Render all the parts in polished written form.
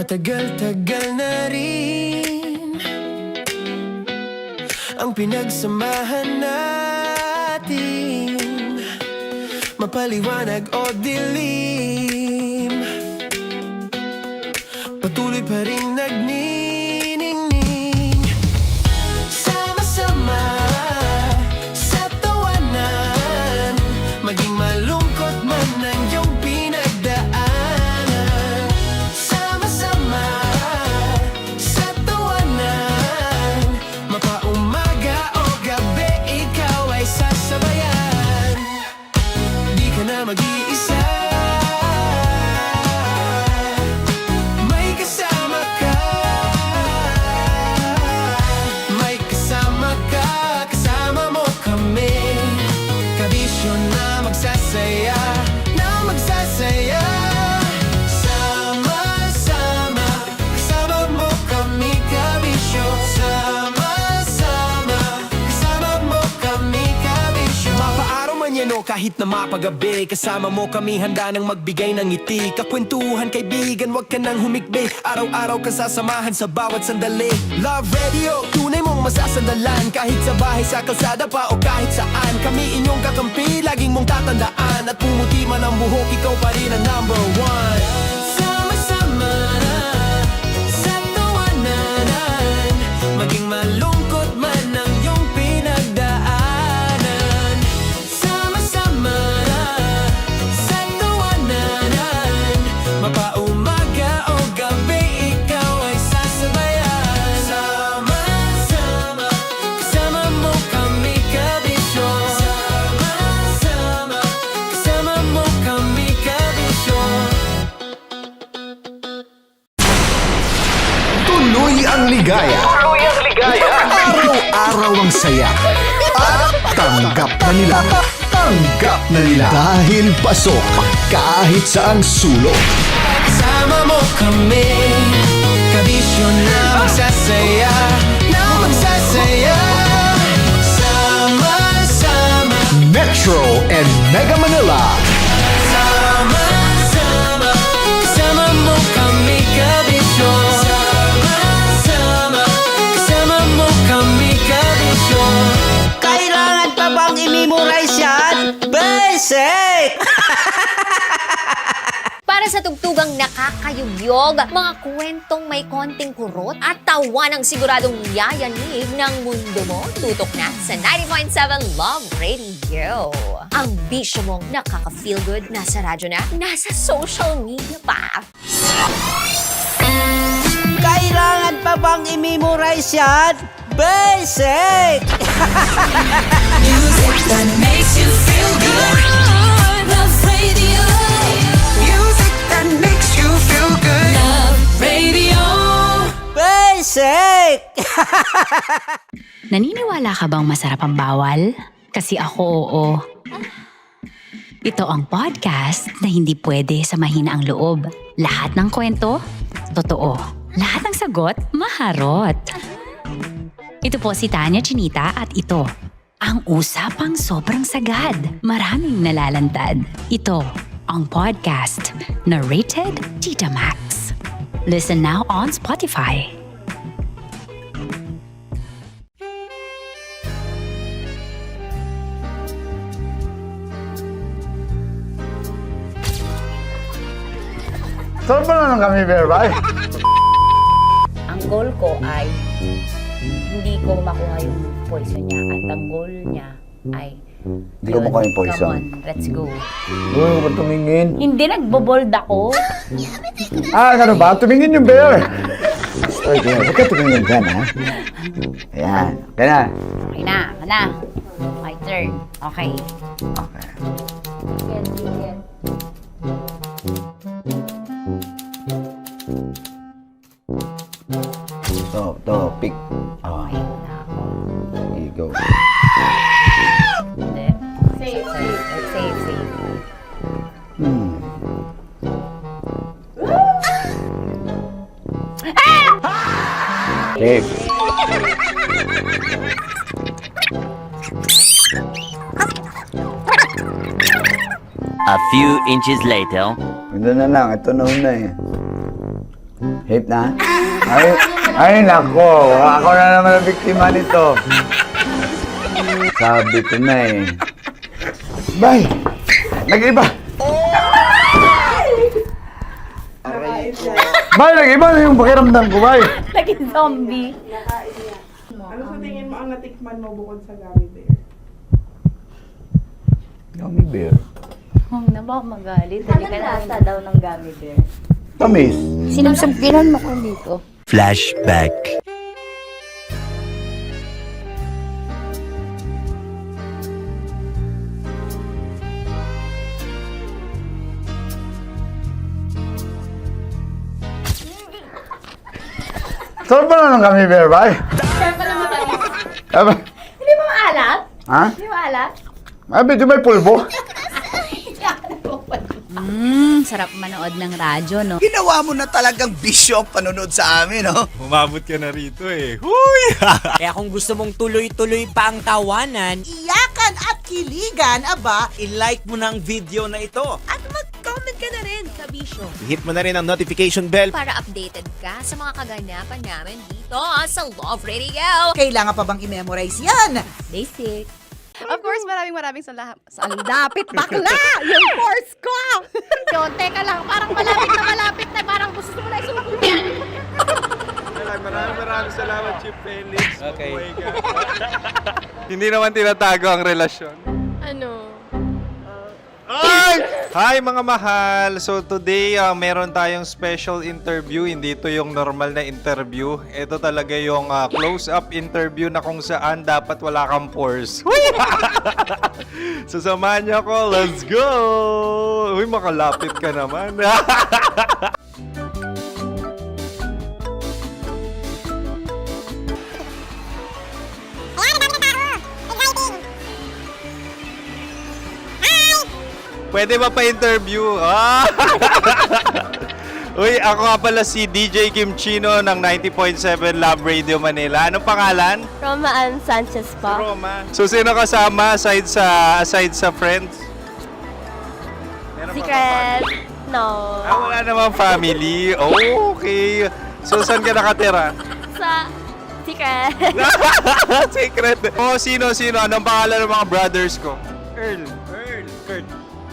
Matagal-tagal na rin ang pinagsamahan natin, mapaliwanag o dilim, patuloy pa rin nagniningning. Sama-sama sa tawanan, maging malungkot man ang iyong pinagdaanan. Sama-sama sa tawanan, mapaumaga o gabi, ikaw ay sasabayan. Di ka na mag-iisa, may kasama ka. May kasama ka, kasama mo kami. Kabisyo na magsasaya, na magsasaya. Sama-sama, kasama mo kami, kabisyo. Sama-sama, kasama mo kami, kabisyo. Mapaaraw man yan o kahit na mapagabi, kasama mo kami, handa nang magbigay ng ngiti. Kakwentuhan, kaibigan, wag ka nang humikbi. Araw-araw ka sasamahan sa bawat sandali. Love Radio, tunay mong masasandalan. Kahit sa bahay, sa kalsada pa o kahit saan, kami inyong kakampi, laging mong tatandaan. At pumuti man ang buhok, ikaw pa rin ang number one. Sama-sama sa tawanan, maging malungkot man ang iyong pinagdaanan. Sama-sama sa tawanan, mapaumaga o gabi, ikaw ay sasabayan. Sama-sama, kasama mo kami, kabisyo. Sama-sama, kasama mo kami, kabisyo. Tuloy ang ligaya. Araw-araw ang saya. At tanggap na nila. Tanggap na nila. Dahil pasok kahit saang sulok. Kasama mo kami, kabisyo na magsasaya, na magsasaya. Sama-sama, Metro and Mega Manila. sama-sama, kasama mo kami, kabisyo. Sama-sama, kasama mo kami, kabisyo. Kailangan pa bang i-memorize yan? Basic! Para sa tugtugang nakakayugyog, mga kwentong may konting kurot at tawanang siguradong yayanig ng mundo mo, tutok na sa 90.7 Love Radio. Ang bisyo mong nakaka-feel good, nasa radyo na, nasa social media pa. Kailangan pa bang i-memorize yan? Basic! Music that makes you feel good. Love Radio. Music that makes you feel good. Love Radio. Basic! Naniniwala ka bang masarap ang bawal? Kasi ako oo. Ito ang podcast na hindi pwede sa mahina ang loob. Lahat ng kwento, totoo. Lahat ng sagot, maharot. Ito po si Tanya Chinita at ito, ang usapang sobrang sagad. Maraming nalalantad. Ito, ang podcast na Rated Tita Max. Listen now on Spotify. Saan ba naman kami, Berbay? Ang goal ko ay hindi ko makuha yung poison niya at ang goal niya ay Hindi ko makuha yung poison. Come on, let's go. Huwag mo tumingin. Hindi, nagbobold ako. Ano ba? Tumingin yung bear. Oy, bear, huwag ka tumingin dyan, ha? Ayan. Kaya na. Okay na, my turn. Okay. Okay. Yan, yan. To, pick. Oh, Okay na ako. here you go. Hindi. Safe. Safe. A few inches later. Ito na lang. Ito na una eh. Hip na? Ay, nako. Ako na naman ang biktima nito. Sabi ko na eh. Bay! Nag-iba! Bay, nag-iba na yung pakiramdam ko, bay! Naging zombie. Ano sa tingin mo ang natikman mo bukod sa gummy bear? Gummy bear. Huwag na ba magalit? Hindi ka nasa daw ng gummy bear. Tamis. Sinusumpiran mo ko dito. Flashback. Sarap ba na ng gummy bear, bay? Hindi mo maalat? Ha? Hindi mo maalat? Ay, medyo may pulbo. Sarap manood ng radyo, no? Ginawa mo na talagang bisyo ang panonood sa amin, no? Umabot ka na rito eh. Huy! Kaya kung gusto mong tuloy-tuloy pa ang tawanan, Iyakan at kiligan, aba, i-like mo na ang video na ito. at mag-comment ka na rin sa Bisyo. Hit mo na rin ang notification bell. Para updated ka sa mga kaganapan namin dito sa Love Radio. Kailangan pa bang i-memorize yan? Basic. Of course, maraming salamat. Ang lapit bakla! Yung force ko! Yun, teka lang, parang malapit na, parang gusto mo na isulat. Maraming salamat, Chief Felix. Okay. Hindi naman tinatago ang relasyon. Ano? Hi mga mahal! So today, meron tayong special interview. Hindi ito yung normal na interview. Ito talaga yung close-up interview na kung saan dapat wala kang pores. So samahan niyo ako. Let's go! Uy, makalapit ka naman. Pwede ba pa-interview? Ah! Uy, ako nga pala si DJ Kim Chino ng 90.7 Love Radio Manila. Anong pangalan? Roma Ann Sanchez po. Roma. So, sino kasama aside sa friends? Meron pa ba family? No. Wala namang family. Oh, okay. So, saan ka nakatira? Sa secret. Secret. Oh, sino? Anong pangalan ng mga brothers ko? Earl, Kurt.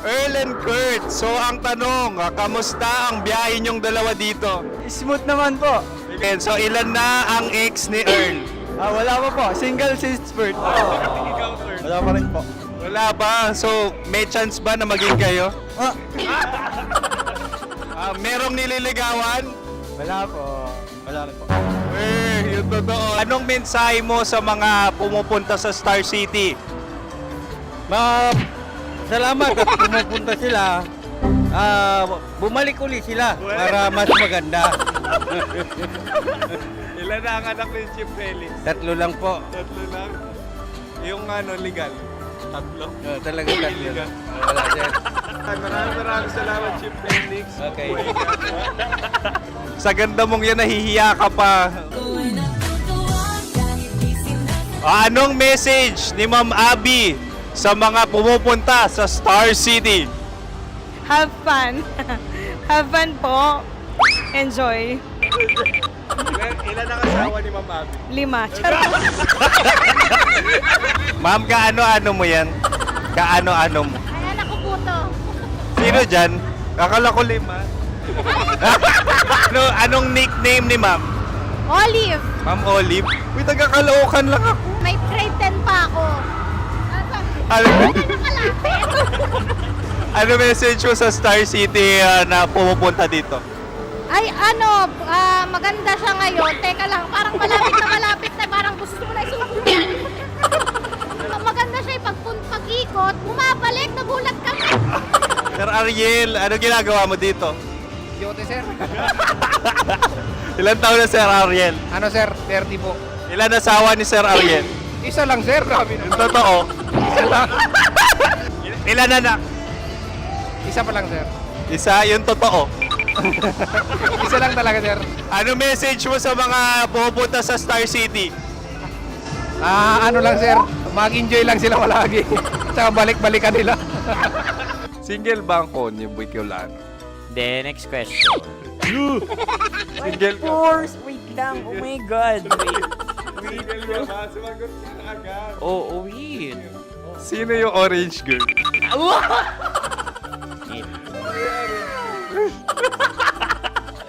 Earl and Kurt. So, ang tanong, kamusta ang biyahe niyong dalawa dito? Smooth naman po. Okay, so ilan na ang ex ni Earl? Wala pa po. Single since birth. Wala pa rin po. Wala ba? So, may chance ba na maging kayo? Merong nililigawan? Wala po. Wala rin po. Yung totoo. Anong mensahe mo sa mga pumupunta sa Star City? Salamat at pumupunta sila. Bumalik uli sila para mas maganda. Ilan na ang anak ni Chief Felix? 3 lang po. 3 lang. Yung legal? 3? Talaga 3 Legal. Wala sir. Maraming salamat, Chief Felix. Okay. Sa ganda mong yan, nahihiya ka pa. Anong message ni Ma'am Abby sa mga pumupunta sa Star City? Have fun. Have fun po. Enjoy. Ilan ang asawa ni Ma'am Abby? 5. Ma'am, kaano-ano mo yan? Kaano-ano mo? Ayan ako po to. Sino dyan? Akala ko 5. Anong nickname ni Ma'am? Olive. Ma'am Olive? Uy, taga-Caloocan lang ako. May grade 10 pa ako. Ano message mo sa Star City na pumupunta dito? Ay, maganda siya ngayon. Teka lang, parang malapit na, parang gusto mo na isulat. Maganda siya pag-ikot, bumabalik, nagulat ka. Sir Ariel, ano ginagawa mo dito? Yote sir. Ilan taon na Sir Ariel? Ano sir? 30 po. Ilan asawa ni Sir Ariel? Isa lang sir. Grabe Yung totoo. Ilan anak? Isa pa lang sir. Isa, yung totoo. Isa lang talaga sir. Ano message mo sa mga pumupunta sa Star City? Ano lang sir. Mag-enjoy lang sila palagi. Tsaka balik-balikan nila. Single ba ang konyo, Boy Kiolano? Then, next question. Single ka. course, wait lang. Oh my God. Single ka ba? Sumagot ka na agad. Oo, wait. Sino yung orange girl?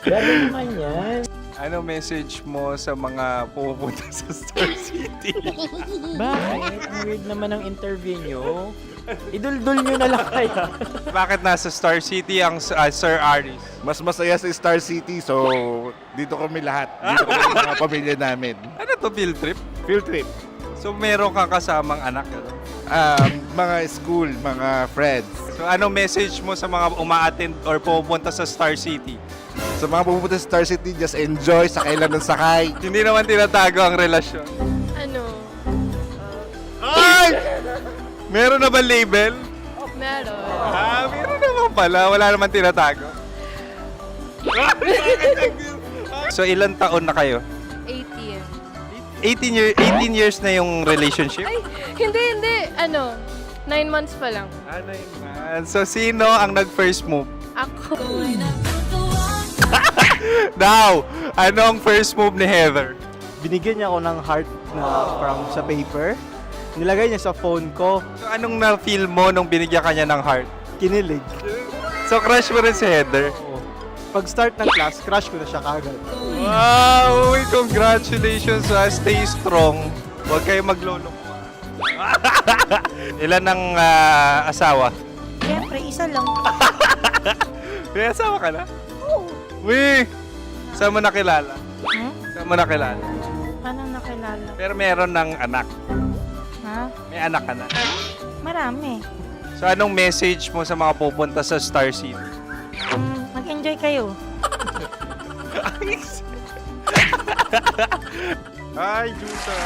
Grabe naman yan. Ano message mo sa mga pupunta sa Star City? Bakit? Ang weird naman ang interview nyo. Idul-dul nyo na lang kaya. Bakit nasa Star City ang Sir Aris? Mas masaya sa Star City, so dito kami lahat. Dito kami mga pamilya namin. Ano to, field trip? Field trip. So meron kang kasamang anak? Ano? Mga school, mga friends. So anong message mo sa mga uma-attend or pupunta sa Star City? Sa mga pupunta sa Star City, just enjoy, sakay lang ng sakay. Hindi naman tinatago ang relasyon. Ano? Ay! Meron na ba label? Meron. Meron naman pala. Wala naman tinatago. So ilan taon na kayo? 18. 18 years na yung relationship? Ay, hindi. Ano? 9 months pa lang. So sino ang nag-first move? Ako. Now, ano ang first move ni Heather? Binigyan niya ako ng heart na from sa paper. Nilagay niya sa phone ko. So anong na-feel mo nung binigyan ka niya ng heart? Kinilig. So crush mo rin si Heather? Oo. Pag start ng class, crush ko na siya kagad. Wow! Uy, congratulations ha! Stay strong. Huwag kayo maglolo. Ilan ang asawa? Siyempre, isa lang. May asawa ka na? Oo. Uy! Saan mo nakilala? Saan mo nakilala? Paano nakilala? Pero meron ng anak. Ha? May anak ka na. Marami. So anong message mo sa mga pupunta sa Star City? Mag-enjoy kayo. Hi, Juta!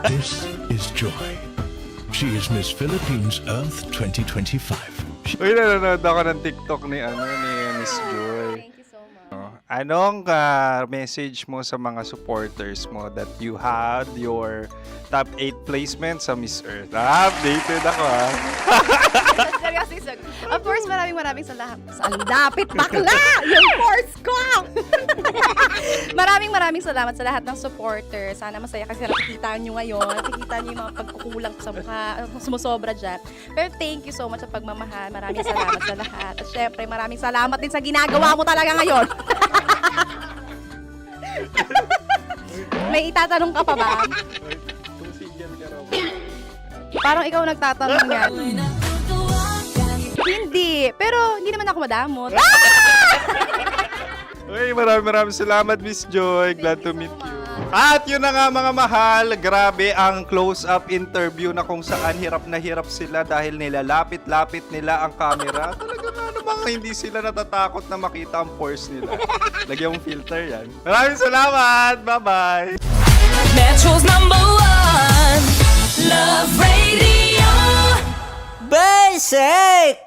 This is Joy. She is Miss Philippines Earth 2025. Uy, nanonood ako ng TikTok ni Miss Joy. Thank you so much. Anong message mo sa mga supporters mo that you had your top 8 placement sa Miss Earth? Updated ako ha. Seryoso. Of course, maraming salamat. Ang dapit bakla! Yung course ko! maraming salamat sa lahat ng supporter. Sana masaya kasi nakikita nyo ngayon. Nakikita nyo yung mga pagkukulang sa mukha, sumusobra dyan. Pero thank you so much sa pagmamahal. Maraming salamat sa lahat. At syempre, maraming salamat din sa ginagawa mo talaga ngayon. May itatanong ka pa ba? Parang ikaw nagtatanong yan. Hindi. Pero hindi naman ako madamot. Uy, maraming salamat, Miss Joy. Glad to meet you. At yun na nga mga mahal, grabe ang close-up interview na kung saan hirap na hirap sila dahil nilalapit-lapit nila ang camera. Talaga nga namang hindi sila natatakot na makita ang pores nila. Lagyan mong filter yan. Maraming salamat! Bye-bye! Metro's #1 Love Radio. Basic!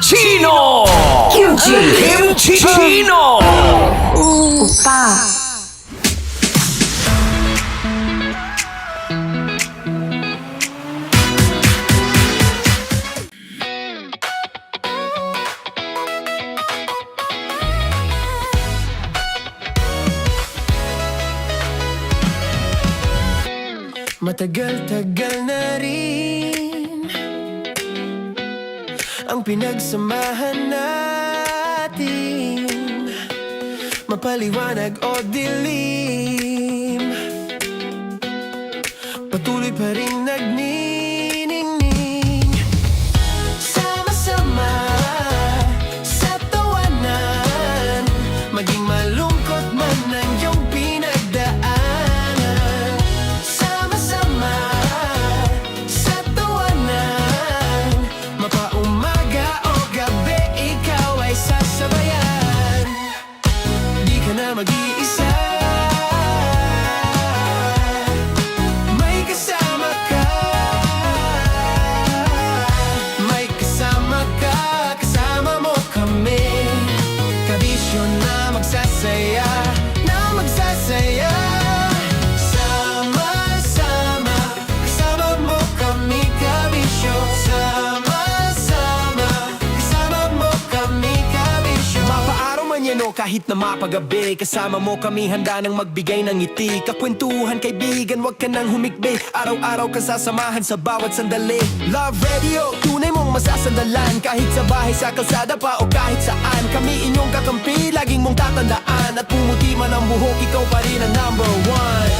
Chino! Kimchi Chino! Matagal-tagal na rin ang pinagsamahan natin, mapaliwanag o dilim, patuloy pa rin nagniningning. Sama-sama sa tawanan, maging malungkot man ang iyong pinagdaanan. Sama-sama sa tawanan, mapaumaga o gabi, ikaw ay sasabayan. Di ka na mag-iisa, may kasama ka. kahit na mapagabi. Kasama mo kami handa nang magbigay ng ngiti. Kakwentuhan kaibigan, wag ka nang humikbi. Araw-araw kasasamahan sa bawat sandali. Love Radio, tunay mong masasandalan. Kahit sa bahay, sa kalsada pa o kahit saan. Kami inyong kakampi, laging mong tatandaan. At pumuti man ang buhok, ikaw pa rin ang number one.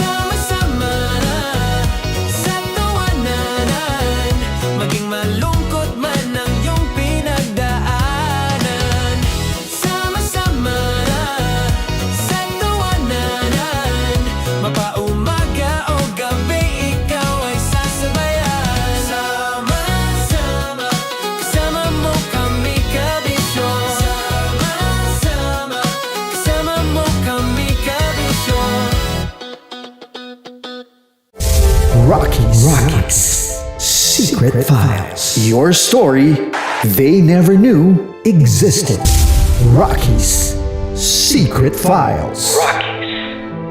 Sama-sama sa tawanan, maging malungkot man ang iyong pinagdaanan. Sama-sama sa tawanan, mapaumaga o gabi, ikaw ay sasabayan. Sama-sama, kasama mo kami kabisyo. Sama-sama, kasama mo kami kabisyo. Rockies. Secret Files. Your story they never knew existed. Rockies. Secret Files.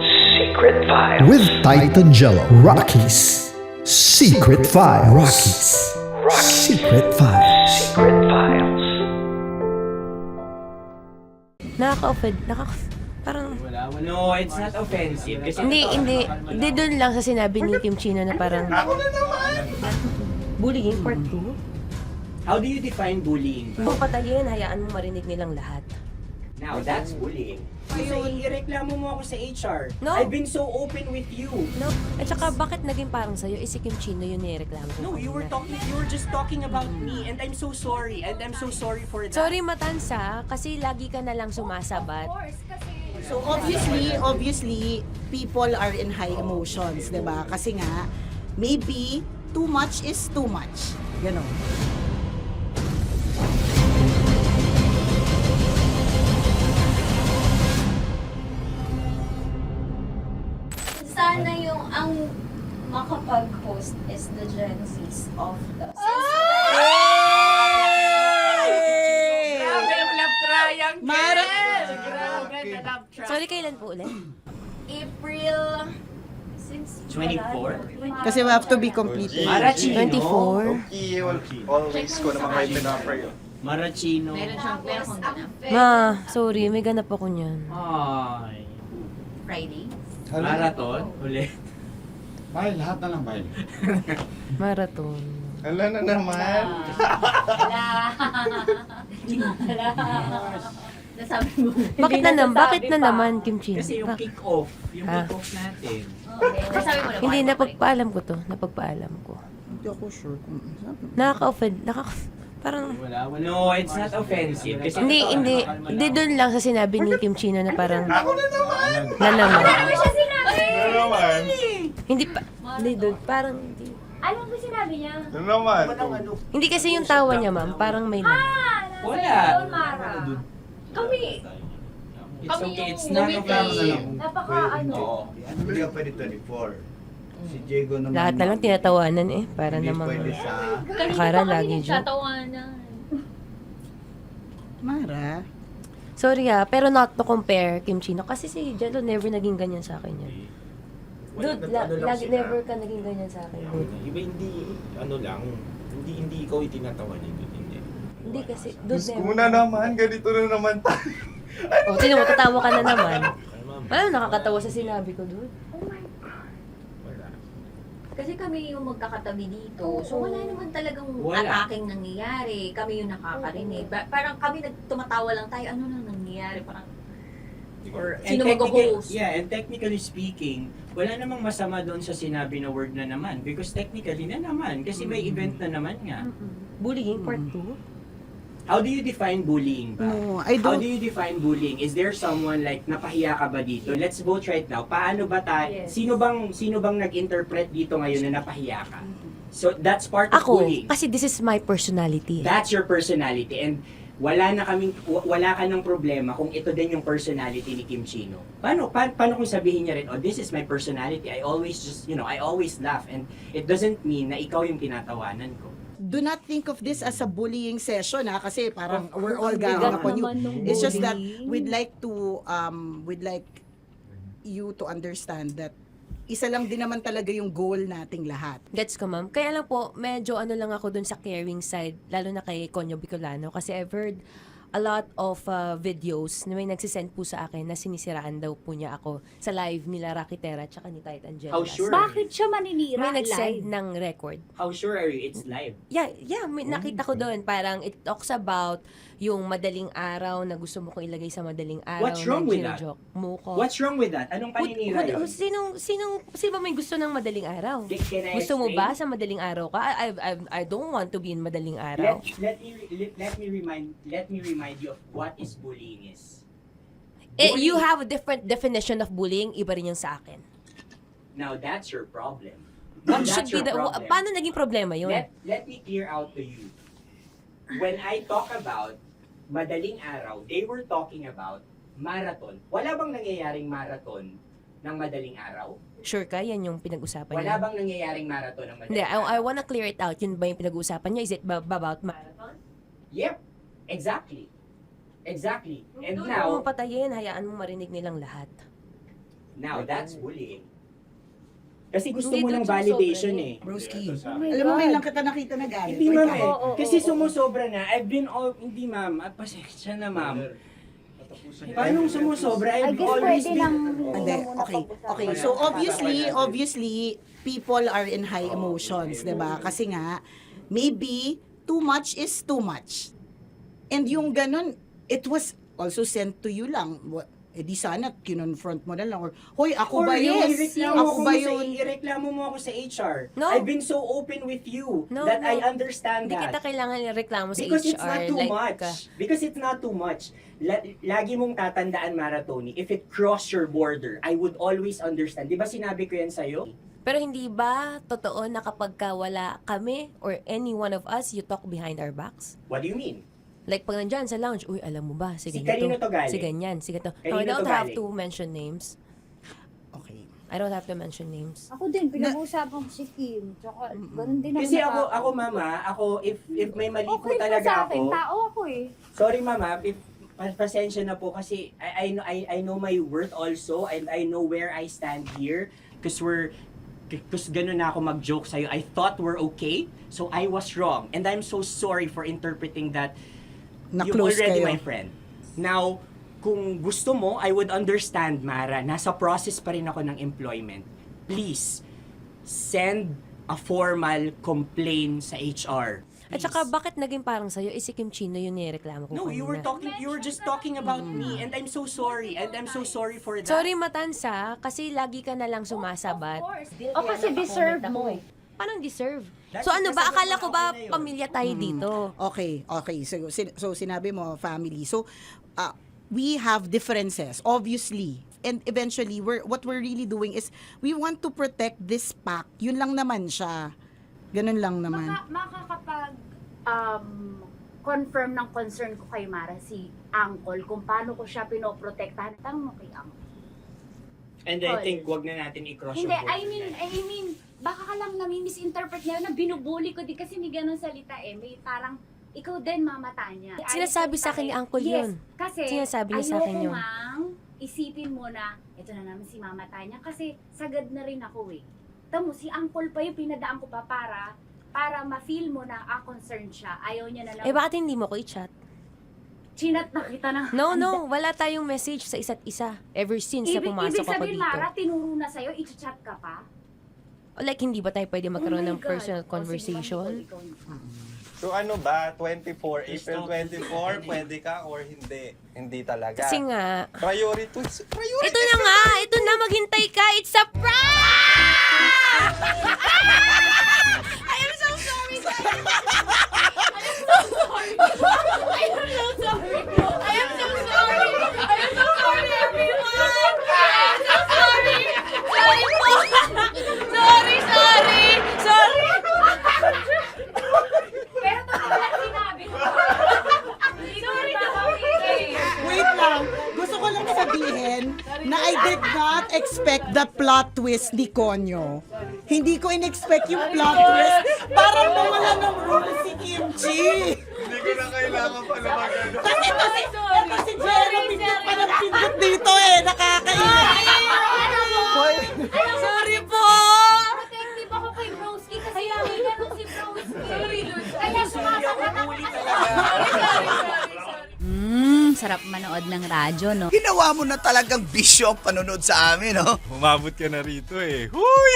Secret Files. With Titan Jello. Rockies. Secret Files. Rockies. Secret Files. Secret Files. Nakaka-offend. Parang... No, it's not offensive. Kasi Hindi doon lang sa sinabi ni Kim Chino na parang... Bullying part 2? how do you define bullying? Kung patayin, hayaan mo marinig nilang lahat. Now, that's bullying. So, ireklamo mo ako sa HR. No. I've been so open with you. No? At saka, bakit naging parang sa'yo? Si Kim Chino yun nireklamo ko. No, you were just talking about me, and I'm so sorry. And I'm so sorry for that. Sorry, Matansa, kasi lagi ka na lang sumasabat. So obviously, people are in high emotions, 'di ba? Kasi nga, maybe too much is too much. Ganon. Sana yung ang makapag-host is the Gen Zs of the Grabe ang love triangle! Sorry, kailan po ulit? April since 24? Kasi we have to be completed. Marachino. 24? Always ko naman kayo pinapray. Marachino. Ma, sorry, may ganap ako niyan. Ay. Friday. Marathon? Ulit. Mahal, lahat na lang mahal. Marathon. Ala na naman. Nasabi mo. Bakit na naman, Kim Chino? Kasi yung kick-off. Yung kick-off natin. Nasabi mo na. Hindi, napagpaalam ko to. Napagpaalam ko. Hindi ako sure kung Nakaka-offend. Parang... No, it's not offensive. Kasi Hindi doon lang sa sinabi ni Kim Chino na parang... Na naman. Hindi pa... Hindi doon, parang... Ano ba sinabi niya? Ano naman? Hindi kasi yung tawa niya, ma'am. Parang may laman. Wala. Mara. Kami. It's okay. It's not offensive. Napaka Hindi ka pwede 24. Si Diego naman. Lahat na lang tinatawanan eh. Para namang... Akara lagi joke. Mara. Sorry pero not to compare, Kim Chino. Kasi si Jello never naging ganyan sa akin yan. Dude, lagi never ka naging ganyan sa akin, dude. Iba hindi ikaw itinatawa niya, dude. Hindi kasi, dude, never. Kuna naman, ganito na naman tayo. O, sino mo, tatawa ka na naman. Ano, nakakatawa sa sinabi ko, dude. Kasi kami yung magkakatabi dito. So wala naman talagang Wala. attacking nangyayari. Kami yung nakakarinig. Parang kami tumatawa lang tayo. Ano nang nangyayari? Parang or sino mag-host? Yeah, and technically speaking, wala namang masama doon sa sinabi na word na naman. Because technically na naman. Kasi may event na naman nga. Bullying part 2? How do you define bullying ba? No, I How don't. do you define bullying? Is there someone like napahiya ka ba dito? Let's vote right now. Paano ba tayo? Yes. Sino bang nag-interpret dito ngayon na napahiya ka? So that's part of Ako, bullying. kasi this is my personality. That's your personality, and wala ka ng problema kung ito din yung personality ni Kim Chino. Paano kung sabihin niya rin, oh, this is my personality. I always I always laugh, and it doesn't mean na ikaw yung tinatawanan ko. Do not think of this as a bullying session kasi parang we're all ganging upon you. It's just that we'd like you to understand that isa lang din naman talaga yung goal nating lahat. Gets ko, ma'am. Kaya lang po, medyo lang ako dun sa caring side, lalo na kay Konyo Bicolano. Kasi I've heard a lot of videos na may nagsisend po sa akin na sinisiraan daw po niya ako sa live nila Rakitera tsaka ni Tight Angela. How sure? Bakit siya maninira May nag-send live? ng record. How sure are you it's live? Yeah, may nakita ko doon. Parang it talks about yung madaling araw na gusto mo kong ilagay sa madaling araw. What's wrong na with that? gino-joke mo ko. What's wrong with that? Anong paninira yun? Sino ba may gusto ng madaling araw? Can I Gusto mo explain? ba sa madaling araw ka? I don't want to be in madaling araw. Let me remind you of what is bullying is. You have a different definition of bullying, iba rin yung sa akin. Now that's your problem. What That's should be your the, problem. paano naging problema yun? Let me clear out to you. When I talk about madaling araw, they were talking about marathon. Wala bang nangyayaring marathon ng madaling araw? Sure ka? Yan yung pinag-usapan Wala niya? bang nangyayaring marathon ng madaling Hindi, araw? I wanna clear it out. Yun ba yung pinag-usapan niya? Is it about marathon? Yep, exactly. Exactly. And Doon now, mo patayin, hayaan mo marinig nilang lahat. that's bullying. Kasi gusto Hindi, mo doon ng validation sumusobra eh. Broski, Oh my alam mo, God. may lang kita nakita na galit. Hindi ma'am eh. Oo, Kasi oo, sumusobra na. I've been all, hindi ma'am. Pasensya na ma'am. Paano sumusobra? I I've guess always pwede lang. Hindi, okay. So obviously, people are in high emotions, 'di ba? Kasi nga, maybe too much is too much. And yung ganun, it was also sent to you lang. Di sana kinonfront mo na lang. Or, hoy, ako ba yun? Ako ba yun? Ireklamo mo ako sa HR. No. I've been so open with you No, that no. I understand Hindi that. kita kailangan reklamo sa Because HR. it's not too like, much. Because it's not too much. Lagi mong tatandaan, Maratoni, if it cross your border, I would always understand. Di ba sinabi ko yan sa'yo? Pero hindi ba totoo na kapag wala kami or any one of us, you talk behind our backs? What do you mean? Like pag nandyan sa lounge, uy, alam mo ba, si Si ganito, kanino to galing? si ganyan, si ganito. No, Kanino I don't to have galing? to mention names. Okay. I don't have to mention names. Ako din, pinag-uusapan ko si Kim. Tsaka, ganun din naman Kasi ako. ako mama, if may mali po Okay talaga sa akin, ako. tao ako eh. Sorry mama, if pasensya na po kasi I know my worth also and I know where I stand here because ganun na ako mag-joke sa'yo. I thought we're okay, so I was wrong. And I'm so sorry for interpreting that you're Na-close already kayo. my friend. Now, kung gusto mo, I would understand, Mara. Nasa process pa rin ako ng employment. Please, send a formal complaint sa HR. At saka bakit naging parang sa'yo, si Kim Chino yung nireklamo ko No, you were just talking about me and I'm so sorry. And I'm so sorry for that. Sorry Matansa, kasi lagi ka na lang sumasabat. O kasi deserve mo. Paano deserve? That's So ano ba, because akala ko ba ako na yun. pamilya tayo dito? Okay. So sinabi mo, family. So, we have differences, obviously. And eventually, what we're really doing is, we want to protect this pack. Yun lang naman siya. Ganun lang naman. Makakapag confirm ng concern ko kay Mara si Uncle kung paano ko siya pinoprotektahan. Tanong mo kay Uncle. And I think wag na natin i-cross Hindi, yung I mean, baka ka lang nami-misinterpret niya na binubuli ko din kasi may ganun salita eh. May parang, ikaw din mamata niya. Sinasabi sa akin ni Uncle yun. Yes, kasi Sinasabi niya sa akin ayoko yun. ngang isipin mo na, ito na naman si mama Tanya kasi sagad na rin ako eh. Tamo, si Uncle pa yung pinadaan ko pa para ma-feel mo na concerned siya. Ayaw niya na lang. Eh bakit hindi mo ko i-chat? Chinat na kita na. No, wala tayong message sa isa't isa ever since na pumasok Ibig ako sabihin, dito. Mara, tinuro na sa'yo, i-chat ka pa? Like, hindi ba tayo pwede magkaroon Oh my ng God. personal O, sige, conversation? ikaw. So ano ba, 24, April 24, pwede ka or hindi? Hindi talaga. Kasi nga, Priority. ito na nga, ito na, maghintay ka, it's a prank! I am so sorry, guys! I am so sorry, everyone! I am so sorry! Sorry po! Sorry! Pero totoo lang sinabi ko. Sorry na Wait lang. Gusto ko lang sabihin na I did not expect the plot twist ni Konyo. Hindi ko in-expect yung plot twist. Parang nawala ng role si Kimchi. Hindi ko na kailangan pa na magano. Kasi ito si Jerry, pindot pa ng pindot dito eh. Nakakaiyak. Sorry po! Protective ako kay Broski kasi may ganun si Broski. Kaya sumasagot ako kasi. sarap manood ng radyo, no? Ginawa mo na talagang bisyo ang panonood sa amin, no? Umabot ka na rito eh. Huy!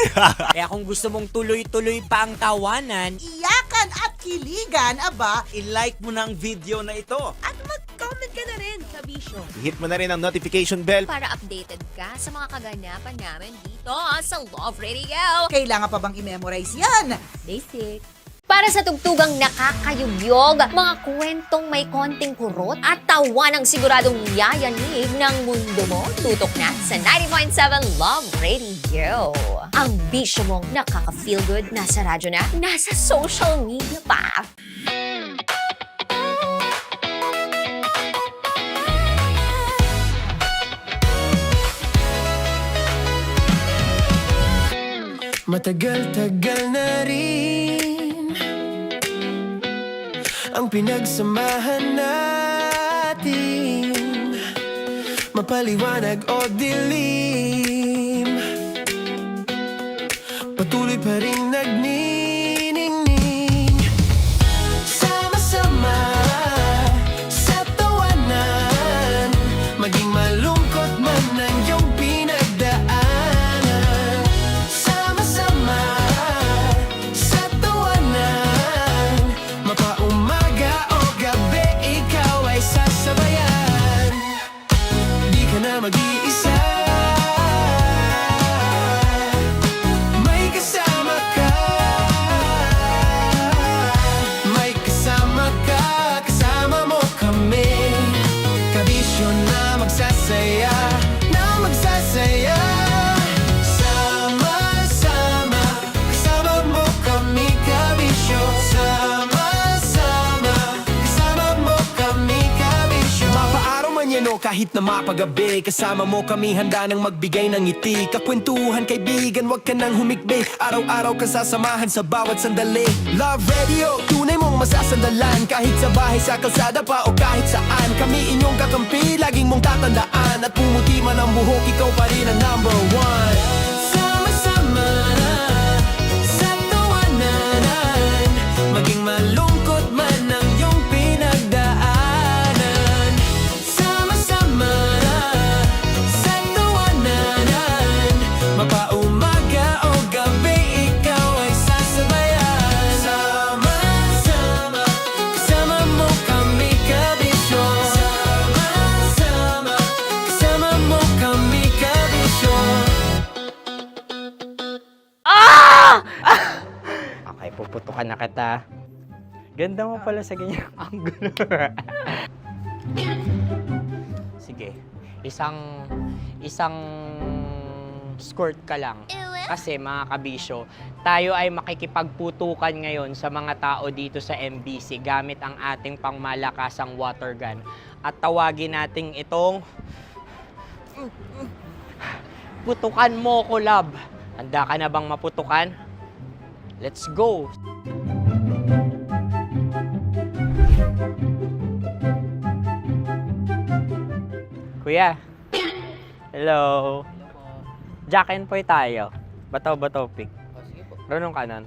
Kaya kung gusto mong tuloy-tuloy pa ang tawanan, Iyakan at kiligan, aba, i-like mo na ang video na ito. At mag-comment ka na rin, Kabisyo. Hit mo na rin ang notification bell. Para updated ka sa mga kaganapan namin dito sa Love Radio. kailangan pa bang i-memorize yan? Basic. Para sa tugtugang nakakayugyog, mga kwentong may konting kurot at tawa ng siguradong yayanig ng mundo mo, tutok na sa 90.7 Love Radio. Ang bisyo mong nakaka-feel good, nasa radyo na, nasa social media pa. Matagal-tagal na rin ang pinagsamahan natin, mapaliwanag o dilim, patuloy pa rin nagniningning. Sama-sama sa tawanan, maging malungkot man ang iyong pinagdaanan. Sama-sama sa tawanan, mapaumaga o gabi, ikaw ay sasabayan. Di ka na mag-iisa, may kasama ka. May kasama ka, kasama mo kami. Kabisyo na magsasaya, na magsasaya. Sama-sama, kasama mo kami, kabisyo. Sama-sama, kasama mo kami, kabisyo. Mapaaraw man yan o kahit na mapagabi, kasama mo kami, handa nang magbigay ng ngiti. Kakwentuhan, kaibigan, wag ka nang humikbi. Araw-araw ka sasamahan sa bawat sandali. Love Radio, tunay mong masasandalan. Kahit sa bahay, sa kalsada pa o kahit saan, kami inyong kakampi, laging mong tatandaan. At pumuti man ang buhok, ikaw pa rin ang number one. Sama-sama sa tawanan, maging malungkot man ang iyong pinagdaanan. Sama-sama sa tawanan, mapaumaga o gabi, ikaw ay sasabayan. Sama-sama, kasama mo kami, kabisyo. Sama-sama, kasama mo kami, kabisyo. Okay, puputukan na kita. Ganda mo pala sa ganyang angulo. Sige, isang skirt ka lang. Kasi mga kabisyo, tayo ay makikipagputukan ngayon sa mga tao dito sa MBC gamit ang ating pangmalakasang water gun. At tawagin natin itong putukan mo ko, love. Handa ka na bang maputukan? Let's go! Kuya. Hello. Jack and Poy tayo. Bato-bato pick. Runong kanan.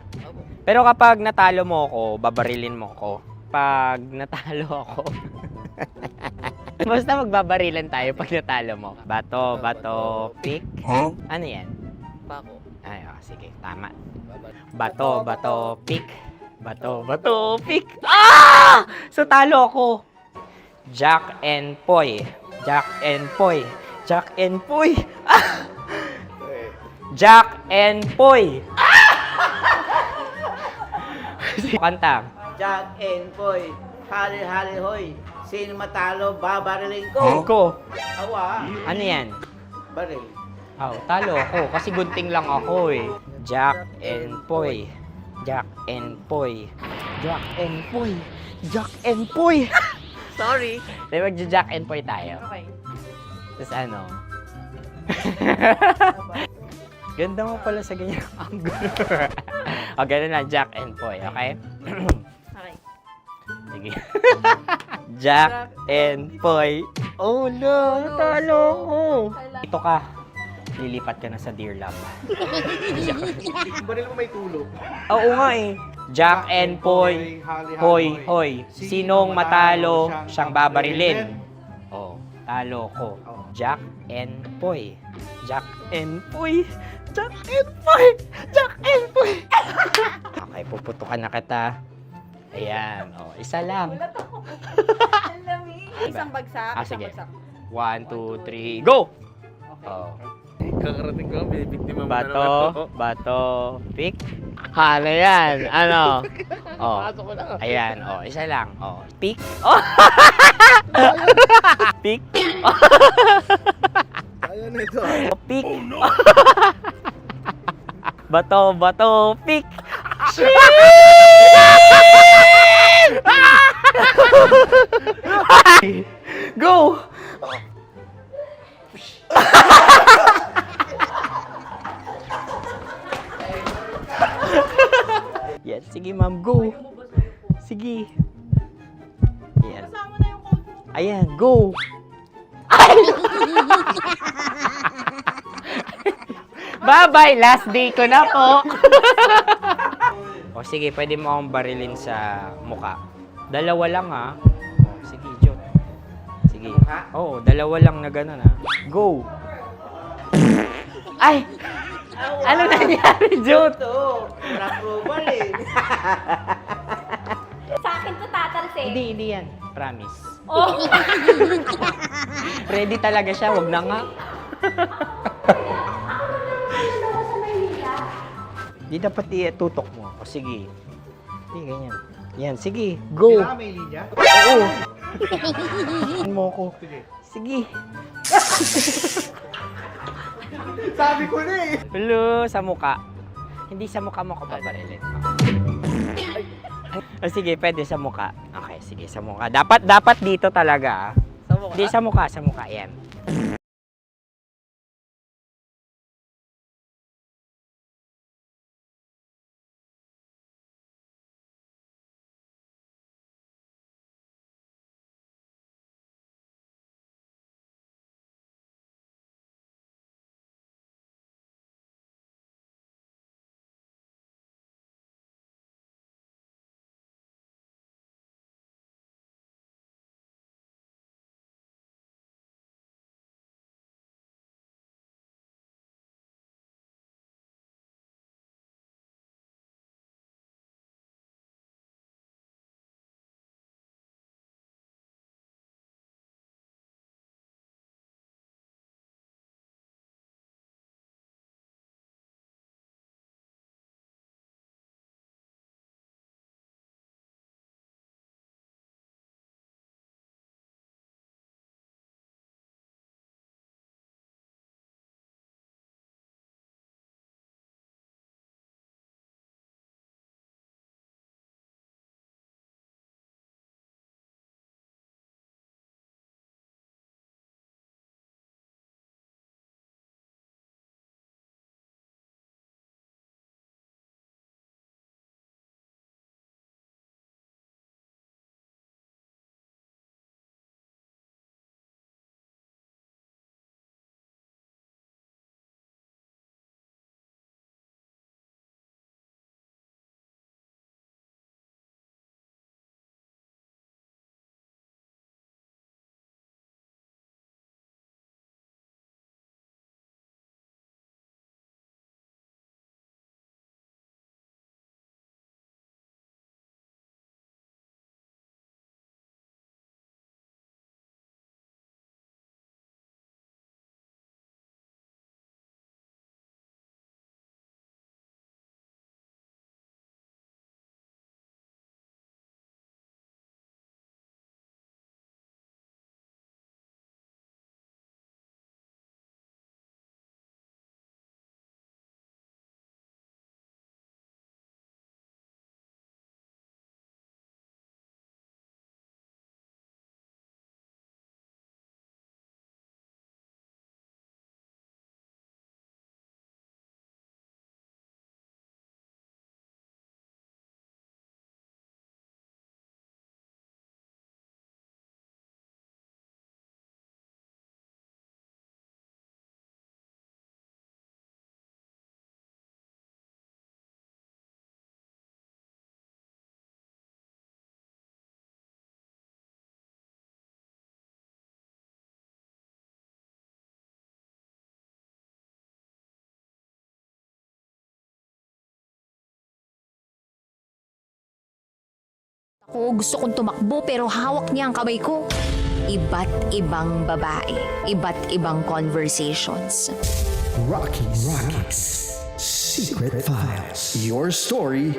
Pero kapag natalo mo ako, babarilin mo ako. Pag natalo ako, basta magbabarilan tayo pag natalo mo. Bato, pick. Ano yan? Bako. Ay, sige, tama. Bato, pick. Bato, pick. Ah! So, talo ako. Jack and Poy. Jack and Poy. Jack and Poy. Ah! Jack and Poy. Kanta. Jack and Poy, hali-hali hoy. Sino matalo, babariling ko. Ko. Awa. Ano yan? Baril. Oh, talo ako kasi gunting lang ako eh. Jack and Poy. Jack and Poy. Jack and Poy. Jack and Poy. Sorry. Di magja-Jack and Poy tayo. Okay. Tapos ano? Ganda mo pala sa ganyang angulo. O, ganun lang, Jack and Poy, okay? Okay. Sige. Jack and Poy. Oh no, natalo ko. Ito ka. Lilipat ka na sa Dear Love. Baril mo may tulog. Oo nga eh. Jack and Poy. Hoy, hoy. Sinong matalo, siyang babarilin. talo ko. Jack and Poy. Jack and Poy. Jack and Poy. Jack and Poy. Okay, puputukan na kita. Ayan. Oh, isa lang. Isang bagsak. Ah, sige. 1, 2, 3, go! Oh. Kakarating ko, may biktima mo na Bato, naman. bato, pick. Ano yan? Ano? Oh. Pasok ko lang. Ayan, oh, isa lang. Oh, pick. Oh. Pick. Ayan na ito. Oh, pick. Bato, bato, pick. Go! Yan, sige ma'am, go. Sige. Yan. Ayan, go. Bye-bye, last day ko na po. O sige, pwede mo akong barilin sa muka. Dalawa lang ha. O, sige, Jot. Sige. Oo, dalawa lang na gano'n ha. Go. Ay! Ano nangyari, Jot? Approval eh. Sa akin to tatalsik. Hindi yan. Promise. Oh. Ready talaga siya, wag na nga. Di dapat itutok mo. O sige. Hindi, ganyan. Yan, sige. Go. Kailangan may linya? Oo. mo ko. Sige. Sabi ko na eh. Hello, sa muka. Hindi sa muka mo ko babarilin. O sige, pwede sa muka. Okay, sige, sa muka. Dapat dito talaga. Sa mukha? Hindi, sa muka. Yan. Gusto kong tumakbo pero hawak niya ang kamay ko. Iba't ibang babae, iba't ibang conversations. Rockies. Secret Files. Your story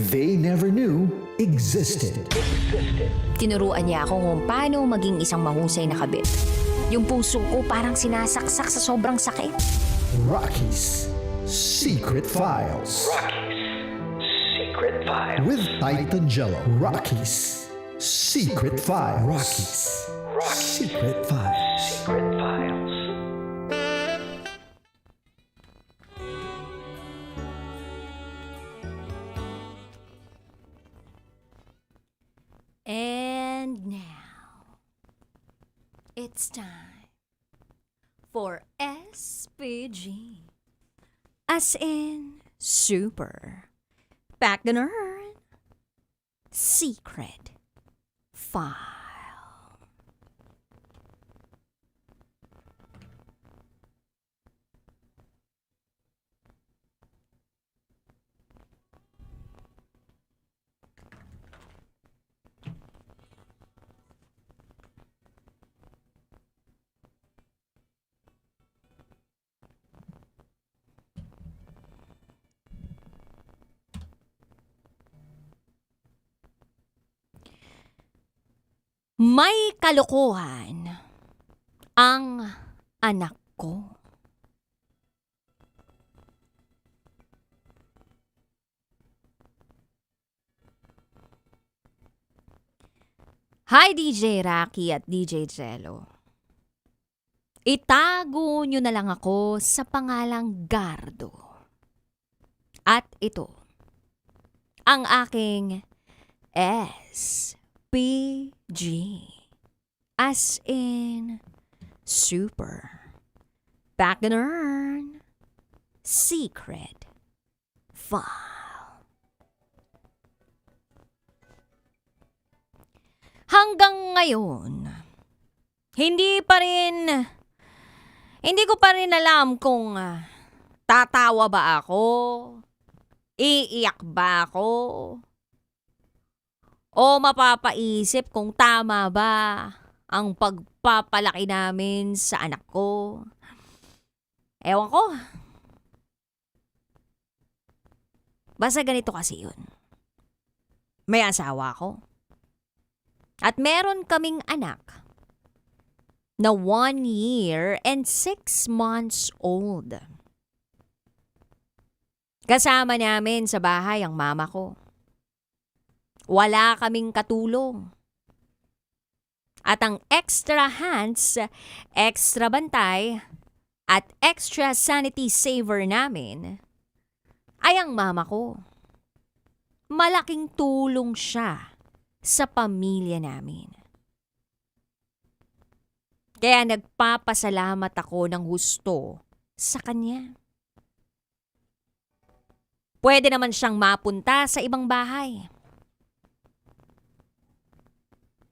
they never knew existed. Tinuruan niya ako kung paano maging isang mahusay na kabit. Yung puso ko parang sinasaksak sa sobrang sakit. Rockies. Secret Files. Secret Files. With Titan Jello. Rockies. Secret Files. Rockies. Secret Files. Secret Files. And now, it's time for SPG. As in, super. Back to nerd. Secret File. May kalokohan ang anak ko. Hi DJ Rocky at DJ Jello. Itago nyo na lang ako sa pangalang Gardo. At ito, ang aking SPG. As in, super. Back to earn. Secret File. Hanggang ngayon, hindi ko pa rin alam kung tatawa ba ako, iiyak ba ako, o mapapaisip kung tama ba ang pagpapalaki namin sa anak ko. Ewan ko. Basta ganito kasi yun. May asawa ko. At meron kaming anak na 1 year and 6 months old. Kasama namin sa bahay ang mama ko. Wala kaming katulong. At ang extra hands, extra bantay, at extra sanity saver namin ay ang mama ko. Malaking tulong siya sa pamilya namin. Kaya nagpapasalamat ako ng husto sa kanya. Pwede naman siyang mapunta sa ibang bahay.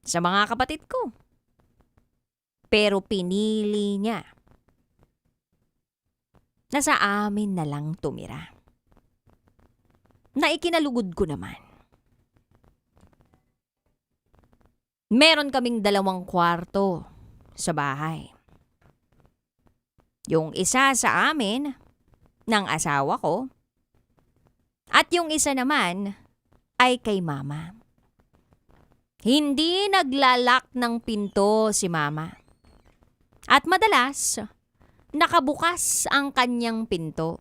Sa mga kapatid ko. Pero pinili niya na sa amin na lang tumira. Na ikinalugod ko naman. Meron kaming 2 kwarto sa bahay. Yung isa sa amin, ng asawa ko, at yung isa naman ay kay mama. Hindi naglalak ng pinto si mama. At madalas, nakabukas ang kanyang pinto.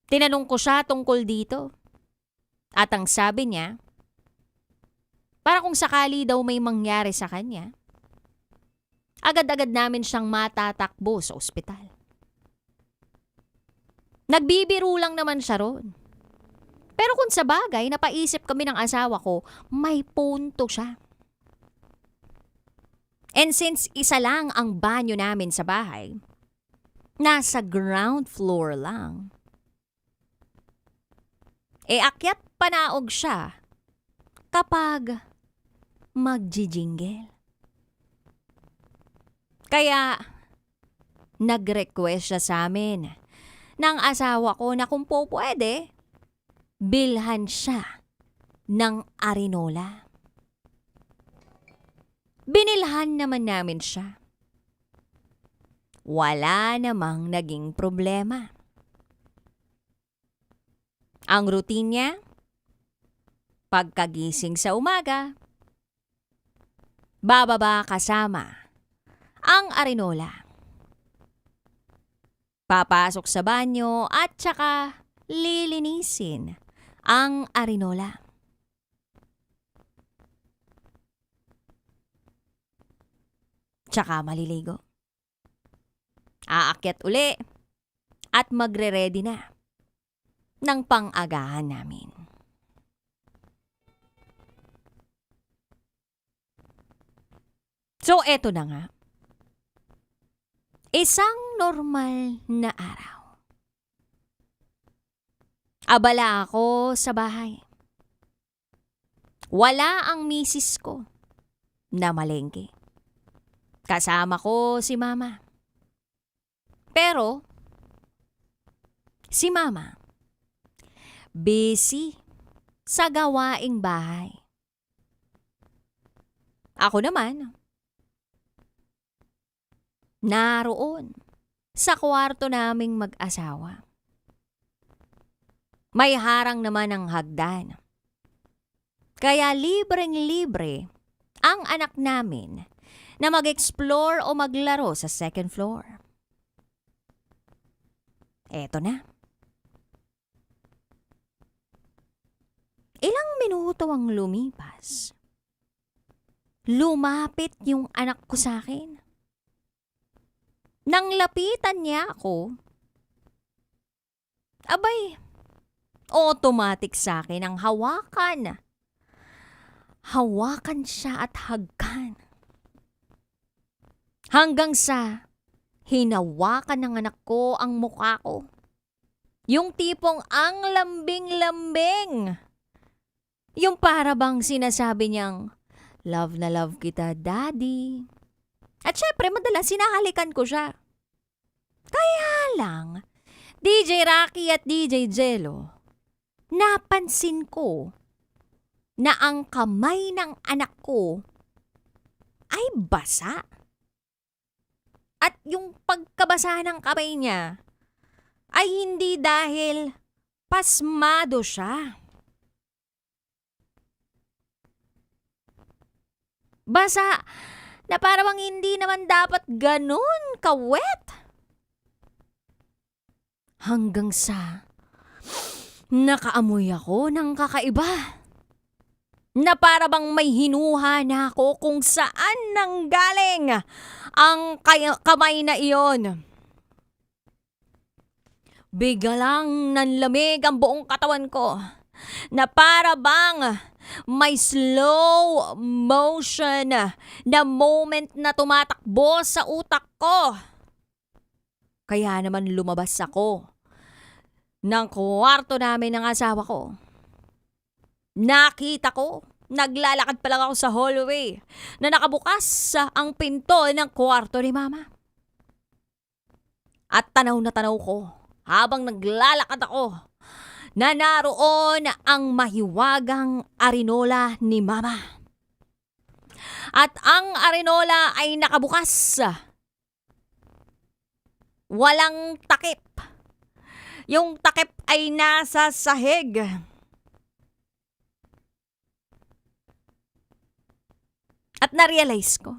Tinanong ko siya tungkol dito. At ang sabi niya, para kung sakali daw may mangyari sa kanya, agad-agad namin siyang matatakbo sa ospital. Nagbibiro lang naman siya ron. Pero kung sa bagay, napaisip kami ng asawa ko, may punto siya. And since isa lang ang banyo namin sa bahay, nasa ground floor lang, akyat panaog siya kapag magjijingle. Kaya, nag-request siya sa amin ng asawa ko na kung po pwede, bilhan siya ng arinola. Binilhan naman namin siya. Wala namang naging problema. Ang routine niya, pagkagising sa umaga, bababa kasama ang arinola. Papasok sa banyo at saka lilinisin ang arinola. Tsaka maliligo. Aakyat uli at magre-ready na ng pang-agahan namin. So, eto na nga. Isang normal na araw. Abala ako sa bahay. Wala ang misis ko na malengke. Kasama ko si mama. Pero, si mama, busy sa gawaing bahay. Ako naman, naroon sa kwarto naming mag-asawa. May harang naman ang hagdan. Kaya libreng-libre ang anak namin na mag-explore o maglaro sa second floor. Eto na. Ilang minuto ang lumipas. Lumapit yung anak ko sa akin. Nang lapitan niya ako, abay, automatic sa akin ang hawakan. Hawakan siya at hagkan. Hanggang sa hinawakan ng anak ko ang mukha ko. Yung tipong ang lambing-lambing. Yung para bang sinasabi niyang, love na love kita, daddy. At syempre, madalas sinahalikan ko siya. Kaya lang, DJ Rocky at DJ Jello, napansin ko na ang kamay ng anak ko ay basa. At yung pagkabasa ng kamay niya ay hindi dahil pasmado siya. Basa na parang hindi naman dapat ganun kawet. Hanggang sa nakaamoy ako ng kakaiba. Na para bang may hinuha na ako kung saan nanggaling ang kamay na iyon. Biglang nanlamig ang buong katawan ko na para bang may slow motion na moment na tumatakbo sa utak ko. Kaya naman lumabas ako ng kwarto namin ng asawa ko. Nakita ko, naglalakad pa lang ako sa hallway na nakabukas ang pinto ng kwarto ni mama. At tanaw na tanaw ko habang naglalakad ako na naroon ang mahiwagang arinola ni mama. At ang arinola ay nakabukas. Walang takip. Yung takip ay nasa sahig. At na-realize ko,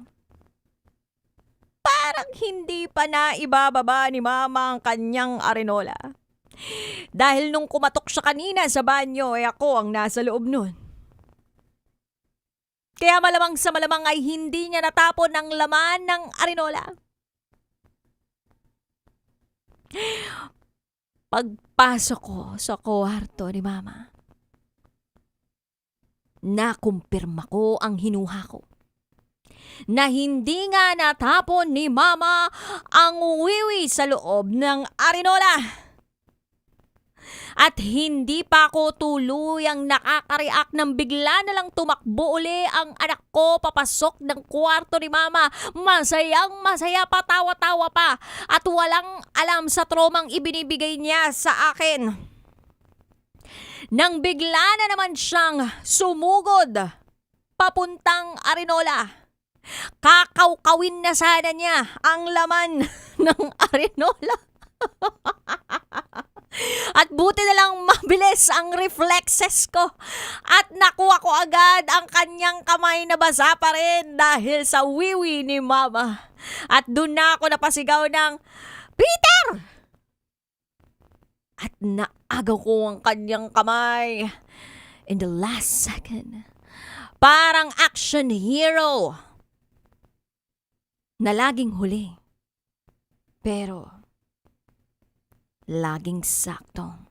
parang hindi pa na ibababa ni mama ang kanyang arinola. Dahil nung kumatok siya kanina sa banyo, ako ang nasa loob nun. Kaya malamang sa malamang ay hindi niya natapon ang laman ng arinola. Pagpasok ko sa kwarto ni mama, nakumpirma ko ang hinuha ko. Na hindi nga natapon ni mama ang wiwi sa loob ng arinola. At hindi pa ako tuluyang nakaka-react nang bigla na lang tumakbo uli ang anak ko papasok ng kwarto ni mama. Masayang masaya pa, tawa-tawa pa. At walang alam sa tromang ibinibigay niya sa akin. nang bigla na naman siyang sumugod papuntang Arinola. Kakawkawin na sana niya ang laman ng Arinola. At buti na lang mabilis ang reflexes ko at nakuha ko agad ang kanyang kamay na basa pa rin dahil sa wiwi ni Mama. At doon na ako napasigaw ng, Peter! At naagaw ko ang kanyang kamay in the last second. Parang action hero na laging huli. Pero laging sakto.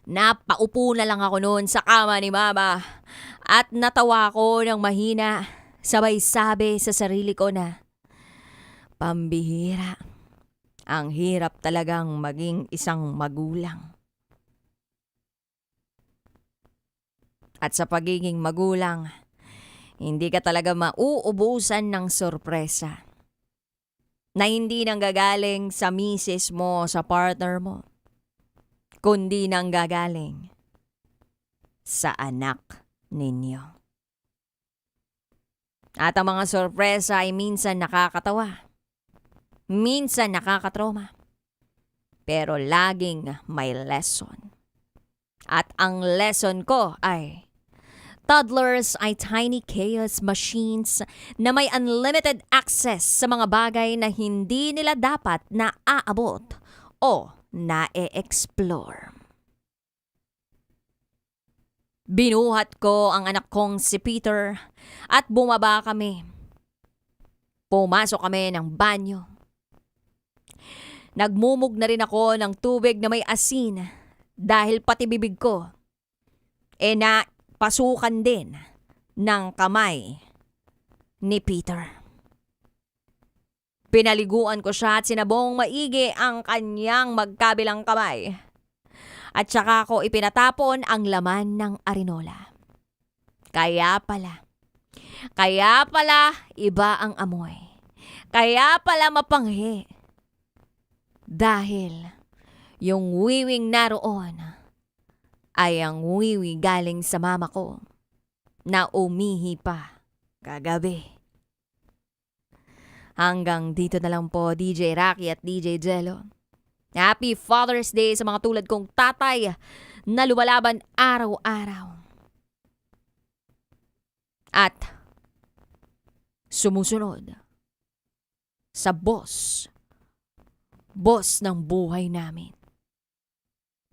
Napaupo na lang ako noon sa kama ni Mama at natawa ko ng mahina, sabay sabi sa sarili ko na, pambihira, ang hirap talagang maging isang magulang. At sa pagiging magulang, hindi ka talaga mauubusan ng sorpresa na hindi nanggagaling sa misis mo, sa partner mo, kundi nanggagaling sa anak ninyo. At ang mga sorpresa ay minsan nakakatawa, minsan nakakatrauma, pero laging may lesson. At ang lesson ko ay, toddlers ay tiny chaos machines na may unlimited access sa mga bagay na hindi nila dapat na aabot o na-e-explore. Binuhat ko ang anak kong si Peter at bumaba kami. Pumasok kami ng banyo. Nagmumog na rin ako ng tubig na may asin dahil pati bibig ko pasukan din ng kamay ni Peter. Pinaliguan ko siya at sinabong maigi ang kanyang magkabilang kamay. At saka ko ipinatapon ang laman ng Arinola. Kaya pala iba ang amoy. Kaya pala mapanghi. Dahil yung wiwing naroon ay ang wiwi galing sa mama ko na umihi pa kagabi. Hanggang dito na lang po, DJ Rocky at DJ Jello. Happy Father's Day sa mga tulad kong tatay na lumalaban araw-araw. At sumusunod sa boss ng buhay namin.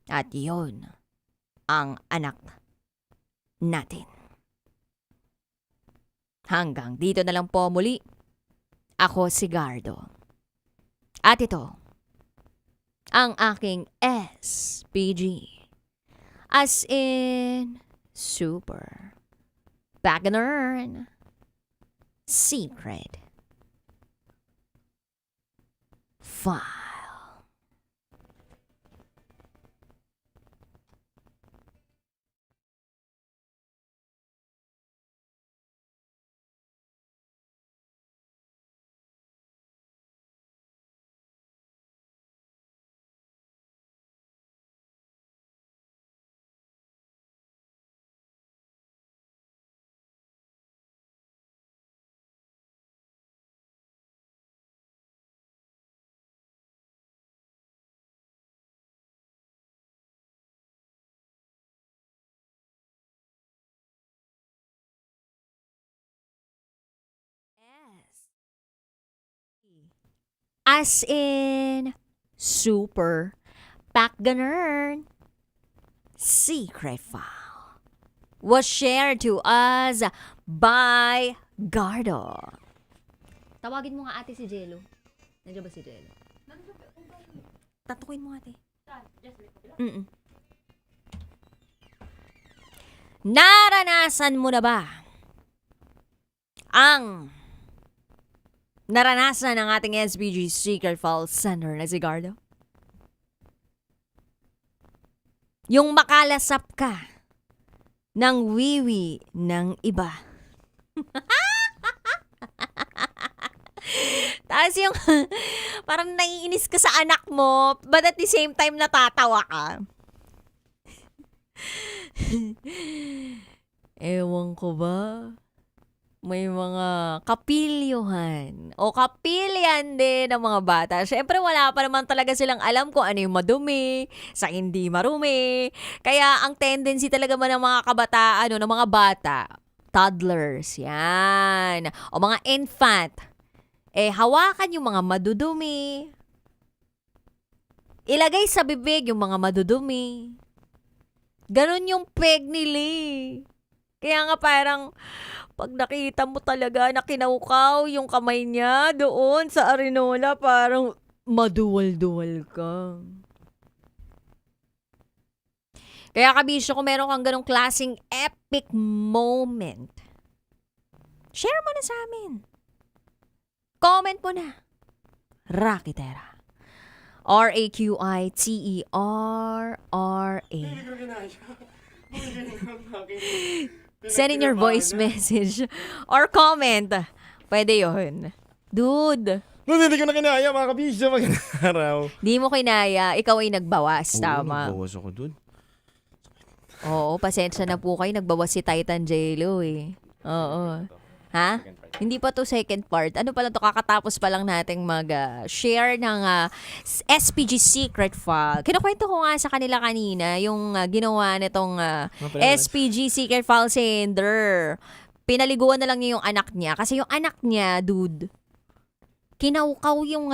At yon ang anak natin. Hanggang dito na lang po muli. Ako si Gardo. At ito, ang aking SPG. As in, super, Baganern, secret, file. As in, super, Baganern, secret file was shared to us by Gardo. Tawagin mo nga ate si Jello. Nandiyan ba si Jello? Tatukuin mo ate. Naranasan mo na ba ang naranasan ng ating SPG Secret File Sender na si Gardo? Yung makalasap ka ng wiwi ng iba. Tapos yung parang naiinis ka sa anak mo, but at the same time natatawa ka. Ewan ko ba? May mga kapilyuhan o kapilyan din ng mga bata. Siyempre, wala pa naman talaga silang alam kung ano yung madumi, sa hindi marumi. Kaya ang tendency talaga man ng mga kabataan, ng mga bata, toddlers, yan, o mga infant, hawakan yung mga madudumi, ilagay sa bibig yung mga madudumi. Ganon yung peg nila. Kaya nga parang, pag nakita mo talaga na kinaukaw yung kamay niya doon sa arenola, parang maduwal-duwal ka. Kaya kabisyo, kung meron kang ganong klaseng epic moment, share mo na sa amin. Comment mo na. Rakitera. RAQITERRA. Send in your voice message or comment. Pwede yun. Dude. Hindi ko na kinaya, mga kabisyo. Magandang araw. Di mo kinaya. Ikaw ay nagbawas. Tama. Nagbawas ako dun. Oo, pasensya na po kayo. Nagbawas si Titan J-Lo eh. Oo. Ha? Hindi pa to second part. Ano pala to? Kakatapos pa lang nating mag-share ng SPG Secret File. Kinukwento ko nga sa kanila kanina yung ginawa nitong SPG Secret File sender. Pinaliguan na lang niya yung anak niya. Kasi yung anak niya, dude, kinaukaw yung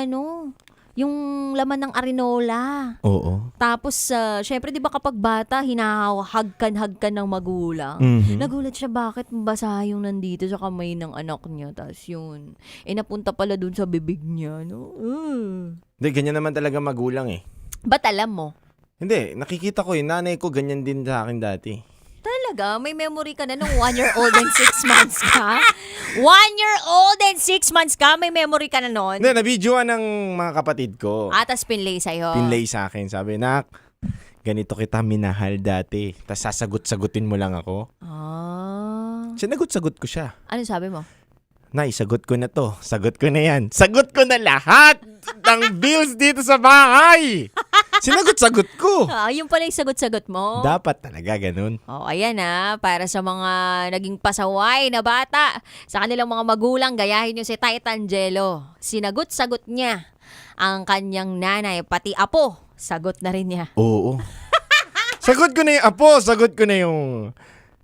yung laman ng arenola. Oo. Tapos, syempre, di ba kapag bata, hinahagkan-hagkan ng magulang. Mhm. Nagulat siya, bakit basa yung nandito sa kamay ng anak niya. Tapos yun, napunta pala dun sa bibig niya. No? Hindi, ganyan naman talaga magulang eh. Ba't alam mo? Hindi, nakikita ko nanay ko ganyan din sa akin dati. Talaga? May memory ka na nung 1-year-old and 6 months ka? 1-year-old and 6 months ka? May memory ka na nun? Hindi, nabidyoan ng mga kapatid ko. Atas pinlay sa'yo. Pinlay sa akin. Sabi, nak, ganito kita minahal dati. Tapos sasagot-sagutin mo lang ako. Sinagot-sagot ko siya. Ano sabi mo? Nay, sagot ko na to. Sagot ko na yan. Sagot ko na lahat ng bills dito sa bahay. Sinagot-sagot ko. Yung pala yung sagot-sagot mo. Dapat talaga ganun. Ayan para sa mga naging pasaway na bata, sa kanilang mga magulang, gayahin nyo si Titan Jello. Sinagot-sagot niya ang kanyang nanay, pati apo. Sagot na rin niya. Oo. Sagot ko na yung apo. Sagot ko na yung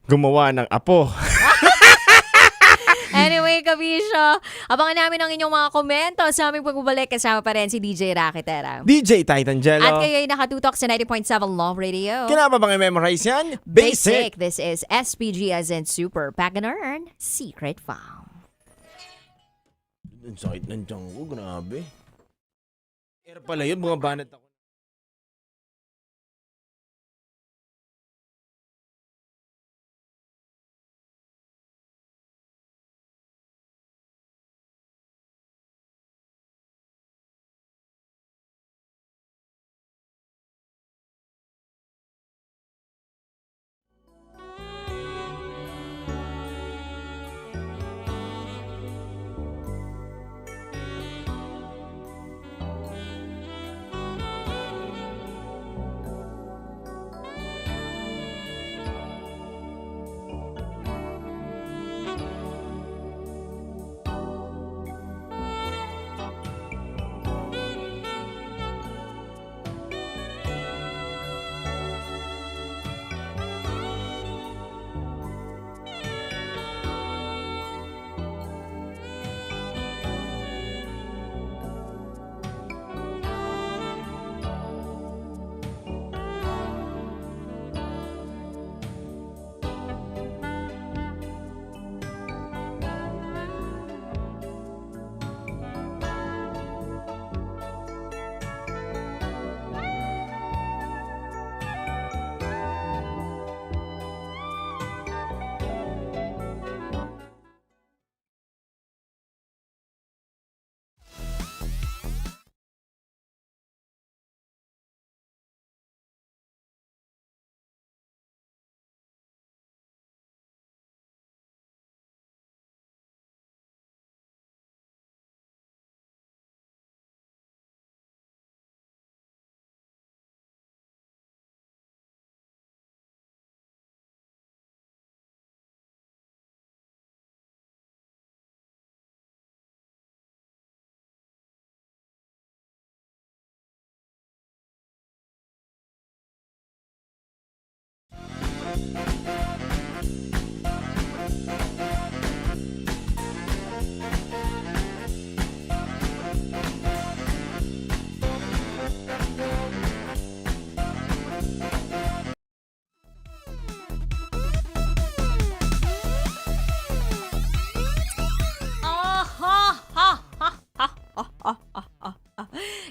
gumawa ng apo. Anyway, kabisyo, abangan namin ang inyong mga komento sa aming pagbabalik. Kasama pa rin si DJ Rakitera. DJ Titan Jello. At kayo'y nakatutok sa 90.7 Love Radio. Kailangan ba bang i-memorize yan? Basic. This is SPG as in Super Pack and Earn Secret File. Ang sakit ng tiyan ko, grabe. Era pala yun, mga banat ako.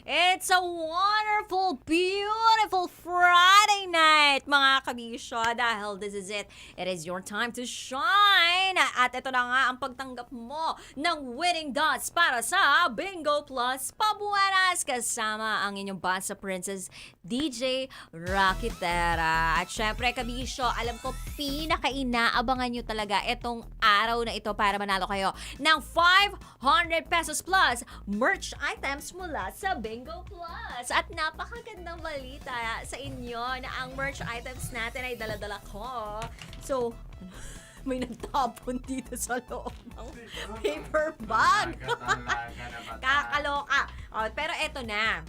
It's a wonderful, beautiful Friday night, mga kabisyo, dahil this is it. It is your time to shine. At ito na nga ang pagtanggap mo ng winning dots para sa Bingo Plus Pabuenas kasama ang inyong Basa Princess, DJ Rakitera. At syempre, kabisyo, alam ko pinaka-inaabangan nyo talaga itong araw na ito para manalo kayo ng 500 pesos plus merch items mula sa Bingo Plus. At napakagandang balita sa inyo na ang merch items natin ay dala-dala ko. So, may nagtapon dito sa loob ng paper bag. Kakaloka. Oh, pero eto na.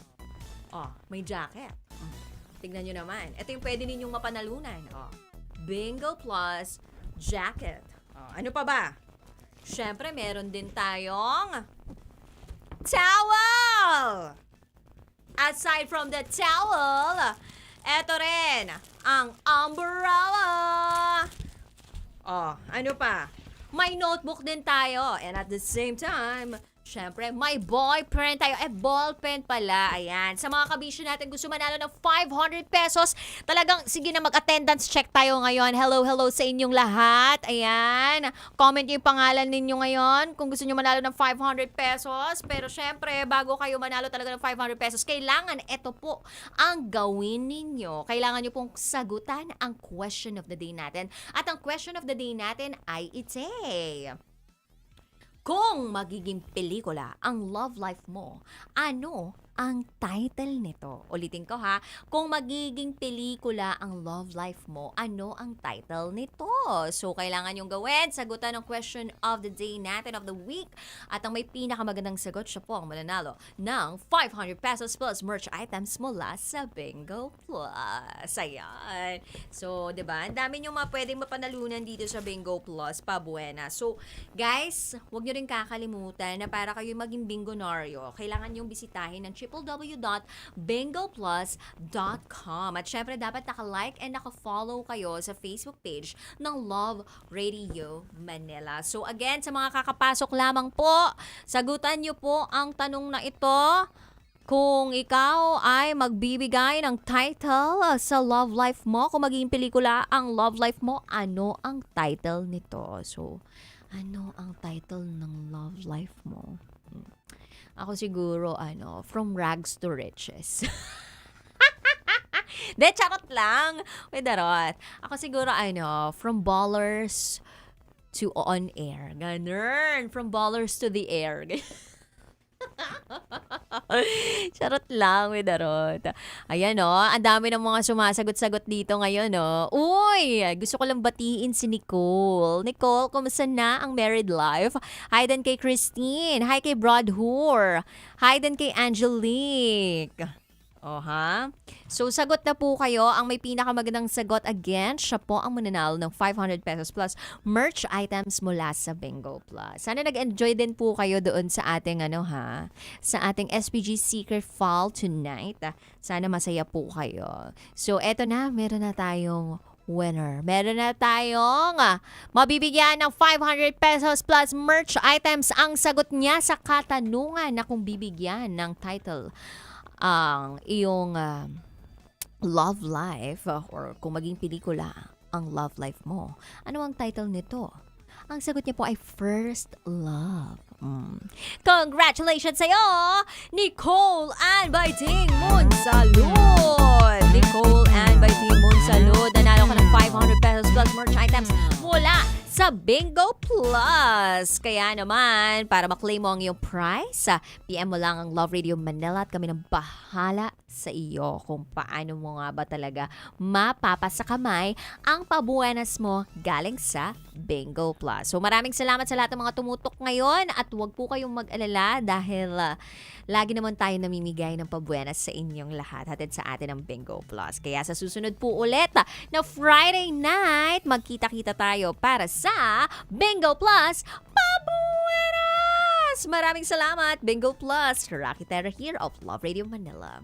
Oh, may jacket. Tignan nyo naman. Ito yung pwede ninyong mapanalunan. Oh, Bingo Plus jacket. Oh, ano pa ba? Syempre, meron din tayong towel! Aside from the towel, eto rin ang umbrella. Oh, ano pa? May notebook din tayo. And at the same time, syempre, may ballpen tayo. Ballpen pala. Ayan. Sa mga kabisyo natin gusto manalo ng 500 pesos. Talagang, sige na, mag-attendance check tayo ngayon. Hello, hello sa inyong lahat. Ayan. Comment nyo yung pangalan ninyo ngayon kung gusto nyo manalo ng 500 pesos. Pero syempre, bago kayo manalo talaga ng 500 pesos, kailangan ito po ang gawin ninyo. Kailangan nyo pong sagutan ang question of the day natin. At ang question of the day natin ay ite. Kung magiging pelikula ang love life mo, ano ang title nito? Ulitin ko ha, kung magiging pelikula ang love life mo, ano ang title nito? So, kailangan yung gawin, sagutan ng question of the day natin, of the week. At ang may pinakamagandang sagot, siya po ang mananalo ng 500 pesos plus merch items mula sa Bingo Plus. Ayan. So, diba? Ang dami nyo pwedeng mapanalunan dito sa Bingo Plus, pabuena. So, guys, huwag nyo rin kakalimutan na para kayo maging bingonaryo, kailangan yung bisitahin ng www.bingoplus.com. At syempre, dapat naka-like and naka-follow kayo sa Facebook page ng Love Radio Manila. So again, sa mga kakapasok lamang po, sagutan nyo po ang tanong na ito. Kung ikaw ay magbibigay ng title sa love life mo, kung magiging pelikula ang love life mo, ano ang title nito? So, ano ang title ng love life mo? Ako siguro, From Rags to Riches. De, charot lang. Wait, darot. Ako siguro, From Ballers to On Air. Ganun. From Ballers to the Air. Charot lang, with darot. Ayan, ang dami ng mga sumasagot-sagot dito ngayon, Uy, gusto ko lang batiin si Nicole. Nicole, kumusta na ang married life? Hi din kay Christine. Hi kay Broadhoor. Hi din kay Angelique. So, sagot na po kayo. Ang may pinakamagandang sagot, again, siya po ang mananalo ng 500 pesos plus merch items mula sa Bingo Plus. Sana nag-enjoy din po kayo doon sa ating, sa ating SPG Secret Fall tonight. Sana masaya po kayo. So, eto na, meron na tayong winner. Meron na tayong mabibigyan ng 500 pesos plus merch items. Ang sagot niya sa katanungan na kung bibigyan ng title ang iyong love life or kung maging pelikula ang love life mo. Ano ang title nito? Ang sagot niya po ay First Love. Congratulations sa'yo, Nicole Ann Baiting Monsalud! Nicole Ann Baiting Monsalud, nanalo ka ng 500 pesos plus merch items mula sa Bingo Plus. Kaya naman, para maklaim mo ang iyong prize, PM mo lang ang Love Radio Manila at kami nang bahala sa iyo kung paano mo nga ba talaga mapapasa kamay ang pabuenas mo galing sa Bingo Plus. So maraming salamat sa lahat ng mga tumutok ngayon at huwag po kayong mag-alala dahil lagi naman tayo namimigay ng pabuenas sa inyong lahat hatid sa atin ng Bingo Plus. Kaya sa susunod po ulit na Friday night, magkita-kita tayo para sa Bingo Plus Pabuenas! Maraming salamat, Bingo Plus. Rocky Terra here of Love Radio Manila.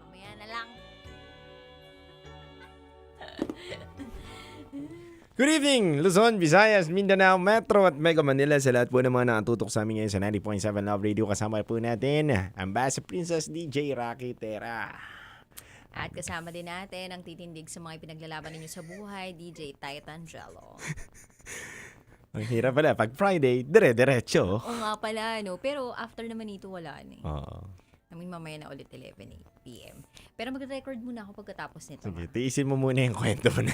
Mamaya na lang. Good evening, Luzon, Visayas, Mindanao, Metro at Mega Manila. Sa lahat po ng mga nakatutok sa amin ngayon sa 90.7 Love Radio. Kasama po natin ang Basa Princess DJ Rocky Terra. At kasama din natin ang titindig sa mga pinaglalaban ninyo sa buhay, DJ Titangelo. Ang hirap pala. Pag Friday, dire-diretso. Oo nga pala, no? Pero after naman ito, wala na eh. Oo. Namin mamaya na ulit 11 p.m. Pero mag-record muna ako pagkatapos nito. Sige, tiisin mo muna yung kwento mo na.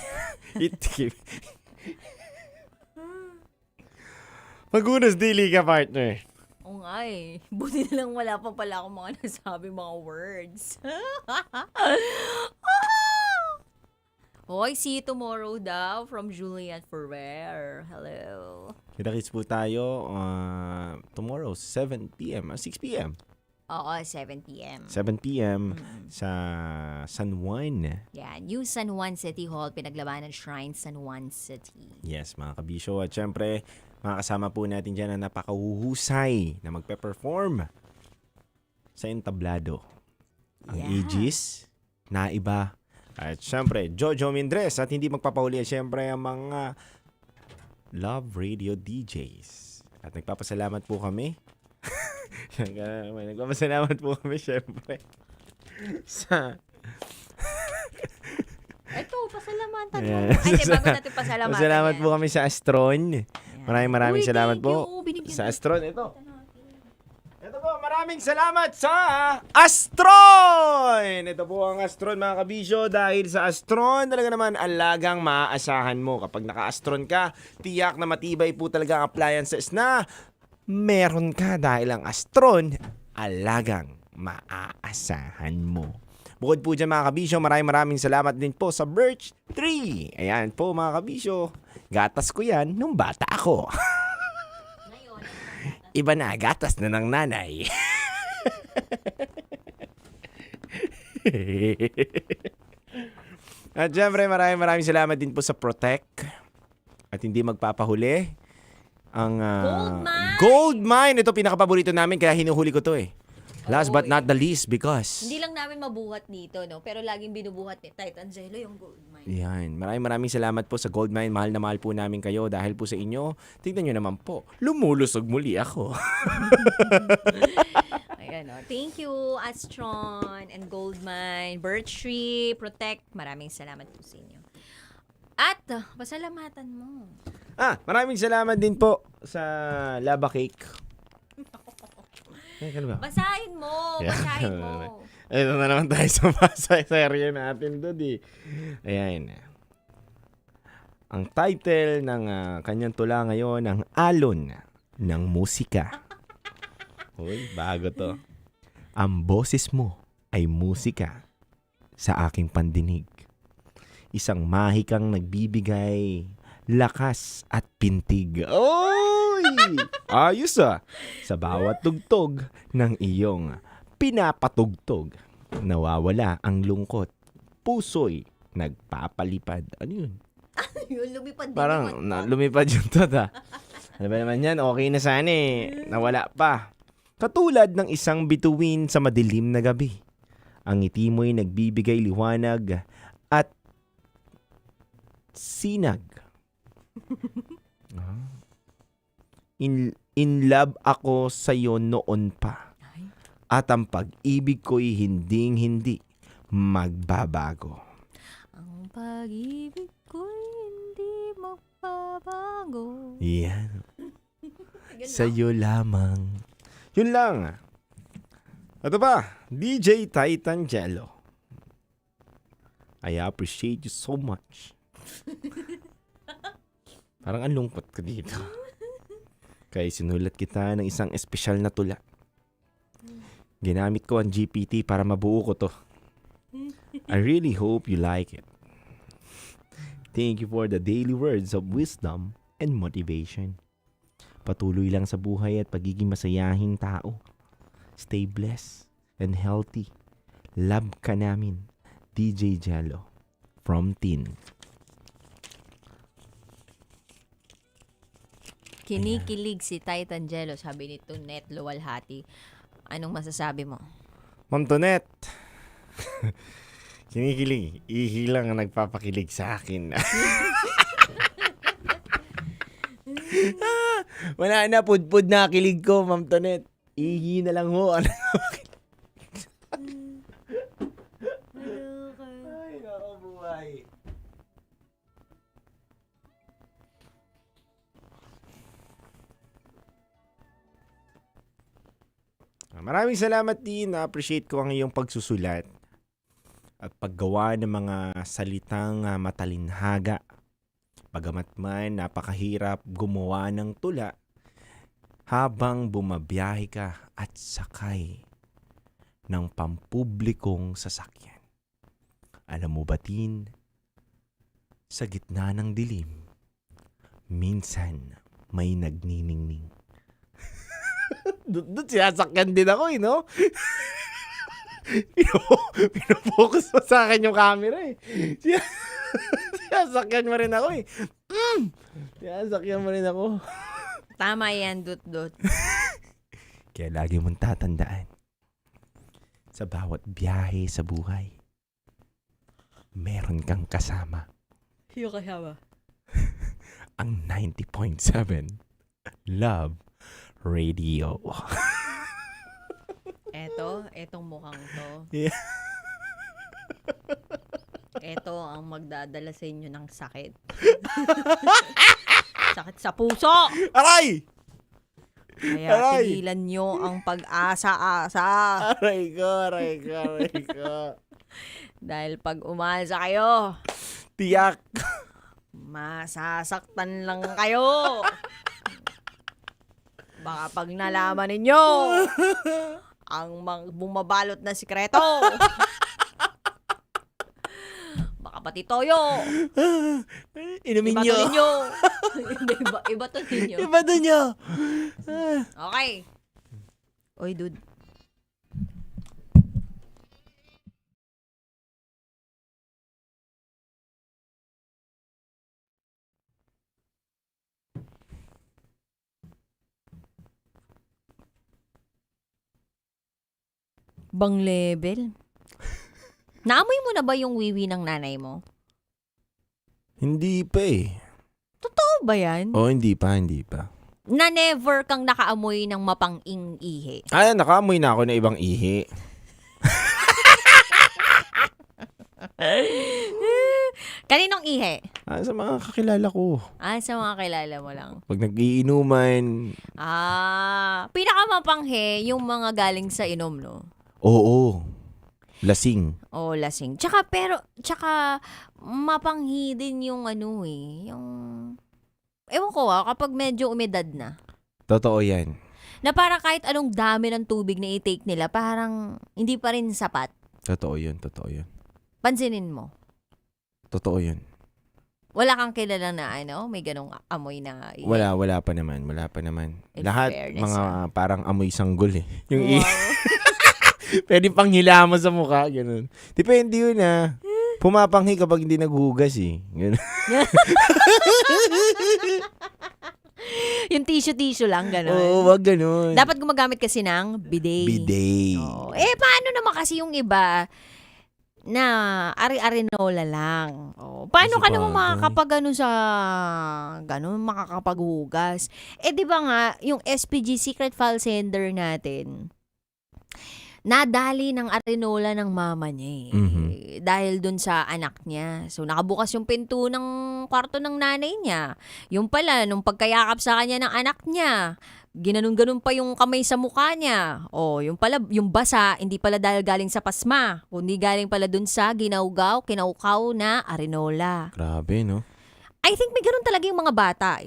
Magunas dili ka, partner. Oo nga eh. Buti na lang wala pa pala akong mga nasabi mga words. Hoy, see you tomorrow daw from Julian Ferrer. Hello. Kita-kits po tayo tomorrow, 7 p.m. 6 p.m. Oo, 7 p.m. 7 p.m. sa San Juan. Yan, New San Juan City Hall, Pinaglabanan Shrine, San Juan City. Yes, mga kabisyo. At syempre, mga kasama po natin dyan na napakahuhusay na magpe-perform sa entablado. Ang Aegis, Naiba, at syempre, Jojo Mindres. At hindi magpapauli, syempre, ang mga Love Radio DJs. At nagpapasalamat po kami. Nagpapasalamat po kami, syempre, sa... Ito, pasalamatan mo. Ay, bago natin pasalamatan. Pasalamat po kami sa Astron. Maraming salamat po sa Astron. Ito po, maraming salamat sa Astron! Ito po ang Astron, mga kabisyo. Dahil sa Astron, talaga naman alagang maaasahan mo. Kapag naka-Astron ka, tiyak na matibay po talaga ang appliances na meron ka. Dahil ang Astron, alagang maaasahan mo. Bukod po dyan mga kabisyo, maraming salamat din po sa Birch Tree. Ayan po mga kabisyo, gatas ko yan nung bata ako. Iba na, gatas na ng nanay. At syempre, maraming salamat din po sa Protect at hindi magpapahuli. Ang Gold Mine. Ito pinakapaborito namin kaya hinuhuli ko to eh. Last but not the least because Hindi lang namin mabuhat dito, no? Pero laging binubuhat ni Titangelo yung gold mine. yan. Maraming salamat po sa Gold Mine. Mahal na mahal po namin kayo dahil po sa inyo. Tingnan nyo naman po, lumulusog muli ako. Ayan, no? Thank you, Astron and Gold Mine, Birch Tree, Protect. Maraming salamat po sa inyo. At, pasalamatan mo. Maraming salamat din po sa Lava Cake. Ano ba? Basahin mo! Basahin mo! Ito na naman tayo sa serye natin doon eh. Ayan. Ang title ng kanyang tula ngayon, ang Alon ng Musika. Uy, bago to. Ang boses mo ay musika sa aking pandinig. Isang mahikang nagbibigay lakas at pintig. Oy! Ayos sa bawat tugtog ng iyong pinapatugtog. Nawawala ang lungkot. Puso'y nagpapalipad. Ano yun? Yung lumipad din. Parang lumipad yung tota. Ano ba naman yan? Okay na sana eh. Nawala pa. Katulad ng isang bituin sa madilim na gabi. Ang ngiti mo'y nagbibigay liwanag at sinag. In love ako sa'yo noon pa. At ang pag-ibig ko'y hinding-hindi magbabago. Ang pag-ibig ko'y hindi magbabago. Yan. Sa'yo lamang. Yun lang. Ito pa, DJ Titangelo. I appreciate you so much. Parang ang lungkot ka dito. Kaya sinulat kita ng isang espesyal na tula. Ginamit ko ang GPT para mabuo ko to. I really hope you like it. Thank you for the daily words of wisdom and motivation. Patuloy lang sa buhay at pagiging masayahing tao. Stay blessed and healthy. Love ka namin, DJ Jello. From Tin. Kinikilig si Titangelo, sabi ni Tonet Luwalhati. Anong masasabi mo? Ma'am Tonet. Kinikilig. Ihi lang ang nagpapakilig sa akin. Wala na, pudpud na kilig ko, Ma'am Tonet. Ihi na lang ho. Ay, nako buhay. Maraming salamat din. Na-appreciate ko ang iyong pagsusulat at paggawa ng mga salitang matalinhaga. Bagamat man napakahirap gumawa ng tula habang bumabiyahe ka at sakay ng pampublikong sasakyan. Alam mo ba, Tin, sa gitna ng dilim, minsan may nagniningning. Doon sinasakyan din ako no? Pinofocus mo sa akin yung camera eh. Sinasakyan mo rin ako eh. Sinasakyan mo rin ako. Tama yan, Dut-Dut. Kaya lagi mong tatandaan, sa bawat biyahe sa buhay, meron kang kasama. Yung kasama? Ang 90.7 Love Radio. Etong mukhang to. Yeah. Eto ang magdadala sa inyo ng sakit. Sakit sa puso! Aray! Kaya Aray! tigilan nyo ang pag-asa-asa. Aray ko. Dahil pag umalsa kayo, tiyak, masasaktan lang kayo. Baka pag nalaman ninyo ang bumabalot na sikreto, Kapatid Toyo. Inumin Iba nyo. to ninyo. Hindi, iba to ninyo. Iba to nyo. Okay. Oy, dude. Bang level. Naamoy mo na ba yung wiwi ng nanay mo? Hindi pa eh. Totoo ba yan? Oh, hindi pa. Na never kang nakaamoy ng mapang-ing ihi. Ay, nakaamoy na ako ng ibang ihi. Kaninong ihi? Sa mga kakilala ko. Sa mga kilala mo lang. Pag nag-iinuman, Pinakamapanghe yung mga galing sa inom, no? oo. Lasing. O lasing. Tsaka mapanghi din yung yung ewan ko kapag medyo umedad na. Totoo yan. Na parang kahit anong dami ng tubig na i-take nila, parang hindi pa rin sapat. Totoo yun. Pansinin mo. Totoo yun. Wala kang kilala na may ganong amoy na ihi. Wala pa naman. In Lahat fairness, mga parang amoy sanggol eh. Yung Wow. Pwede pang hilama sa mukha, ganun. Depende yun Pumapanghi kapag hindi naghugas eh. Ganun. Yung tissue lang, gano'n. Oo, wag ganun. Dapat gumagamit kasi ng bidet. Bidet. Oo. Paano naman kasi yung iba na ari-arinola lang? Paano ka naman makakapaghugas? Di ba nga, yung SPG Secret File Sender natin, nadali ng arinola ng mama niya dahil dun sa anak niya. So, nakabukas yung pinto ng kwarto ng nanay niya. Yung pala, nung pagkayakap sa kanya ng anak niya, ginanon-ganon pa yung kamay sa mukha niya. Yung pala, yung basa, hindi pala dahil galing sa pasma, kundi galing pala dun sa kinaukaw na arinola. Grabe, no? I think may ganun talaga yung mga bata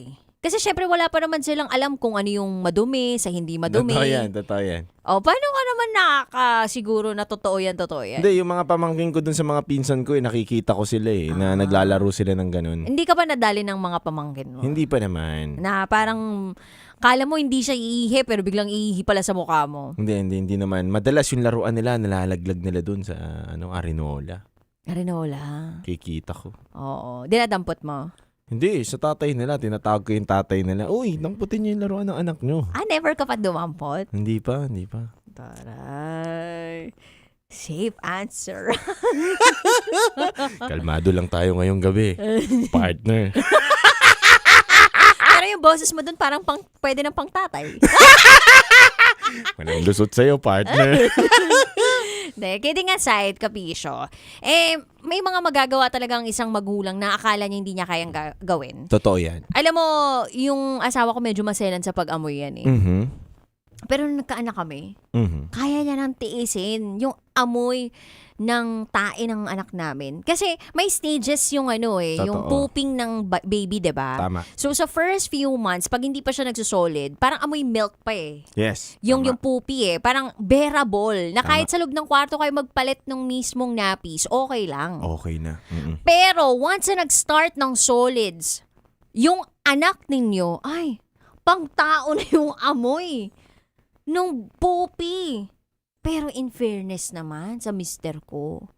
Kasi syempre wala pa naman silang alam kung ano yung madumi sa hindi madumi. Totoo yan. Paano ka naman nakakasiguro na totoo yan? Hindi, yung mga pamangkin ko dun sa mga pinsan ko, nakikita ko sila na naglalaro sila ng ganun. Hindi ka ba nadali ng mga pamangkin mo? Hindi pa naman. Na parang, kala mo hindi siya iihi, pero biglang iihi pala sa mukha mo. Hindi naman. Madalas yung laruan nila, nalalaglag nila dun sa arinola. Arinola? Kikita ko. Oo. Dinadampot mo? Hindi, sa tatay nila. Tinatawag ko yung tatay nila. Uy, damputin niyo yung laruan ng anak nyo. Never ka pa dumampot? Hindi pa. Taray. Safe answer. Kalmado lang tayo ngayong gabi. Partner. Pero yung boses mo dun parang pwede ng pang tatay. Walang lusot sa'yo, partner. Kidding aside, kapisyo. May mga magagawa talagang isang magulang na akala niya hindi niya kayang gawin. Totoo yan. Alam mo, yung asawa ko medyo maselan sa pag-amoy yan Pero nung nagkaanak kami, kaya niya nang tiisin yung amoy ng tae ng anak namin. Kasi may stages yung yung pooping ng baby, 'di ba? Tama. So sa first few months, pag hindi pa siya nagsusolid, parang amoy milk pa Yes. Yung tama. yung poopy parang bearable. Na kahit sa loob ng kwarto kayo magpalit ng mismong nappies, okay lang. Okay na. Pero once na nag-start ng solids, yung anak ninyo, pang tao na yung amoy nung poopy. Pero in fairness naman sa mister ko,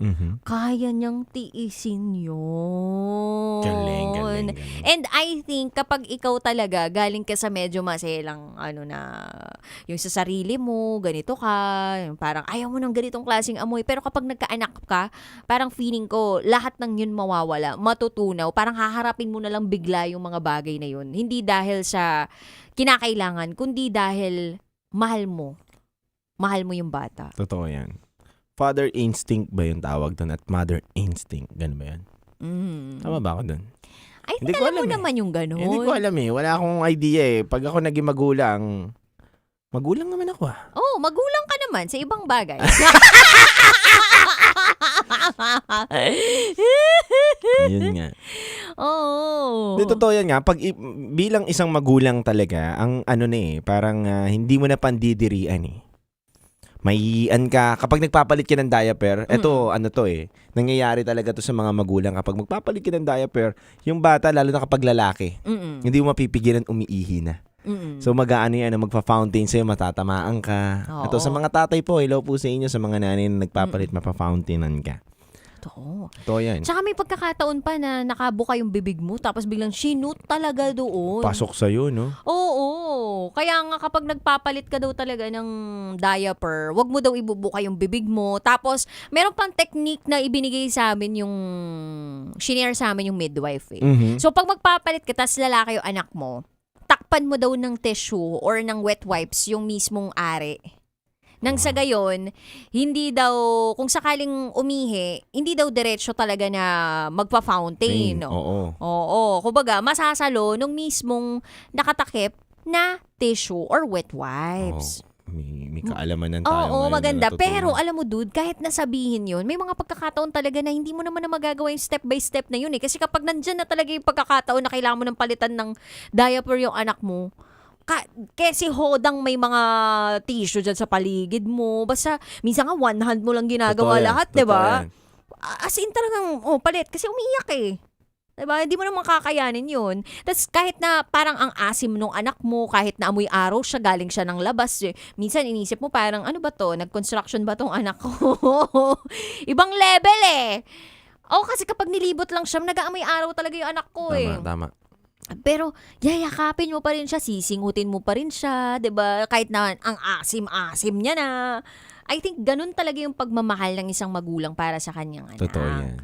kaya niyang tiisin yun. Galing. And I think kapag ikaw talaga galing ka sa medyo maselang yung sa sarili mo, ganito ka, yung parang ayaw mo ng ganitong klaseng amoy. Pero kapag nagkaanak ka, parang feeling ko lahat ng yun mawawala, matutunaw. Parang haharapin mo na lang bigla yung mga bagay na yun. Hindi dahil sa kinakailangan, kundi dahil mahal mo yung bata. Totoo yan. Father instinct ba yung tawag doon at mother instinct? Ganun ba yan? Tama ba ako doon? I think alam mo naman yung gano'n. Hindi ko alam Wala akong idea Pag ako naging magulang naman ako magulang ka naman sa ibang bagay. Yun nga. Oo. Totoo yan nga. Pag bilang isang magulang talaga, ang parang hindi mo na pandidirian Mahihian ka. Kapag nagpapalit ka ng diaper, eto, ano to nangyayari talaga to sa mga magulang. Kapag magpapalit ka ng diaper, yung bata, lalo na kapag lalaki, hindi mo mapipigilan umiihi na. So mag-aano yan, magpa-fountain sa'yo, matatamaan ka. Oo. Ito sa mga tatay po, hello po sa inyo, sa mga nanay na nagpapalit, mapa-fountainan ka. Oo. Ito yan. Tsaka may pagkakataon pa na nakabuka yung bibig mo tapos biglang sinut talaga doon. Pasok sa'yo, no? Oo. Kaya nga kapag nagpapalit ka daw talaga ng diaper, wag mo daw ibubuka yung bibig mo. Tapos, meron pang technique na ibinigay sa amin yung shinare sa amin yung midwife So, pag magpapalit ka, tas lalaki yung anak mo, takpan mo daw ng tissue or ng wet wipes yung mismong ari. Nang sa gayon, hindi daw, kung sakaling umihi, hindi daw diretso talaga na magpa-fountain. Oo. Kumbaga, masasalo nung mismong nakatakip na tissue or wet wipes. May kaalaman ng tayo. Oo, ngayon na maganda. natutunan. Pero alam mo dude, kahit nasabihin yun, may mga pagkakataon talaga na hindi mo naman na magagawa yung step by step na yun Kasi kapag nandyan na talaga yung pagkakataon na kailangan mo ng palitan ng diaper yung anak mo, kasi hodang may mga tissue dyan sa paligid mo. Basta, minsan nga one hand mo lang ginagawa Totoo yan. lahat, Totoo diba? yan. As in talagang, palit. Kasi umiyak Diba? Hindi mo naman kakayanin yun. Tapos kahit na parang ang asim nung anak mo, kahit na amoy araw siya, galing siya ng labas. Minsan inisip mo parang, ano ba to? Nag-construction ba tong anak ko? Ibang level kasi kapag nilibot lang siya, nag-aamoy araw talaga yung anak ko Tama. Pero yayakapin mo pa rin siya, sisingutin mo pa rin siya, 'di ba? Kahit na ang asim-asim niya na. I think ganun talaga yung pagmamahal ng isang magulang para sa kanyang anak. Totoo yan.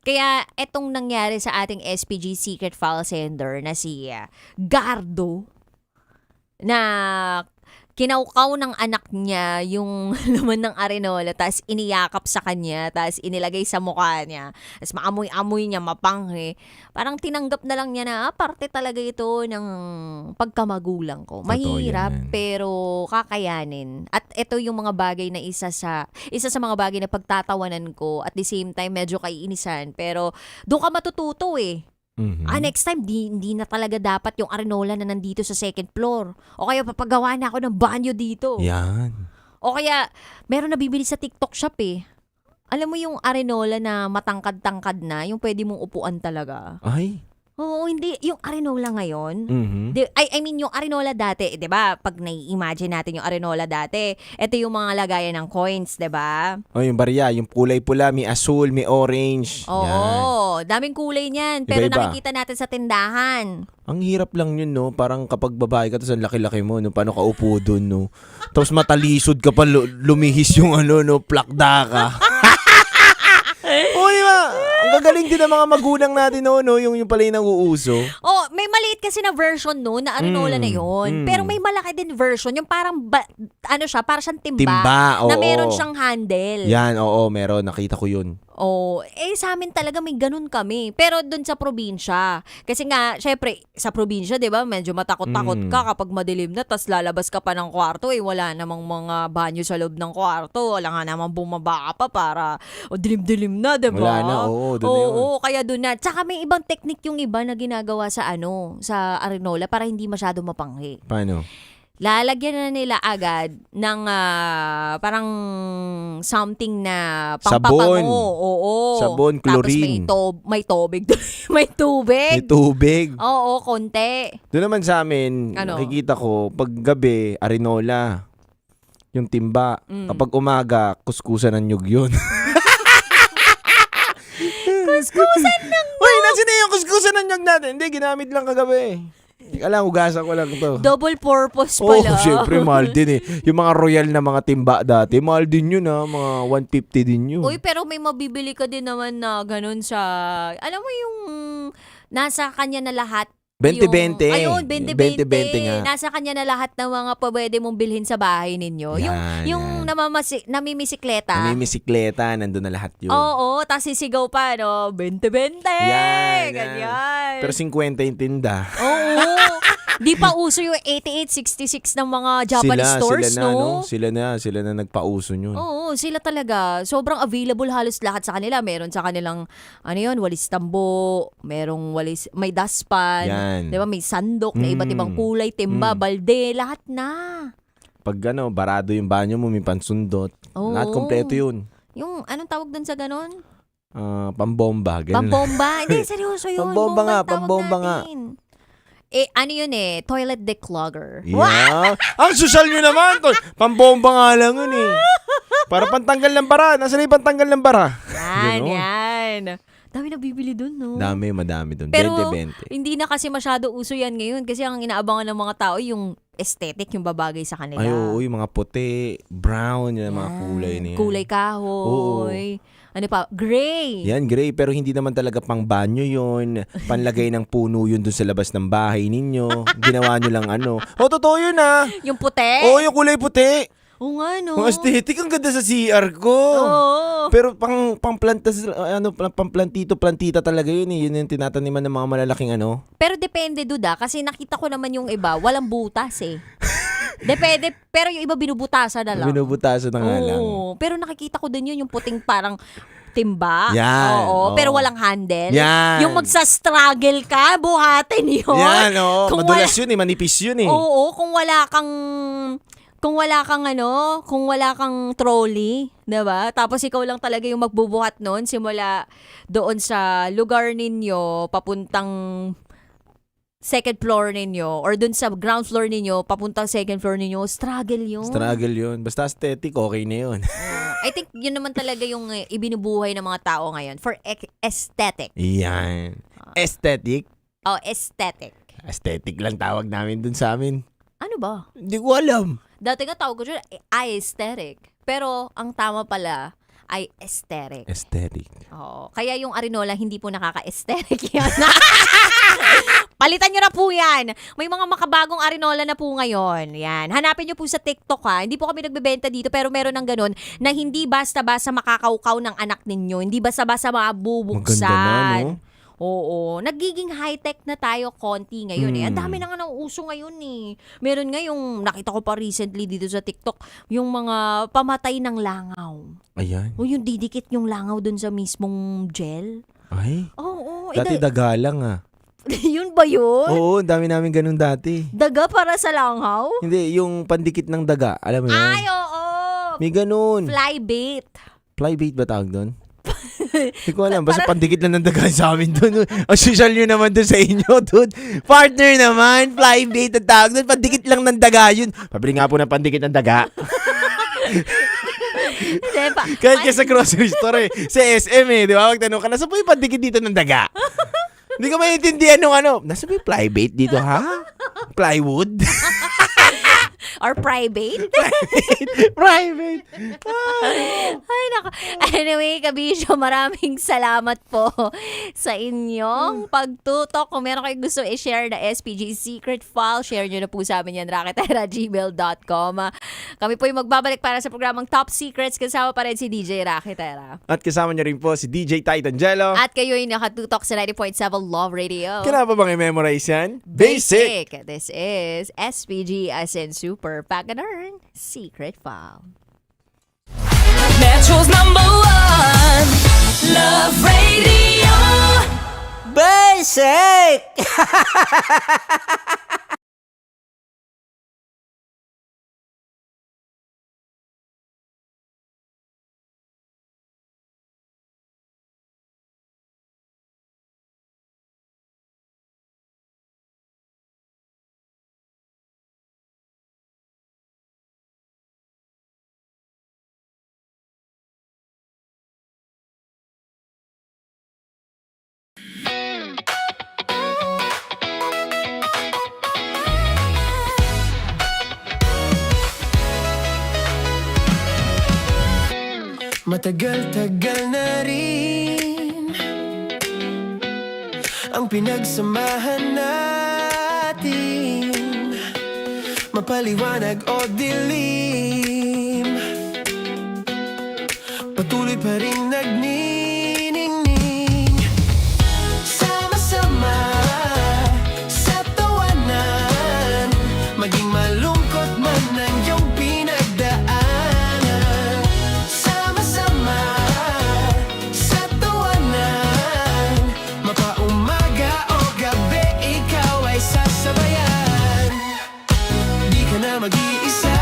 Kaya etong nangyari sa ating SPG secret file sender na si Gardo na kinaukaw ng anak niya yung laman ng arenola, tapos iniyakap sa kanya, tapos inilagay sa mukha niya, tapos maamoy-amoy niya, mapanghe. Parang tinanggap na lang niya na parte talaga ito ng pagkamagulang ko. Mahirap, pero kakayanin. At ito yung mga bagay na isa sa mga bagay na pagtatawanan ko, at the same time medyo kaiinisan, pero doon ka matututo next time, hindi na talaga dapat yung arenola na nandito sa second floor. O kaya papagawa na ako ng banyo dito. Yan. O kaya, meron na bibili sa TikTok shop Alam mo yung arenola na matangkad-tangkad na, yung pwede mong upuan talaga. Ay. Oo, hindi. Yung arenola ngayon, Mhm. I mean, yung arenola dati, di ba? Pag nai-imagine natin yung arenola dati, ito yung mga lagayan ng coins, di ba? Yung barya, yung kulay pula, may asul, may orange. Yan. Oo, daming kulay niyan. Pero Iba-iba. nakikita natin sa tindahan. Ang hirap lang yun, no? Parang kapag babae ka, tapos ang laki-laki mo, no? Paano ka upo dun, no? Tapos matalisod ka pa, lumihis yung plakda ka. Di ba? Ang gagaling din ng mga magulang natin, no? Yung pala yung nag-uuso. May maliit kasi na version na arenola na yon. Pero may malaki din version, yung parang, para siyang timba. Oo. Na meron siyang handle. Yan, oo, meron. Nakita ko yun. Sa amin talaga may ganun kami. Pero dun sa probinsya. Kasi nga, syempre, sa probinsya, di ba, medyo matakot-takot ka kapag madilim na, tas lalabas ka pa ng kwarto, wala namang mga banyo sa loob ng kwarto. Wala nga namang bumaba ka pa para, dilim-dilim na, di ba? Wala na, oo. Doon na yun. Kaya dun na. Tsaka may ibang technique yung iba na ginagawa sa sa arenola para hindi masyado mapanghi. Paano? Lalagyan na nila agad ng parang something na Sabon. pampabango. Oo. Sabon, chlorine. Tapos may tubig. May tubig. May tubig. Oo, konti. Doon naman sa amin, Ano? nakikita ko, pag gabi, arenola. Yung timba. Kapag umaga, kuskusan ng nyug yun. Kuskusan ng Uy, nasin na yung kuskusan ng nyug natin. Hindi, ginamit lang kagabi. Alam, hugasan ko lang to. double purpose pala. Syempre, mahal din Yung mga royal na mga timba dati, mahal din yun mga 150 din yun. Uy, pero may mabibili ka din naman na ganun sa, alam mo yung nasa kanya na lahat. 20-20. Ayun, 20-20. 20-20 nga. Nasa kanya na lahat ng mga pwede mong bilhin sa bahay ninyo. Yan, yung namimisikleta. Namimisikleta, nandun na lahat yun. Oo, tapos sisigaw pa, 20-20. Yan. Ganyan. Pero 50 yung tinda. Oo. Di pa uso yung 88-66 ng mga Japanese stores, Sila na nagpauso yun. Oo, sila talaga. Sobrang available halos lahat sa kanila. Meron sa kanilang, walis tambo, may daspan, Yan. di ba? May sandok na iba't ibang kulay, timba, balde, lahat na. Pag barado yung banyo mo, may pansundot. Oo. Lahat kompleto yun. Yung anong tawag doon sa ganon? Pambomba. Ganun. Pambomba? Hindi, seryoso yun. Pambomba nga, Bomba ang tawag pambomba nga. natin. Ano yun toilet declogger. Yeah. Ang social nyo naman. Pambomba nga lang yun Para pantanggal ng bara. Nasaan yung pantanggal ng bara? Yan. Dami na bibili dun, no? Madami dun. Pero 20-20. hindi na kasi masyado uso yan ngayon kasi ang inaabangan ng mga tao yung aesthetic, yung babagay sa kanila. Ay, oo, yung mga puti, brown, yung mga kulay na yan. Kulay kahoy. Ano pa? Gray. Yan, gray. Pero hindi naman talaga pang banyo yun. Panlagay ng puno yun dun sa labas ng bahay ninyo. Ginawa nyo lang totoo yun Yung puti? Oo, yung kulay puti. Oo nga, no? Ang aesthetic, ang ganda sa CR ko. Oo. Pero plantita talaga yun Yun yung tinataniman ng mga malalaking Pero depende, Duda. Kasi nakita ko naman yung iba, walang butas Depende. Pero yung iba binubutasan na lang. Binubutasan na nga lang. Oo. Pero nakikita ko din yun, yung puting parang timba. Yan. Oo. Pero walang handle. Yan. Yung magsa-struggle ka, buhatin yun. Yan, Kung madulas yun manipis yun Oo, kung wala kang trolley, 'di ba? Tapos ikaw lang talaga yung magbubuhat noon simula doon sa lugar ninyo papuntang second floor ninyo or doon sa ground floor ninyo papuntang second floor ninyo, struggle yun. Basta aesthetic, okay na yun. I think yun naman talaga yung ibinubuhay ng mga tao ngayon for aesthetic. Yan. Aesthetic? Aesthetic. Aesthetic lang tawag namin dun sa amin. Ano ba? Hindi ko alam. Dati nga tawag ko dyan, aesthetic. Pero ang tama pala ay aesthetic. Aesthetic. Oo. Kaya yung Arinola, hindi po nakaka-aesthetic yan. Palitan nyo na po yan. May mga makabagong Arinola na po ngayon. Yan. Hanapin nyo po sa TikTok Hindi po kami nagbebenta dito pero meron ng ganun na hindi basta-basta makakaukaw ng anak ninyo. Hindi basta-basta mabubuksan. Maganda na, no? Oo. Nagiging high-tech na tayo konti ngayon Ang dami na nga nauuso ngayon Meron nga yung, nakita ko pa recently dito sa TikTok, yung mga pamatay ng langaw. Ayan. O yung didikit yung langaw dun sa mismong gel. Ay. Oo. Dati daga lang Yun ba yun? Oo, dami namin ganun dati. Daga para sa langaw? Hindi, yung pandikit ng daga. Alam mo yun? Ay, oo. May ganun. Flybait. Flybait ba tawag doon? Hindi ko alam. Basta pandikit lang ng daga sa amin doon. Ang social nyo naman doon sa inyo, dude. Partner naman. Flybait ang tawag doon. Pandikit lang ng daga yun. Pabili nga po ng pandikit ng daga. Kahit sa grocery store sa SM di ba? Magtanong ka, nasa po yung pandikit dito ng daga? Hindi ko maintindihan nung nasa po yung flybait dito, ha? Plywood? Or private? Private. Ay, nako. Anyway, Kabisyo, maraming salamat po sa inyong pagtutok. Kung meron kayong gusto i-share na SPG secret file, share nyo na po sa amin yan, raketera@gmail.com. Kami po yung magbabalik para sa programang Top Secrets. Kasama pa rin si DJ Raketera. At kasama nyo rin po si DJ Titangelo. At kayo'y nakatutok sa 90.7 Love Radio. Kailangan pa bang i-memorize yan? Basic! This is SPG as in Super Pagadarn Secret File. Metro's #1 Love Radio. Basic! Matagal-tagal na rin ang pinagsamahan natin, mapaliwanag o dilim, patuloy pa rin nagniningning. Sama-sama sa tawanan, maging malungkot man ang iyong pinagdaanan. Sama-sama sa tawanan, mapaumaga o gabi, ikaw ay sasabayan. Di ka na mag-iisa.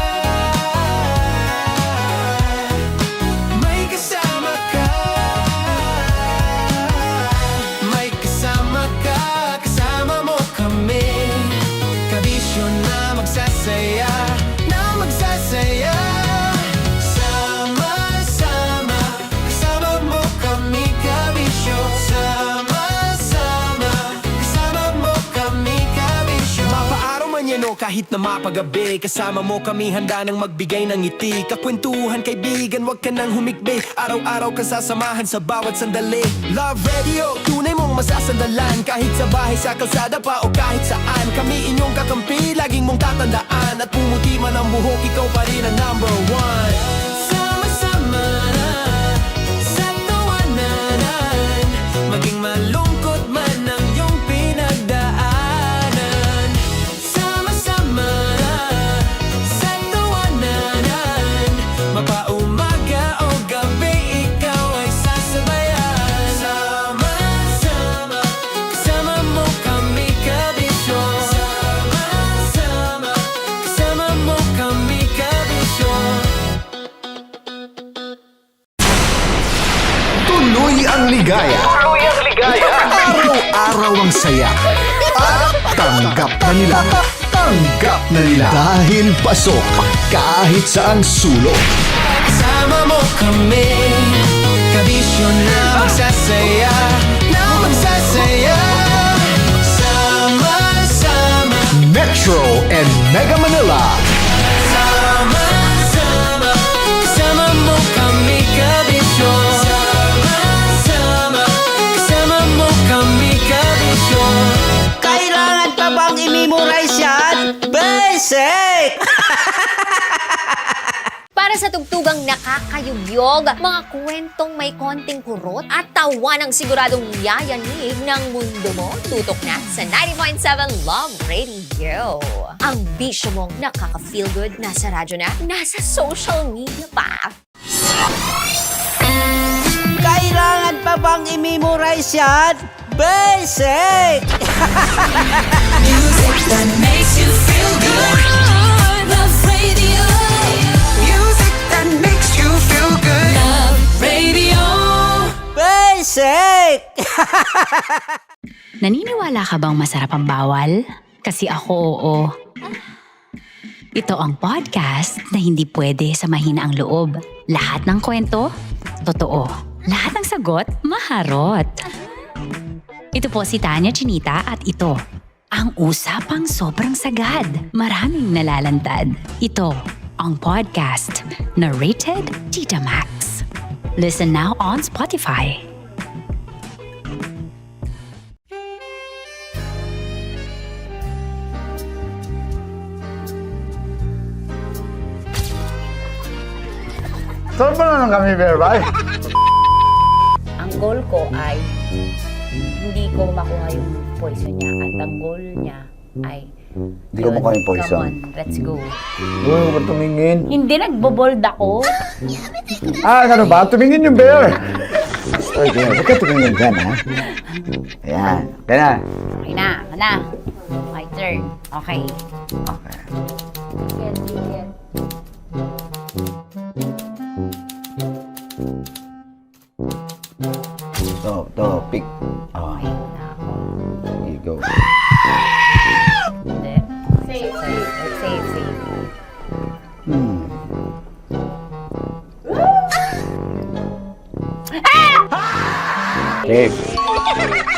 kahit na mapagabi. Kasama mo kami handa nang magbigay ng ngiti. Kakwentuhan kaibigan, wag ka nang humikbi. Araw-araw ka sasamahan sa bawat sandali. Love Radio, tunay mong masasandalan. Kahit sa bahay, sa kalsada pa o kahit saan. Kami inyong kakampi, laging mong tatandaan. At pumuti man ang buhok, ikaw pa rin ang number one. Sama-sama na sa tawanan, maging malungkot man ang iyong pinagdaanan. Sama-sama na sa tawanan, mapaumaga o gabi, ikaw ay sasabayan. Sama-sama, kasama mo kami kabisyo. Sama-sama, kasama mo kami kabisyo. Tuloy ang ligaya. Araw-araw ang saya. At tanggap na nila. Tanggap na nila. Dahil pasok kahit saang sulok. Sama mo kami, kabisyo na magsasaya, na magsasaya. Sama-sama, Metro and Mega Manila. sama-sama, kasama mo kami kabisyo. Sama-sama, kasama mo kami kabisyo. Kailangan pa bang i-memorize yan? Basic! Para sa tugtugang nakakayugyog, mga kwentong may konting kurot at tawa ng siguradong yayanig ng mundo mo, tutok na sa 90.7 Love Radio. Ang bisyo mong nakaka-feel good, nasa radyo na, nasa social media pa. Kailangan pa bang i-memorize yan? Basic! Music that makes you feel good. Love Radio. Music that makes you feel good. Love Radio. Basic! Naniniwala ka bang masarap ang bawal? Kasi ako oo. Ito ang podcast na hindi pwede sa mahina ang loob. Lahat ng kwento, totoo. Lahat ng sagot, maharot. Ito po si Tanya Chinita at ito, ang usapang sobrang sagad. Maraming nalalantad. Ito, ang podcast na rated Tita Max. Listen now on Spotify. Saan ba na lang kami, Berbay? Ang goal ko ay hindi ko makuha yung poison niya at ang goal niya ay Hindi ko makuha yung poison. Come on, let's go. Uy, huwag ka tumingin. Hindi, nagbobold ako. Ano ba? Tumingin yung bear. Oy, huwag ka tumingin dyan, ha? Ayan. Kaya na. Okay na, my turn. Okay. Okay. To, pick. Oh. There you go. Hindi. Safe. Safe.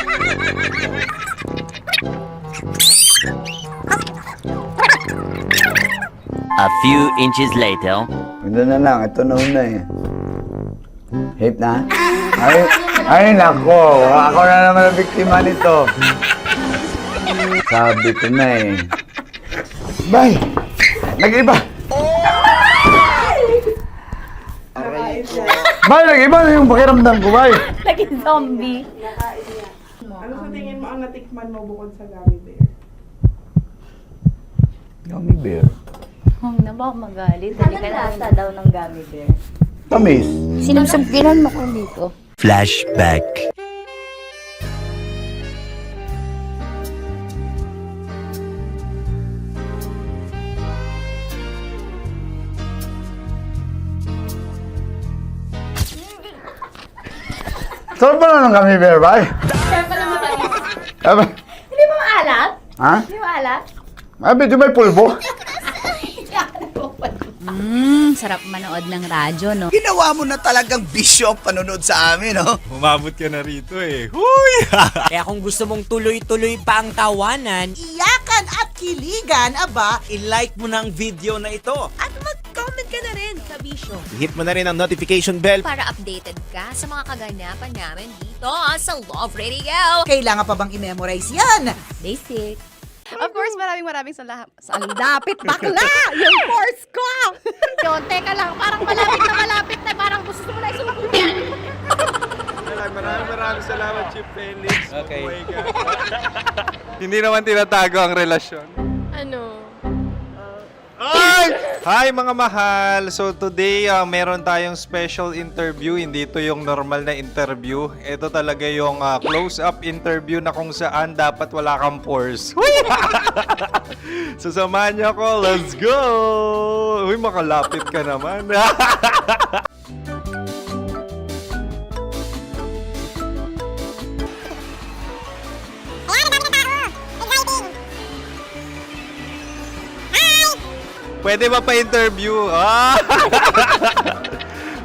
A few inches later. Ito na lang. Ito na una eh. Safe na? Ay, nako. Ako na naman ang biktima nito. Sabi ko na eh. Bay! Nag-iba! Bay, nag-iba na yung pakiramdam ko, Bay! Naging zombie. Ano sa tingin mo ang natikman mo bukod sa gummy bear? Gummy bear? Huwag na ba magalit? Hindi ka lasa daw ng gummy bear. Tamis. Sinusumpinan mo ko dito. Flashback. Saan ba na lang kami, Bear, Bay? Saan pa naman tayo? Aba, Hindi ba maalat? ha? Hindi maalat? Medyo may pulbo. Sarap manood ng radyo, no? Ginawa mo na talagang bisyo ang panonood sa amin, no? Umabot ka na rito eh. Huy! Kaya kung gusto mong tuloy-tuloy pa ang tawanan, Iyakan at kiligan, aba, I-like mo na ang video na ito. At mag-comment ka na rin sa Bisyo. Hit mo na rin ang notification bell. Para updated ka sa mga kaganapan namin dito sa Love Radio. kailangan pa bang i-memorize yan? Basic. Of course, maraming salamat. Ang lapit bakla! Yung course ko! Yun, teka lang, parang malapit na, parang gusto mo na isulat. Maraming salamat, Chief Felix. Okay. Oh my God. Hindi naman tinatago ang relasyon. Ano? Ay! Hi mga mahal! So today, meron tayong special interview. Hindi ito yung normal na interview. Ito talaga yung close-up interview na kung saan dapat wala kang pores. So samahan niyo ako. Let's go! Uy, makalapit ka naman. Pwede ba pa-interview?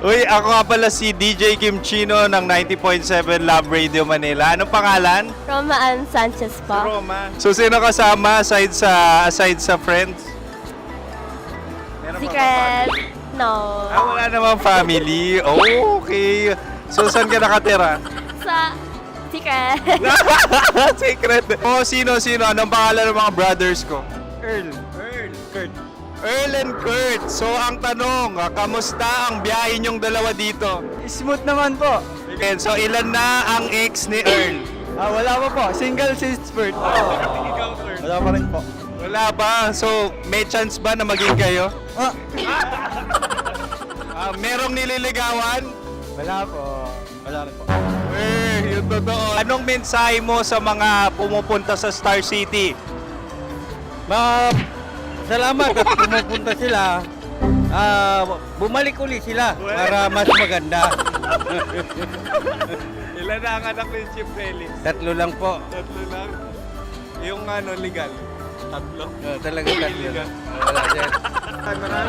Uy, ako nga pala si DJ Kim Chino ng 90.7 Love Radio Manila. Anong pangalan? Roma Ann Sanchez po. Roma. So, sino kasama aside sa friends? Meron ba Secret. No. wala namang family. Oh, okay. So, saan ka nakatira? Sa Secret. Secret. Oh, sino? Anong pangalan ng mga brothers ko? Earl, Kurt. Earl and Kurt. So, ang tanong, kamusta ang biyahe niyong dalawa dito? Smooth naman po. Okay, so ilan na ang ex ni Earl? Wala pa po. Single since birth. Wala pa rin po. Wala pa. So, may chance ba na maging kayo? Merong nililigawan? Wala po. Wala rin po. Yung totoo. Anong mensahe mo sa mga pumupunta sa Star City? Salamat at pumupunta sila. Bumalik uli sila para mas maganda. Ilan na ang anak ni Chief Felix? 3 lang po. 3 lang. Yung legal? 3? Talaga 3 lang. Wala dyan.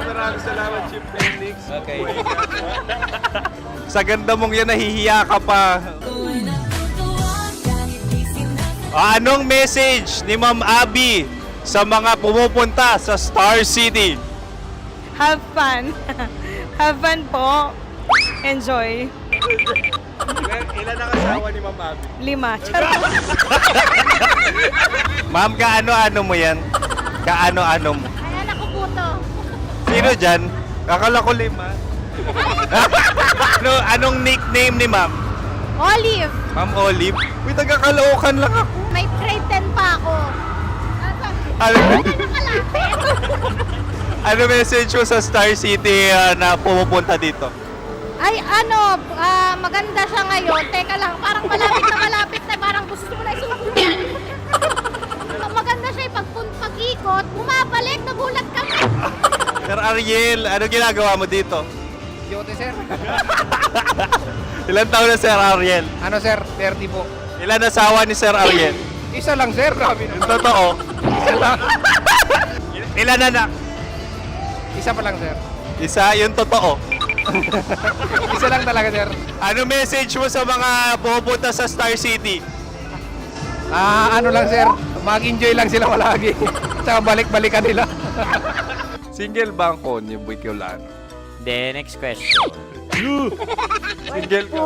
Maraming salamat, Chief Felix. Okay. Sa ganda mong yan, nahihiya ka pa. Anong message ni Ma'am Abby sa mga pumupunta sa Star City? Have fun. Have fun po. Enjoy. Ilan ang asawa ni Ma'am Abby? 5. Charot. Ma'am, kaano-ano mo yan? Kaano-ano mo? Ay, anak ko po to. Sino dyan? Kakala ko 5. Anong nickname ni Ma'am? Olive. Ma'am Olive? Uy, taga-Caloocan lang ako. May grade 10 pa ako. Ano message mo sa Star City na pumupunta dito? Ay, maganda siya ngayon. Teka lang, parang malapit na, parang gusto mo na isulat. Maganda siya pag-ikot, bumabalik, nagulat kami. Sir Ariel, ano ginagawa mo dito? Yote, sir. Ilan taon na Sir Ariel? Ano, sir? 30 po. Ilan asawa ni Sir Ariel? Isa lang, sir. Grabe Yung totoo. Isa lang. Ilan anak? Isa pa lang, sir. Isa, yung totoo. Isa lang talaga, sir. Ano message mo sa mga pumupunta sa Star City? Ano lang, sir. Mag-enjoy lang sila palagi. Tsaka balik-balikan nila. Single ba ang konyo, Boy Kiolano? The next question. Single ka?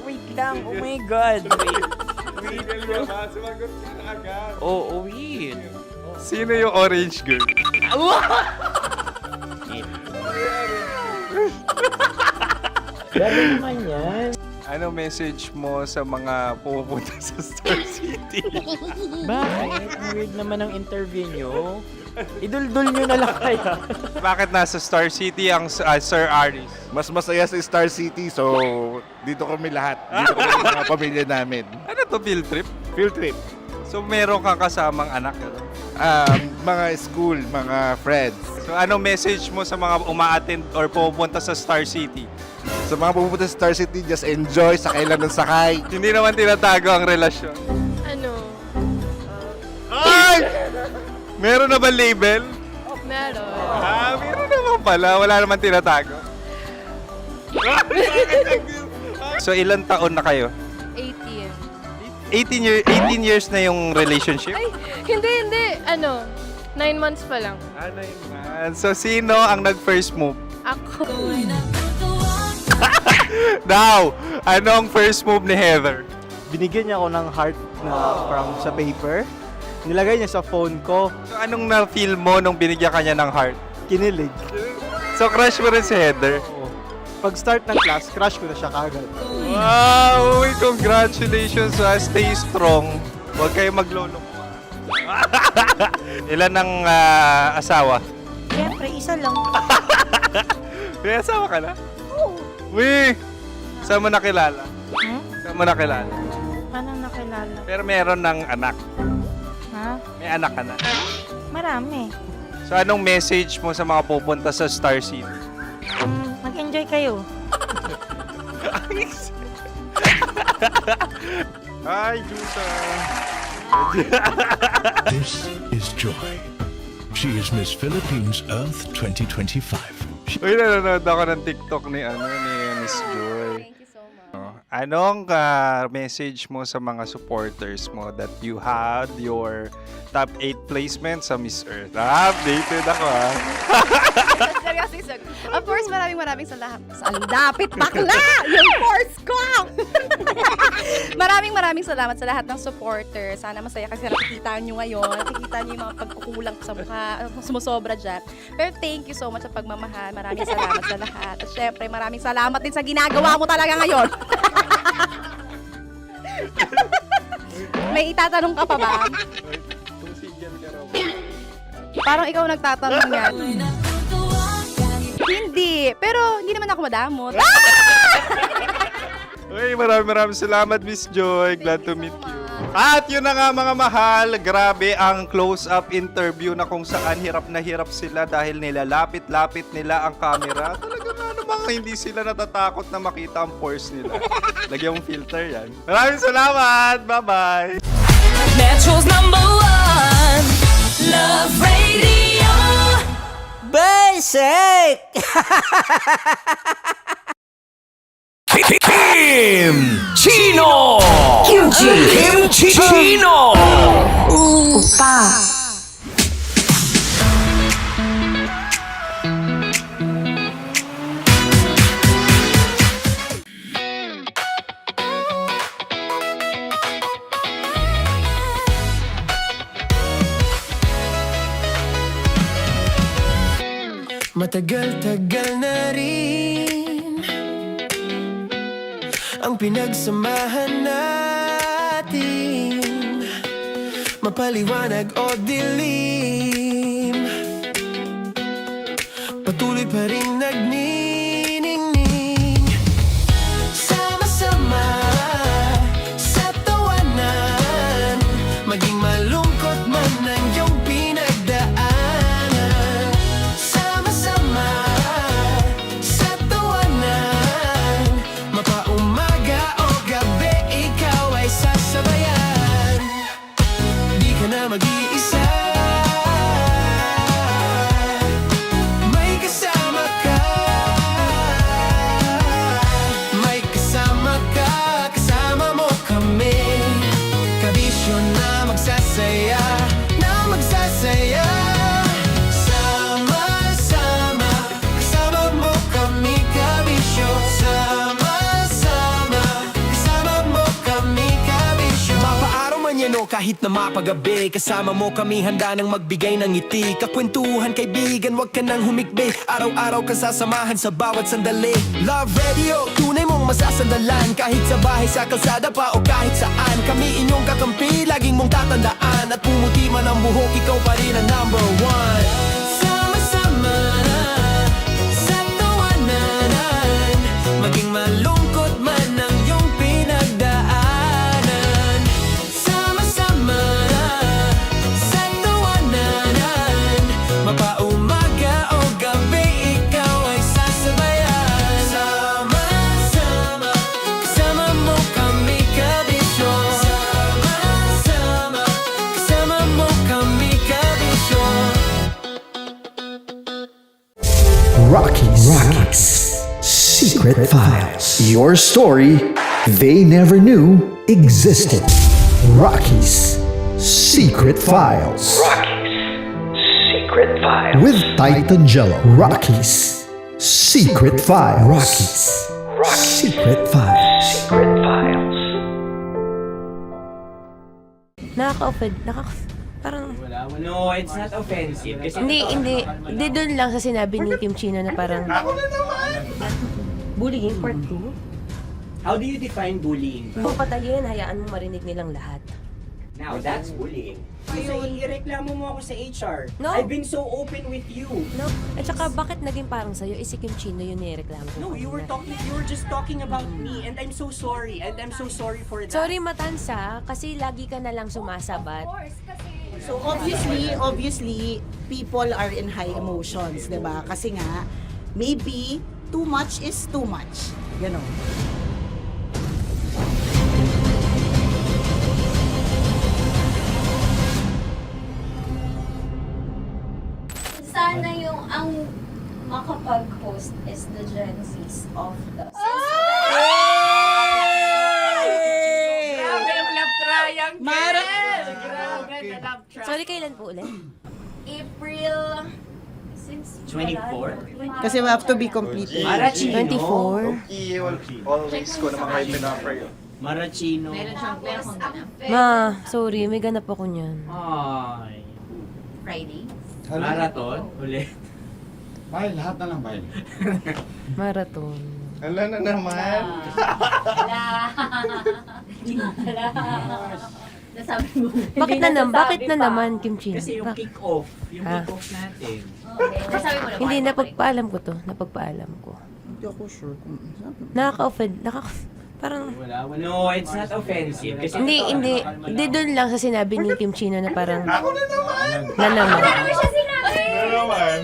Wait lang. Oh my God. Single ka ba? Sumagot ka na agad. Oh, wait. Sino yung orange girl? Gano'n naman yan. Ano message mo sa mga pumupunta sa Star City? Bakit? Ang weird naman ang interview nyo. Idul-dul nyo na lang kaya. Bakit nasa Star City ang Sir Aris? Mas masaya sa Star City, so dito kami lahat. Dito kami mga pamilya namin. Ano to, field trip? Field trip. So meron kang kasamang anak? Mga school, mga friends. So anong message mo sa mga uma-attend or pumupunta sa Star City? Sa mga pupunta sa Star City, just enjoy, sakay lang ng sakay. Hindi naman tinatago ang relasyon. Ano? Ay! Meron na ba label? Meron. Meron naman pala. Wala naman tinatago. So ilan taon na kayo? 18. 18 years na yung relationship? Ay, hindi. 9 months pa lang. 9 months. So, sino ang nag-first move? Ako. Now, anong first move ni Heather? Binigyan niya ako ng heart na from sa paper. Nilagay niya sa phone ko. So, anong na-feel mo nung binigyan kanya ng heart? Kinilig. So, crush mo rin si Heather? Pag start ng class, crush ko na siya kagad. Wow! Uy, congratulations! Stay strong. Huwag kayo maglolong. Ilan ang asawa? Siyempre, isa lang. May asawa ka na? Oo. Uy! Saan mo nakilala? Saan mo nakilala? Paano nakilala? Pero meron ng anak. Ha? May anak ka na. Marami. So, anong message mo sa mga pupunta sa Star City? Mag-enjoy kayo. Hi, Jusa! This is Joy. She is Miss Philippines Earth 2025. Uy, nanonood ako ng TikTok ni Miss Joy. Thank you so much. Anong message mo sa mga supporters mo that you had your top 8 placement sa Miss Earth? Updated ako Seryoso. Of course, maraming salamat. Ang dapit bakla! Yung force ko! maraming salamat sa lahat ng supporters. Sana masaya kasi nakikita nyo ngayon. Nakikita nyo yung mga pagkukulang sa mukha. Sumusobra dyan. Pero thank you so much sa pagmamahal. Maraming salamat sa lahat. At syempre, maraming salamat din sa ginagawa mo talaga ngayon. May itatanong ka pa ba? Parang ikaw nagtatanong yan. Hindi. Pero hindi naman ako madamot. Uy, maraming salamat, Miss Joy. Glad to meet you. At yun na nga mga mahal, grabe ang close-up interview na kung saan hirap na hirap sila dahil nilalapit-lapit nila ang camera. Talaga na namang hindi sila natatakot na makita ang pores nila. Lagyan mong filter yan. Maraming salamat! Bye-bye! Metro's #1 Love Radio. Basic! Kim Chino! Kimchi Chino! Opa. Matagal-tagal na rin ang pinagsamahan natin, mapaliwanag o dilim, patuloy pa rin nagniningning. Sama-sama sa tawanan, maging malungkot man ang iyong pinagdaanan. Sama-sama sa tawanan, mapaumaga o gabi, ikaw ay sasabayan. Di ka na mag-iisa, may kasama ka. May kasama ka, kasama mo kami. Kabisyo na magsasaya, na magsasaya. Sama-sama, kasama mo kami, kabisyo. Sama-sama, kasama mo kami, kabisyo. Mapaaraw man yan o kahit na mapagabi, kasama mo kami, handa nang magbigay ng ngiti. Kakwentuhan, kaibigan, wag ka nang humikbi. Araw-araw ka sasamahan sa bawat sandali. Love Radio, tunay mong masasandalan. Kahit sa bahay, sa kalsada pa o kahit saan, kami inyong kakampi, laging mong tatandaan. At pumuti man ang buhok, ikaw pa rin ang #1. Sama-sama sa tawanan, maging malungkot man ang iyong pinagdaanan. Sama-sama sa tawanan, mapaumaga o gabi, ikaw ay sasabayan. Sama-sama, kasama mo kami, kabisyo. Sama-sama, kasama mo kami, kabisyo. Rockies. Secret Files. Your story they never knew existed. Rockies. Secret Files. Rockies Secret Files. With Titan Jello. Rockies Secret Files. Rockies Secret Files. Secret Files. Nakaka-offend. Parang... No, it's not offensive. Kasi Hindi doon lang sa sinabi ni Kim Chino na parang... Bullying, part 2? How do you define bullying? Kung patayin, hayaan mo marinig nilang lahat. Now, that's bullying. Kasi ireklamo mo ako sa HR. No. I've been so open with you. No? At saka, bakit naging parang sa'yo? Si Kim Chino yung nireklamo ko. No, you were just talking about me, and I'm so sorry. And I'm so sorry for that. Sorry, Matansa, kasi lagi ka na lang sumasabat. So obviously, people are in high emotions, 'di ba? Kasi nga maybe too much is too much. Ganon. Sana yung ang makapag-host is the Gen Zs of the Grabe yung love triangle! Mara! Grabe na love triangle! Sorry, kailan po ulit? April since 24? Kasi we have to be completely. Marachino. 24. Always ko naman kayo pinapray. Marachino. Ma, sorry, may ganap ako niyan. Ay. Friday. Marathon? Ulit. Mahal, lahat na lang mahal. Marathon. Ala na naman. Nasabi mo. Bakit na naman, Kim Chino? Kasi yung kick-off. Yung kick-off natin. Okay. Nasabi mo na. Hindi, napagpaalam ko to. Napagpaalam ko. Hindi ako sure kung Nakaka-offend. Parang... No, it's not offensive. Kasi Hindi doon lang sa sinabi ni Kim Chino na parang... Ako na naman. Na naman. Ano siya sinabi? Na naman.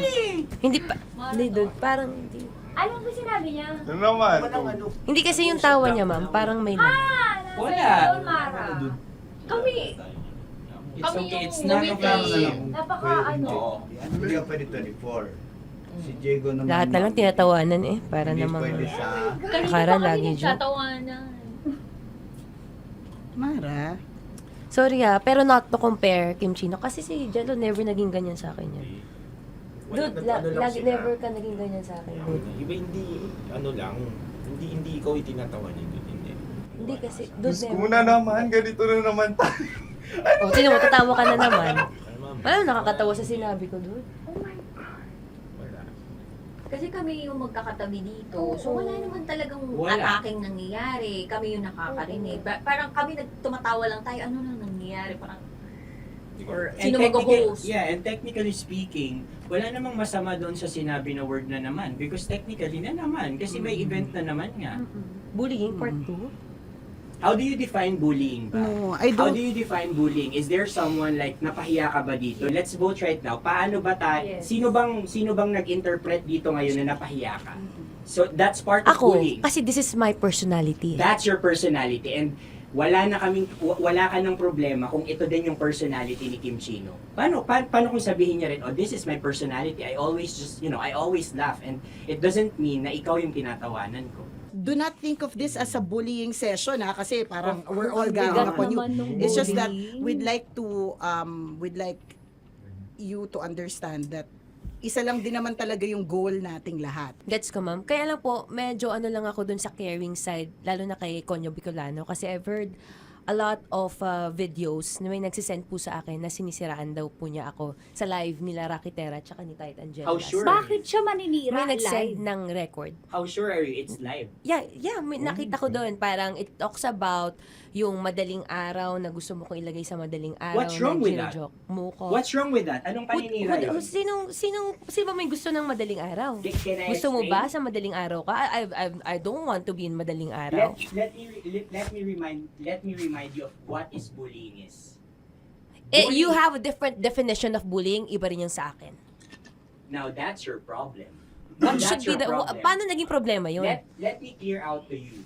Hindi pa... Hindi doon. Parang... Hindi. Ano ba sinabi niya? Na naman. Hindi kasi yung tawa niya, ma'am. Parang may... Wala. Mara. Kami. It's okay. It's not offensive. Napaka ano. Hindi ka pwede 24. Si Diego naman. Lahat na lang tinatawanan eh. Para namang... Akara lagi joke. Mara. Sorry pero not to compare, Kim Chino. Kasi si Jello never naging ganyan sa akin yan. Dude, lagi never ka naging ganyan sa akin, dude. Iba hindi ikaw itinatawanan yun. Hindi kasi, dude, Diyos ko na naman, ganito na naman tayo. O, sino mo, tatawa ka na naman. Alam, nakakatawa sa sinabi ko, dude. Kasi kami yung magkakatabi dito. So wala naman talagang Wala. ataking nangyayari. Kami yung nakakarinig. Parang kami tumatawa lang tayo. Ano nang nangyayari? Parang sino mag-host? Yeah, and technically speaking, wala namang masama doon sa sinabi na word na naman. Because technically na naman. Kasi may event na naman nga. Bullying, part 2? How do you define bullying ba? No, I How don't. do you define bullying? Is there someone like napahiya ka ba dito? Let's vote right now. Paano ba Yes. sino bang nag-interpret dito ngayon na napahiya ka? So that's part of Ako, bullying. kasi this is my personality. That's your personality, and wala ka ng problema kung ito din yung personality ni Kim Chino. Paano kung sabihin niya rin, oh, this is my personality. I always I always laugh, and it doesn't mean na ikaw yung tinatawanan ko. Do not think of this as a bullying session kasi parang we're all ganging upon you. It's just that we'd like you to understand that isa lang din naman talaga yung goal nating lahat. Gets ko, ma'am. Kaya lang po, medyo lang ako dun sa caring side, lalo na kay Conyo Bicolano. Kasi I've heard a lot of videos na may nagsisend po sa akin na sinisiraan daw po niya ako sa live nila Rocky Terra at ni Titan Jello. How sure? Bakit siya maninira May nag-send live? ng record. How sure are you it's live? Yeah, may nakita ko doon. Parang it talks about yung madaling araw na gusto mo kong ilagay sa madaling araw. What's wrong na with that? gino-joke mo ko. What's wrong with that? Anong paninira yun? Sino ba may gusto ng madaling araw? Can I Gusto mo explain? ba sa madaling araw ka? I don't want to be in madaling araw. Let me remind you of what is bullying is. You have a different definition of bullying, iba rin yung sa akin. Now that's your problem. What That's should be your the problem. paano naging problema yun? Let me clear out to you.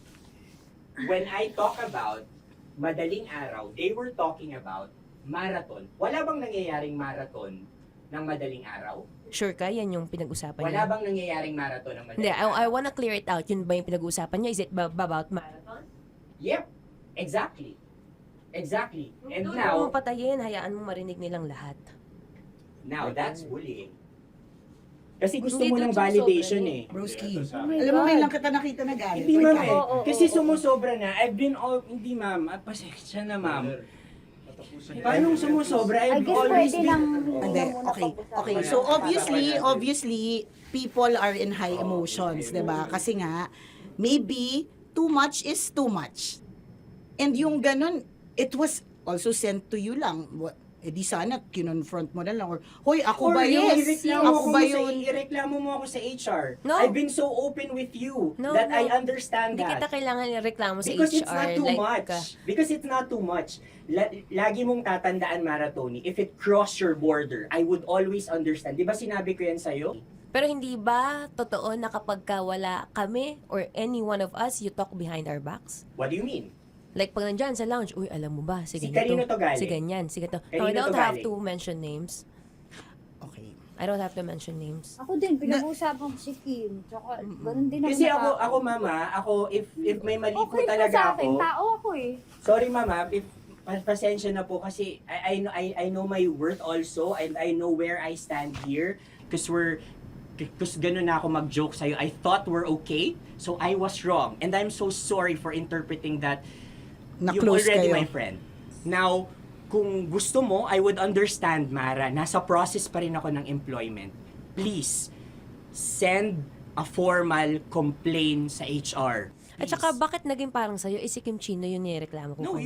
When I talk about madaling araw, they were talking about marathon. Wala bang nangyayaring marathon ng madaling araw? Sure ka, yan yung pinag-usapan Wala niya? bang nangyayaring marathon ng Hindi, madaling araw? I wanna clear it out. Yun ba yung pinag-usapan niya? Is it about marathon? Yep, exactly. And Doon now, mo patayin, hayaan mo marinig nilang lahat. Now, that's bullying. Kasi gusto Hindi mo doon ng sumusobra validation eh. eh. Broski. my Alam mo, God. may lang kita nakita na galit. Hindi Wait ma'am lang. eh. Kasi sumusobra na. I've been all, hindi ma'am. Pasensya na ma'am. Paano sumusobra? I've always been... Hindi, okay. Okay, so obviously, people are in high emotions, 'di ba? Kasi nga, maybe too much is too much. And yung ganun, it was also sent to you lang. Eh di sana, kinonfront mo na lang. Or, hoy, ako Or ba yun? Ako ba yun? yun? Ireklamo mo ako sa HR. No. I've been so open with you that I understand Hindi that. kita kailangan ireklamo sa Because HR. it's not too like, much. Because it's not too much. Lagi mong tatandaan, Maratoni, if it cross your border, I would always understand. Di ba sinabi ko yan sa'yo? Pero hindi ba totoo na kapag wala kami or any one of us, you talk behind our backs? What do you mean? Like pag nandyan sa lounge, uy, alam mo ba, si Si ganito, kanino to galing? si ganyan, si ganito. Kanino No, I don't to have galing? to mention names. Okay. I don't have to mention names. Ako din, pinag-uusapan ko si Kim. Tsaka, ganun din Kasi ako mama, if may mali po talaga ako. Tao ako eh. Sorry mama, if pasensya na po kasi I know my worth also and I know where I stand here because ganun na ako mag-joke sa'yo. I thought we're okay, so I was wrong. And I'm so sorry for interpreting that you're Na-close already kayo. my friend. Now, kung gusto mo, I would understand, Mara. Nasa process pa rin ako ng employment. Please, send a formal complaint sa HR. At saka, bakit naging parang sa'yo, si Kim Chino yung nireklamo ko No, kanina?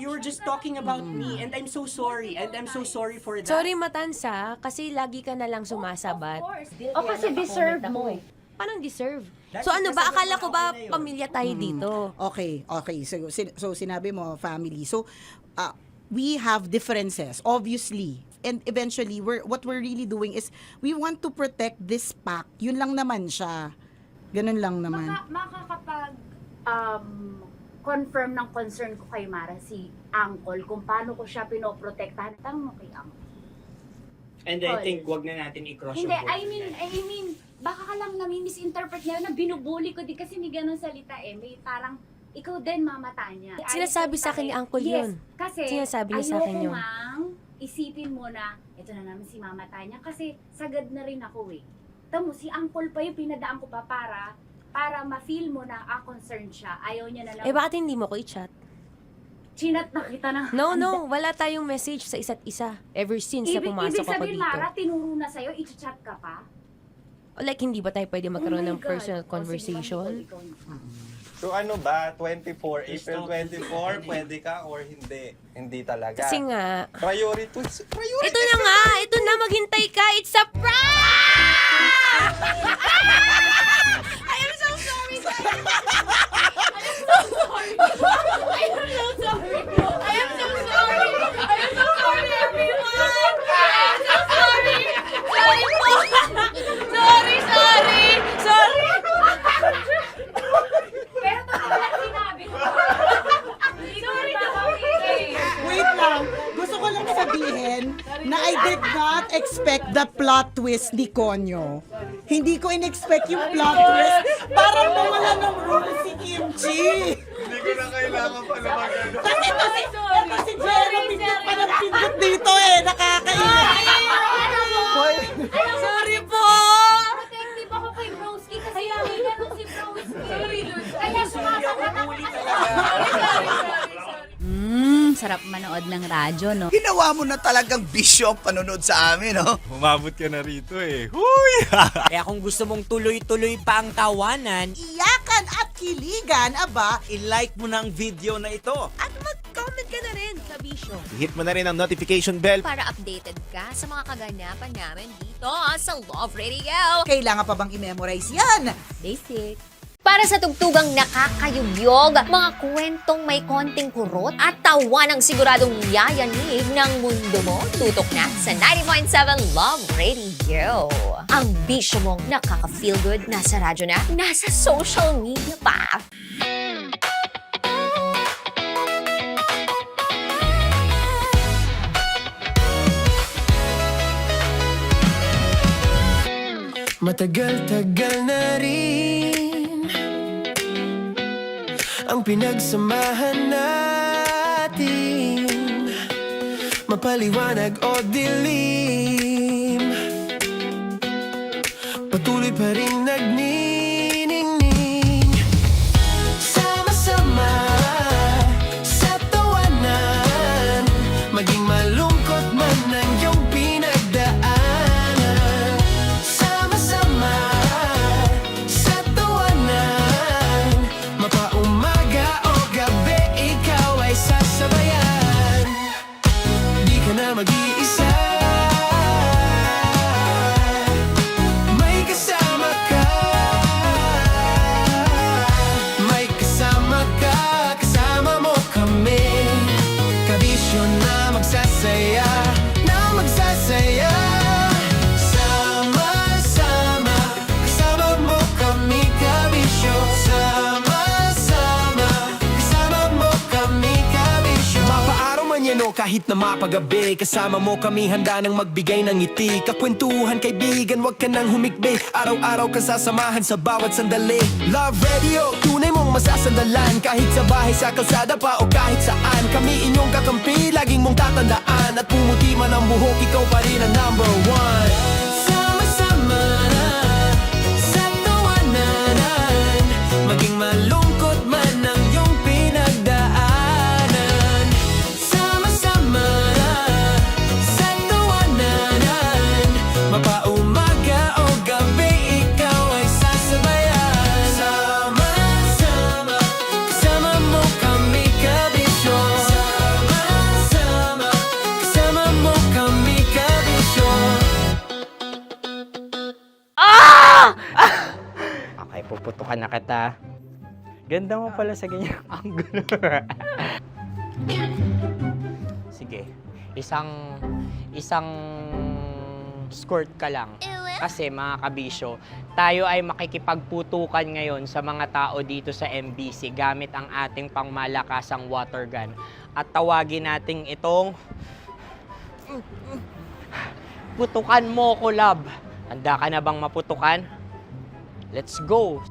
you were just talking about me and I'm so sorry. And I'm so sorry for that. Sorry, Matansa, kasi lagi ka na lang sumasabat. O kasi deserve mo. Parang deserve. That's So ano ba, because akala ko ba ako na yun. pamilya tayo dito? Okay. So sinabi mo, family. So, we have differences, obviously. And eventually, what we're really doing is, we want to protect this pack. Yun lang naman siya. Ganun lang naman. Confirm ng concern ko kay Mara si Uncle kung paano ko siya pinoprotektahan. Tanong mo kay Uncle. And I think wag na natin i-cross Hindi, yung I mean, baka ka lang nami-misinterpret niya na binubuli ko di kasi may ganun salita eh. May parang, ikaw din mamata niya. Sinasabi sa akin ni Uncle yes, yun. kasi Sinasabi niya sa akin ayoko yun. mang isipin mo na, ito na naman si mamata niya kasi sagad na rin ako eh. Tamo, si Uncle pa yung pinadaan ko pa para ma-feel mo na concerned siya. Ayaw niya na lang. Eh, bakit hindi mo ko i-chat? Chinat na kita na. No, wala tayong message sa isa't isa ever since na pumasok Ibig ako sabihin, dito. Mara, tinuro na sa'yo, i-chat ka pa? Like, hindi ba tayo pwede magkaroon Oh my ng God. personal O, sige, conversation? ikaw. So ano ba, 24, April 24, pwede ka or hindi? Hindi talaga. Kasi nga, Priority. ito na nga, ito na, maghintay ka, it's a prank! I am so sorry, guys! Wait lang. Gusto ko lang sabihin na I did not expect the plot twist ni Konyo. Hindi ko in-expect yung plot twist. Parang nawala ng role si Kimchi. Hindi ko na kailangan pa na magano. Kasi ito si Jerry, pindot pa ng pindot dito eh. Nakakainis. Sorry po! Protective ako kay Broski kasi kanina nung si Broski. Kaya sumasagot ako. Sarap manood ng radyo, no? Ginawa mo na talagang bisyo ang panonood sa amin, no? Umabot ka na rito eh. Huy! Kaya kung gusto mong tuloy-tuloy pa ang tawanan, Iyakan at kiligan, aba. i-like mo na ang video na ito. At mag-comment ka na rin sa Bisyo. Hit mo na rin ang notification bell. Para updated ka sa mga kaganapan namin dito sa Love Radio. Kailangan pa bang i-memorize yan? Basic. Para sa tugtugang nakakayugyog, mga kwentong may konting kurot at tawa ng siguradong yayanig ng mundo mo, tutok na sa 90.7 Love Radio. Ang bisyo mong nakaka-feel good, nasa radyo na, nasa social media pa. Matagal-tagal na rin ang pinagsamahan natin, mapaliwanag o dilim. pa rin nagniningning. Sama-sama sa tawanan, maging malungkot man ang iyong pinagdaanan. Sama-sama sa tawanan, mapaumaga o gabi, ikaw ay sasabayan. Di ka na mag-iisa, may kasama ka. May kasama ka, kasama mo kami. Kabisyo na magsasaya, na magsasaya. Sama-sama, kasama mo kami, kabisyo. Sama-sama, kasama mo kami, kabisyo. Mapaaraw man yan o kahit na mapagabi, kasama mo kami handa nang magbigay ng ngiti. Kakwentuhan kaibigan, wag ka nang humikbi. Araw-araw ka sasamahan sa bawat sandali. Love Radio, tunay mong masasandalan. Kahit sa bahay, sa kalsada pa o kahit saan, kami inyong kakampi, laging mong tatandaan. At pumuti man ang buhok, ikaw pa rin ang number one. Sama-sama na sa tawanan, maging malungkot man ang iyong pinagdaanan. Sama-sama na sa tawanan, mapaumaga o gabi, ikaw ay sasabayan. Sama-sama, kasama mo kami, kabisyo. Sama-sama, kasama mo kami, kabisyo. Okay, puputukan na kita. Ganda mo pala sa ganyang angulo. Sige, isang skirt ka lang. Kasi mga kabisyo, tayo ay makikipagputukan ngayon sa mga tao dito sa MBC gamit ang ating pangmalakasang water gun. At tawagin natin itong putukan mo ko, love. Handa ka na bang maputukan? Let's go!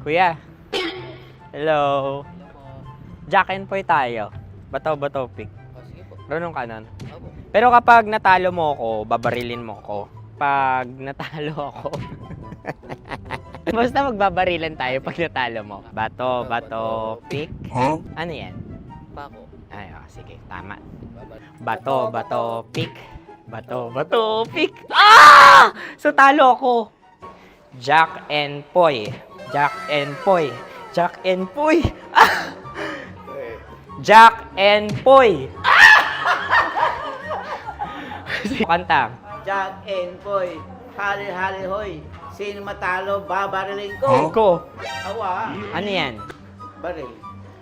Kuya. Hello. Jack and Poy tayo. Bato-bato pick. Runong ka nun. Pero kapag natalo mo ako, babarilin mo ako. Pag natalo ako, basta magbabarilan tayo pag natalo mo. Bato-bato pick. Huh? Ano yan? Bako. Ay, oh, sige, tama. Bato-bato pick. Bato-bato pick. Ah! So talo ako. Jack and Poy. Jack and Poy. Jack and Poy. Ah! Jack and Poy. Kanta. Jack and Poy, hali-hali hoy. Sino matalo, babariling ko. Ko. Awa. Ano yan? Baril.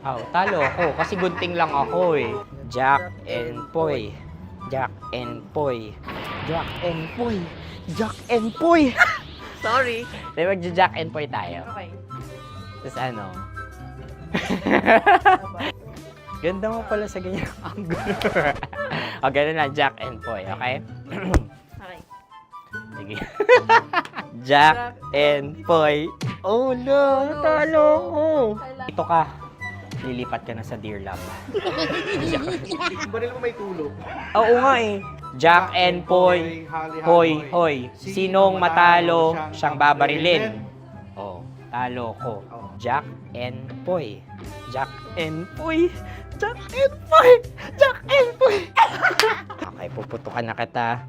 Oh, talo ako kasi gunting lang ako eh. Jack and Poy. Jack and Poy. Jack and Poy. Jack and Poy. Sorry. Di magja-Jack and Poy tayo. Okay. Tapos ano? Ganda mo pala sa ganyang angulo. O, ganun lang, Jack and Poy, okay? Okay. Sige. Jack and Poy. Oh no, natalo ko. Ito ka. Lilipat ka na sa Dear Love. Baril mo may tulo. Oo nga eh. Jack and Poy. Hoy, hoy. Sinong matalo, siyang babarilin. Oh, talo ko. Jack and Poy. Jack and Poy. Jack and Poy. Jack and Poy. Okay, puputukan na kita.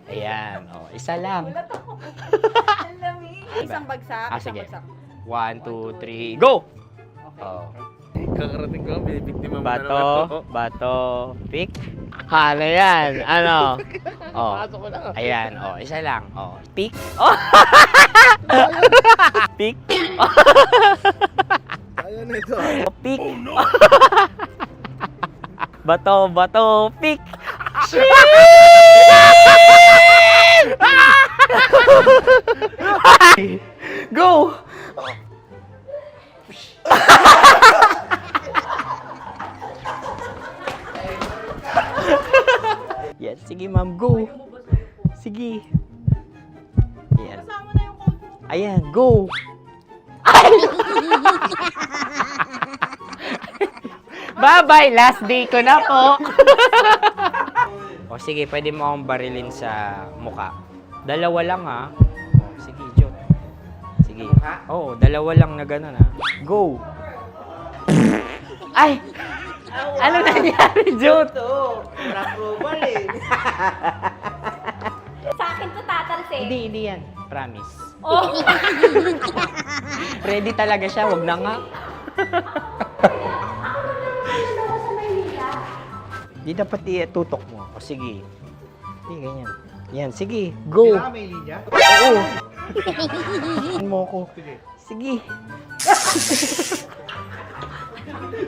Ayan. Oh, isa lang. Isang bagsak. Sige. 1, 2, 3, go! Oh. Kakarating ko, binibiktima mo Bato, bato, pick. Ano yan? Ano? Oh. Ayan, oh, isa lang. Oh, pick. Oh. Pick. Ayaw na ito. Oh, pick. Bato, bato, pick. Go! Yan, sige ma'am, go. Sige. Ayan. Ayan, go. Bye-bye, last day ko na po. O sige, pwede mo akong barilin sa muka. Dalawa lang ha. O, sige, Jot. Sige. Oo, dalawa lang na gano'n ha. Go! Ay! Ano nangyari, Jot? Approval eh. Sa akin to tatalsik. Hindi yan. Promise. Oh. Ready talaga siya, wag na nga. Di dapat tutok mo. O sige. Hindi, ganyan. Yan, sige. Go. Kailangan may linya? Oo. Mo ko. Sige.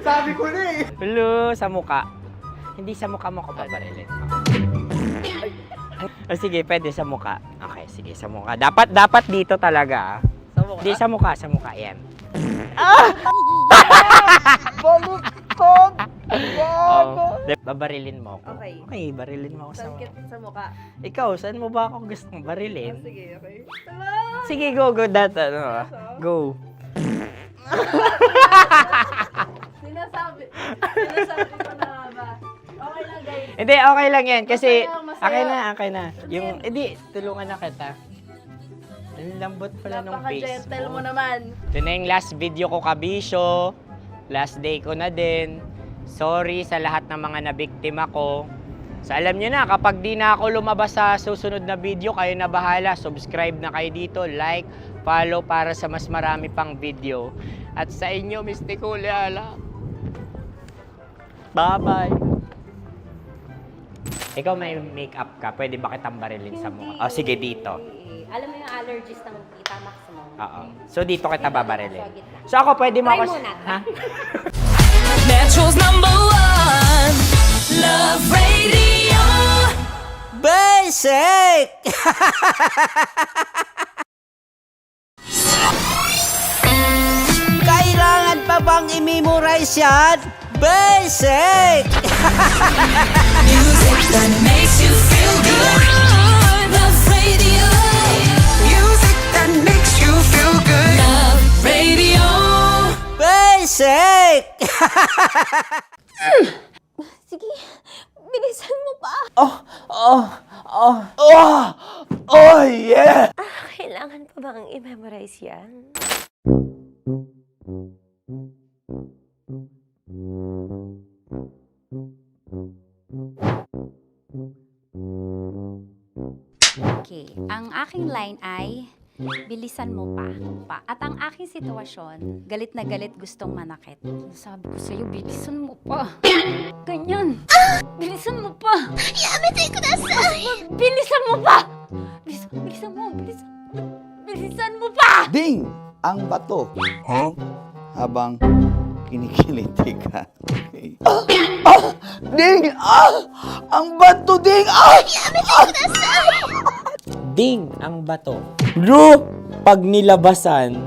Sabi ko na eh. Hello, sa muka. Hindi sa muka mo ko babarilin. O sige, pwede sa muka. Okay, sige, sa muka. Dapat dito talaga. Sa muka? Hindi, sa muka, yan. Baluktot! Oh, babarilin mo ako. Okay. Okay, barilin mo ako sa muka. Sa mukha. Ikaw, saan mo ba ako gustong barilin? Sige, okay. Sige, go. Go. Sinasabi ko na ba? Okay lang, guys. Hindi, okay lang yan. Kasi, Masaya. okay na. Yung, hindi, tulungan na kita. Ang lambot pala ng face Napaka-gentle mo. mo naman. Ito na yung last video ko, kabisyo. Last day ko na din. Sorry sa lahat ng mga nabiktima ko. So alam nyo na, kapag di na ako lumabas sa susunod na video, kayo na bahala. Subscribe na kayo dito, like, follow para sa mas marami pang video. At sa inyo, Mistiko Leala. Bye-bye. Ikaw may makeup ka, pwede ba kitang barilin sa mukha? O sige, dito. Alam mo yung allergies ng Tita Max mo? Oo. So dito kita babarilin. So ako pwede mo Try ako... muna. Ha? Metro's #1 Love Radio. Basic! Kailangan pa bang i-memorize yan? Basic! Music that makes you feel good. Love Radio. Music that makes you feel good. Love Radio. Basic! Sige, bilisan mo pa. Oh, yeah! Kailangan pa bang i-memorize yan? Okay, ang aking line ay, bilisan mo pa. At ang aking sitwasyon, galit na galit gustong manakit. Sabi ko sa'yo, bilisan mo pa. Ganyan. Bilisan mo pa. Yamitay ko na sa... Bilisan mo pa. Bilisan mo pa. Ding! Ang bato. Habang kinikiliti ka. Okay. Ding! Ang bato, Ding! Ding ang bato. Bro, pag nilabasan.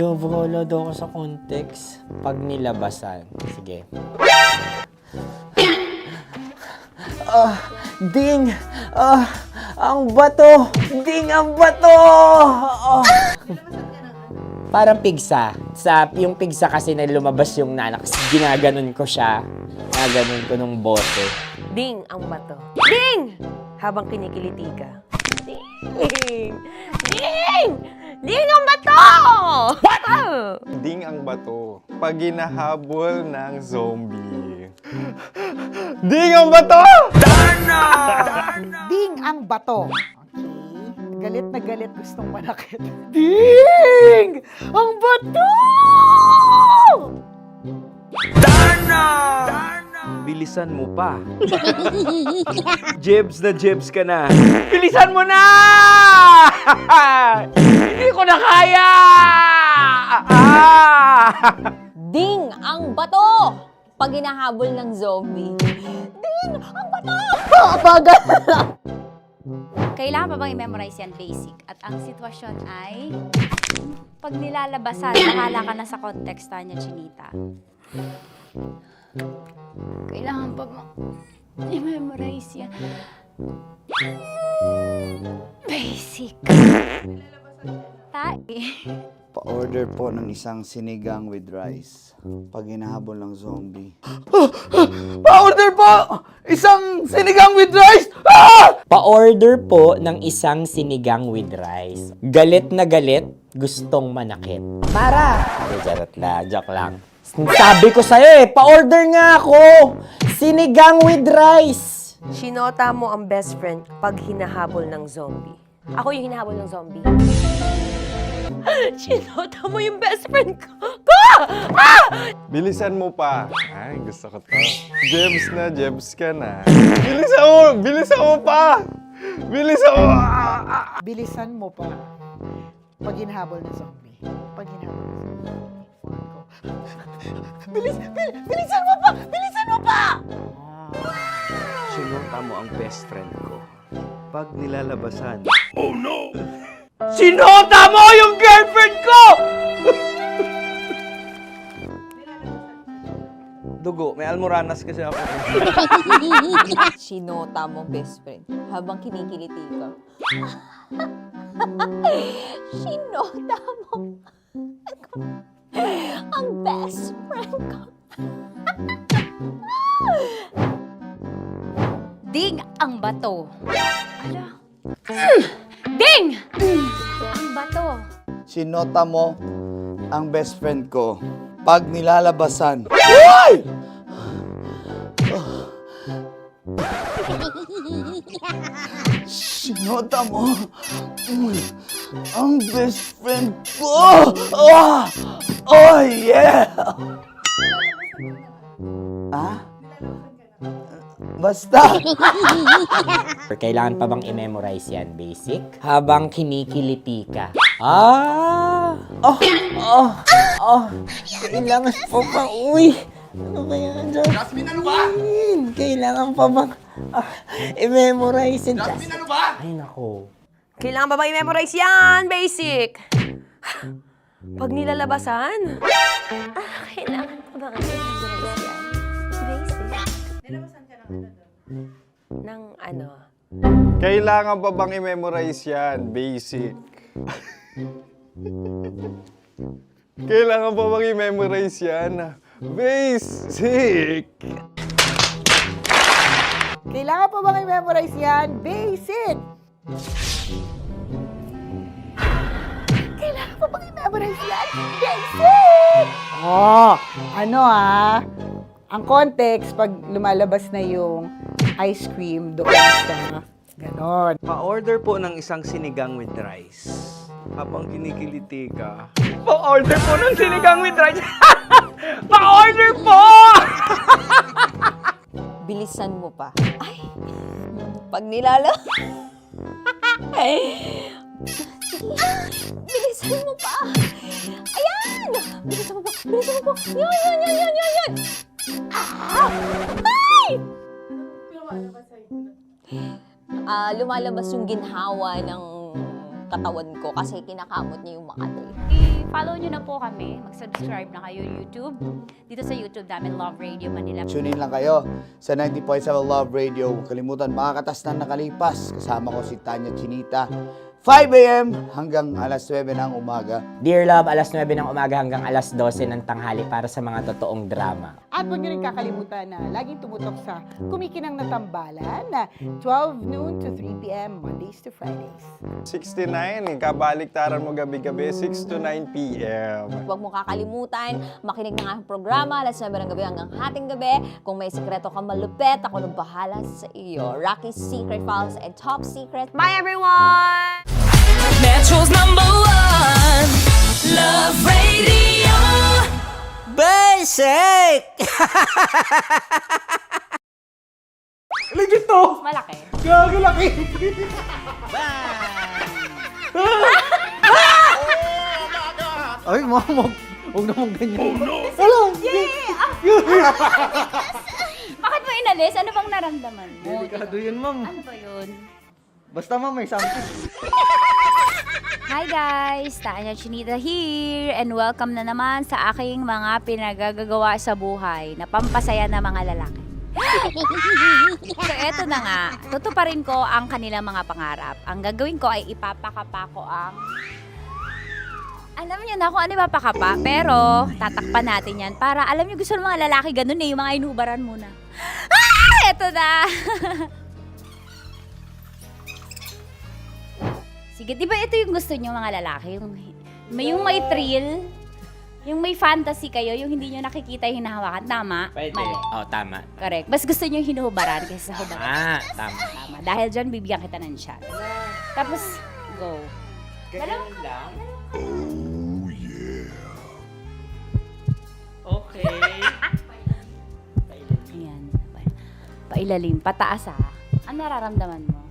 Wala daw ako sa context. Pag nilabasan. Sige. Ding! Ang bato! Ding ang bato! Parang pigsa. Yung pigsa kasi na lumabas yung nanak. Ginaganon ko siya. Ginaganon ko nung bote. Ding ang bato. Ding! Habang kinikiliti ka. Ding! Ding! Ding ang bato! What? Ding ang bato. Pag hinahabol ng zombie. Ding ang bato! Ding ang bato. Okay. Galit na galit gustong manakit. Ding! Ang bato! Bilisan mo pa. Jebs ka na. Bilisan mo na! Hindi ko na kaya! Ding ang bato! Pag hinahabol ng zombie. Ding ang bato! Bagal! Kailangan pa bang i-memorize yan basic? At ang sitwasyon ay, pag nilalabasan, bahala ka na sa konteksta niya, Chinita. Kailangan pa bang i-memorize yan? Basic. Pa-order po ng isang sinigang with rice. Pag hinahabol ng zombie. Pa-order po! Isang sinigang with rice! Pa-order po ng isang sinigang with rice. Galit na galit, gustong manakit. Mara! Joke lang. Sabi ko sa'yo pa-order nga ako! Sinigang with rice! Sinota mo ang best friend pag hinahabol ng zombie. Ako yung hinahabol ng zombie. Sinota mo yung best friend ko! Bilisan mo pa. Ay, gusto ko to. Jebs ka na. Bilisan mo pa! Bilisan mo! Bilisan mo pa. Pag hinahabol ng zombie. Pag hinahabol ng zombie. Bilisan mo pa! Bilisan mo pa! Sinota mo ang best friend ko. Pag nilalabasan. Oh no! Sinota mo yung girlfriend ko! Dugo, may almoranas kasi ako. Sinota mo best friend habang kinikiliti ka. Sinota mo ang best friend ko. Ding ang bato. Ala. Ding! Ang bato. Sinota mo ang best friend ko. Pag nilalabasan. Uy! Sinota mo ang best friend ko. Oh yeah! Basta. Kailangan pa bang i-memorize yan, basic? Habang kinikiliti ka. Kailangan pa ba? Uy! Ano ba yan, Jasmine? Jasmine, ano ba? Kailangan pa bang i-memorize yan, Jasmine, ano ba? Ay, nako. Kailangan ba bang i-memorize yan? Basic! Pag nilalabasan? Kailangan pa bang i-memorize yan? Basic. Nilabasan ka ng ano? Kailangan pa bang i-memorize yan? Basic. Kailangan pa bang i-memorize yan? Basic. Kailangan pa bang i-memorize yan? Basic! Kailangan pa bang i-memorize yan? Basic! Ang context, pag lumalabas na yung ice cream doon sa ganon. Pa-order po ng isang sinigang with rice. Habang kinikiliti ka. Pa-order po ng sinigang with rice! Pa-order po! Bilisan mo pa. Ay! Pag nilala... Bilisan mo pa! Ayan! Bilisan mo pa! Bilisan mo pa! Yan! Ay! Lumalabas yung ginhawa ng katawan ko kasi kinakamot niya yung Makati. I-follow nyo na po kami. Mag-subscribe na kayo YouTube. Dito sa YouTube namin, Love Radio Manila. Tune in lang kayo sa 90.7 Love Radio. Huwag kalimutan, makakatas na nakalipas. Kasama ko si Tanya Chinita. 5 a.m. hanggang alas 9 ng umaga. Dear Love, alas 9 ng umaga hanggang alas 12 ng tanghali para sa mga totoong drama. At huwag niyo rin kakalimutan na laging tumutok sa Kumikinang na Tambalan na 12 noon to 3 p.m. Mondays to Fridays. 69, kabaliktaran mo gabi-gabi, 6 to 9 p.m. Huwag mo kakalimutan, makinig ng aking programa, alas 9 ng gabi hanggang hating gabi. Kung may sikreto ka malupet, ako nang bahala sa iyo. Rocky's Secret Files and Top Secret. Bye, everyone! Metro's #1 Love Radio. Basic! Legit to! Malaki. Gagalaki! Ay, mamag. Huwag naman ganyan. Oh no! Wala! Bakit mo inalis? Ano bang naramdaman mo? Delikado yun, ma'am. Ano ba yun? Basta ma'am, may something. Hi guys! Tanya Chinita here and welcome na naman sa aking mga pinagagagawa sa buhay na pampasaya na mga lalaki. So eto na nga, tutuparin ko ang kanilang mga pangarap. Ang gagawin ko ay ipapakapa ko ang Alam niyo na kung ano yung mapakapa, pero tatakpan natin yan para alam niyo gusto ng mga lalaki ganun yung mga inubaran muna. Eto na! Sige, di ba ito yung gusto niyo mga lalaki? Yung may thrill, yung may fantasy kayo, yung hindi niyo nakikita yung hinahawakan. Tama? Pwede. Mali. Oh, tama. Correct. Mas gusto niyo yung hinuhubaran kaysa sa hubaran. Tama. Tama. Dahil dyan, bibigyan kita ng shot. Tapos, go. Ganyan lang. Okay. Ayan. Pailalim. Pataas Ano nararamdaman mo?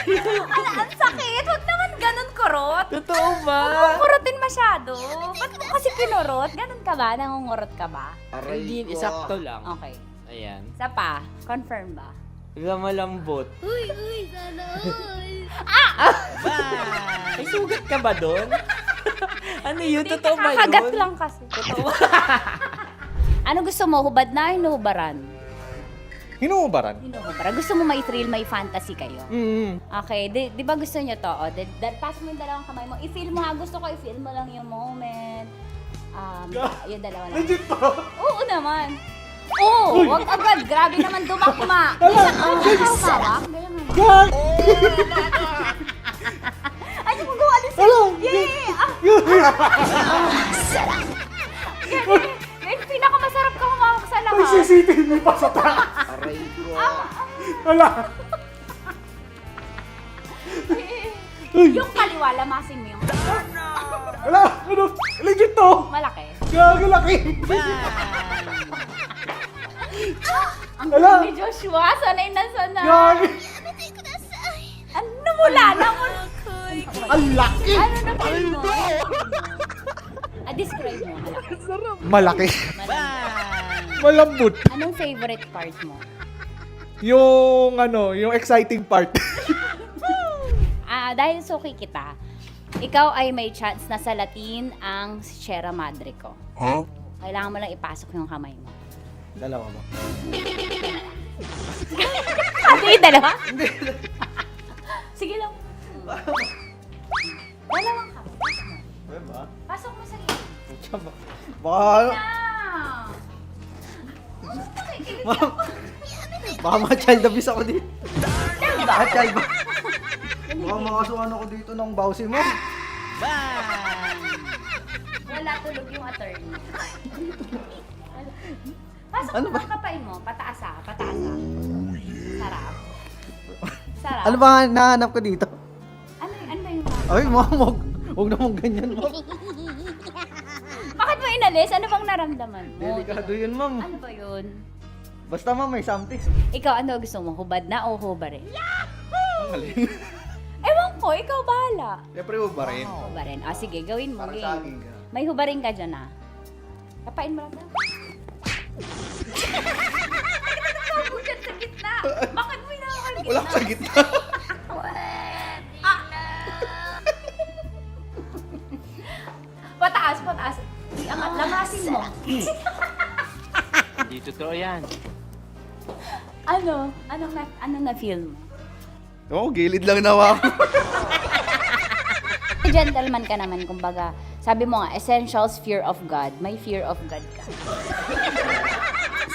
Ang sakit! Huwag naman ganun kurot! Totoo ba? Huwag mong kurotin masyado. Ba't mo kasi kinurot? Ganun ka ba? Nangungurot ka ba? Hindi, isakto lang. Okay. Ayan. Isa pa. Confirm ba? Malambot. Uy, sana all! May sugat ka ba doon? Ano yun? Totoo ba yun? Kakagat lang kasi. Totoo. Ano gusto mo? Hubad na o hinuhubaran? Hinuhubaran. Hinuhubaran. Gusto mo may thrill, may fantasy kayo? Okay. Di ba gusto niyo to? Pass mo yung dalawang kamay mo. I-feel mo ha. Gusto ko i-feel mo lang yung moment. Yung dalawa lang. Legit to? Oo naman. Oo! Wag agad. Grabe naman dumakma. Ikaw hawak. God! Ay, hindi mo gawa alis. Yay! Ganyan, pinakamasarap ka humawak sa lahat. May CCTV pa sa taas. Aray ko. Wala. Yung kaliwa, lamasin mo yung... Wala. Ano? Legit to. Malaki. Gagalaki. Ang Wala. galing ni Joshua, sanay na sanay. Gagi. Ano mula na mo? Ang laki. Ano na feel mo? Describe mo. Malaki. Malambot. Anong favorite part mo? Yung yung exciting part. Dahil suki kita, ikaw ay may chance na salatin ang Sierra Madre ko. Huh? Kailangan mo lang ipasok yung kamay mo. Dalawa ba? Hindi, dalawa? Sige lang. Dalawang kamay. Diba? Pasok mo sa gilid. Baka, baka ma-child abuse ako dito. Ma-child ba? Baka makasuhan ako dito ng bawsi mo. Wala tulog yung attorney. Pasok Ano mo ang kapay mo. Pataas pataas Sarap. Sarap. Ano ba nahanap ko dito? Ano ba yung Ay, huwag naman ganyan mo. Bakit mo inalis? Ano bang naramdaman mo? Delikado yun, ma'am. Ano ba yun? Basta ma'am, may something. Ikaw, ano gusto mo? Hubad na o hubarin? Ang galing. Ewan ko, ikaw bahala. Siyempre, ba rin? Hubarin. Sige, gawin mo. Parang Game. saging ka. May hubarin ka dyan Kapain mo lang daw. Bakit sa gitna? Bakit mo inaakal gitna? Wala sa gitna. Pataas. Iangat, lamasin mo. Hindi totoo yan. Ano na-feel mo? Oo, gilid lang nawa ako. Gentleman ka naman, kumbaga. Sabi mo nga, essentials, fear of God. May fear of God ka.